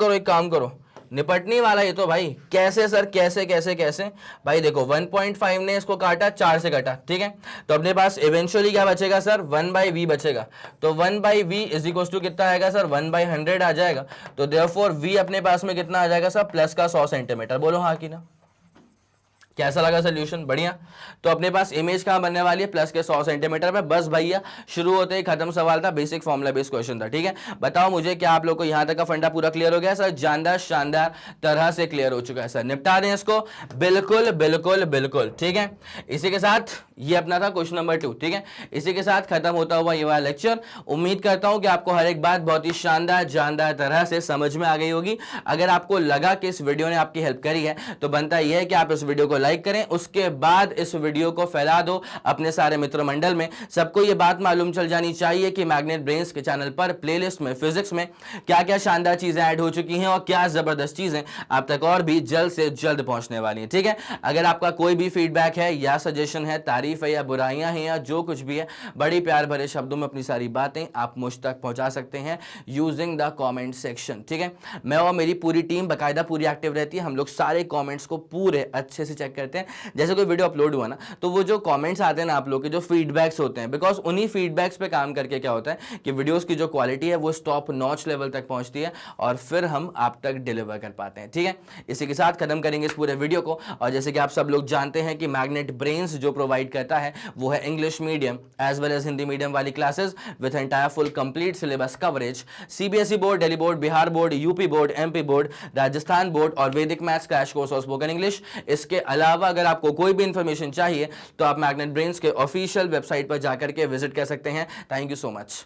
करो, निपटने वाला ये तो भाई, कैसे सर कैसे कैसे कैसे, भाई देखो 1.5 ने इसको काटा 4 से काटा, ठीक है। तो अपने पास इवेंचुअली क्या बचेगा सर 1/v बचेगा। तो 1/v इज इक्वल टू कितना आएगा सर 1/100 आ जाएगा। तो देयरफॉर v अपने पास में कितना आ जाएगा सर प्लस का 100 सेंटीमीटर। बोलो हाँ कि ना? कैसा लगा सोल्यूशन? बढ़िया। तो अपने पास इमेज कहाँ बनने वाली है प्लस के 100 सेंटीमीटर पे। बस भैया शुरू होते ही खत्म सवाल था, बेसिक फॉर्मूला बेस्ड क्वेश्चन था, ठीक है। बताओ मुझे, क्या आप लोग को यहाँ तक का फंडा पूरा क्लियर हो गया सर? जानदार शानदार तरह से क्लियर हो चुका है सर। निपटा दें इसको, बिल्कुल बिल्कुल बिल्कुल, ठीक है। इसी के साथ ये अपना था क्वेश्चन नंबर 2, ठीक है। इसी के साथ खत्म होता हुआ ये वाला लेक्चर। उम्मीद करता हूं कि आपको हर एक बात बहुत ही शानदार जानदार तरह से समझ में आ गई होगी। अगर आपको लगा कि इस वीडियो ने आपकी हेल्प करी है, तो बनता यह है कि आप इस वीडियो को लाइक करें, उसके बाद इस वीडियो को फैला दो अपने सारे मित्र मंडल में। सबको ये बात मालूम चल जानी चाहिए कि मैग्नेट ब्रेन्स के चैनल पर प्लेलिस्ट में फिजिक्स में क्या क्या शानदार चीजें ऐड हो चुकी हैं और क्या जबरदस्त चीजें आप तक और भी जल्द से जल्द पहुंचने वाली हैं, ठीक है। अगर आपका कोई भी फीडबैक है या सजेशन है, तारीफ है या बुराइयां हैं या जो कुछ भी है, बड़ी प्यार भरे शब्दों में अपनी सारी बातें आप मुझ तक पहुंचा सकते हैं यूजिंग द कमेंट सेक्शन, ठीक है। मैं और मेरी पूरी टीम बाकायदा पूरी एक्टिव रहती है। हम लोग सारे कमेंट्स को पूरे अच्छे से चेक करते हैं। जैसे कोई वीडियो अपलोड हुआ ना, तो वो जो कमेंट्स आते हैं ना आप लोग के, जो फीडबैक्स होते हैं, बिकॉज उन्हीं फीडबैक्स पे काम करके क्या होता है कि वीडियोस की जो क्वालिटी है वो टॉप नॉच लेवल तक पहुंचती है और फिर हम आप तक डिलीवर कर पाते हैं, ठीक है। इसी के साथ खत्म करेंगे इस पूरे वीडियो को। और जैसे कि आप सब लोग जानते हैं कि मैग्नेट ब्रेन्स जो प्रोवाइड करता है वो है English medium as well as Hindi medium वाली classes with entire full complete syllabus coverage. CBSE board, Delhi board, Bihar board, UP board, MP board, Rajasthan board और वैदिक मैथ्स क्रैश कोर्स और स्पोकन इंग्लिश। इसके अलावा अगर आपको कोई भी इंफॉर्मेशन चाहिए तो आप मैग्नेट ब्रेन्स के ऑफिशियल वेबसाइट पर जाकर के विजिट कर सकते हैं। Thank you so much.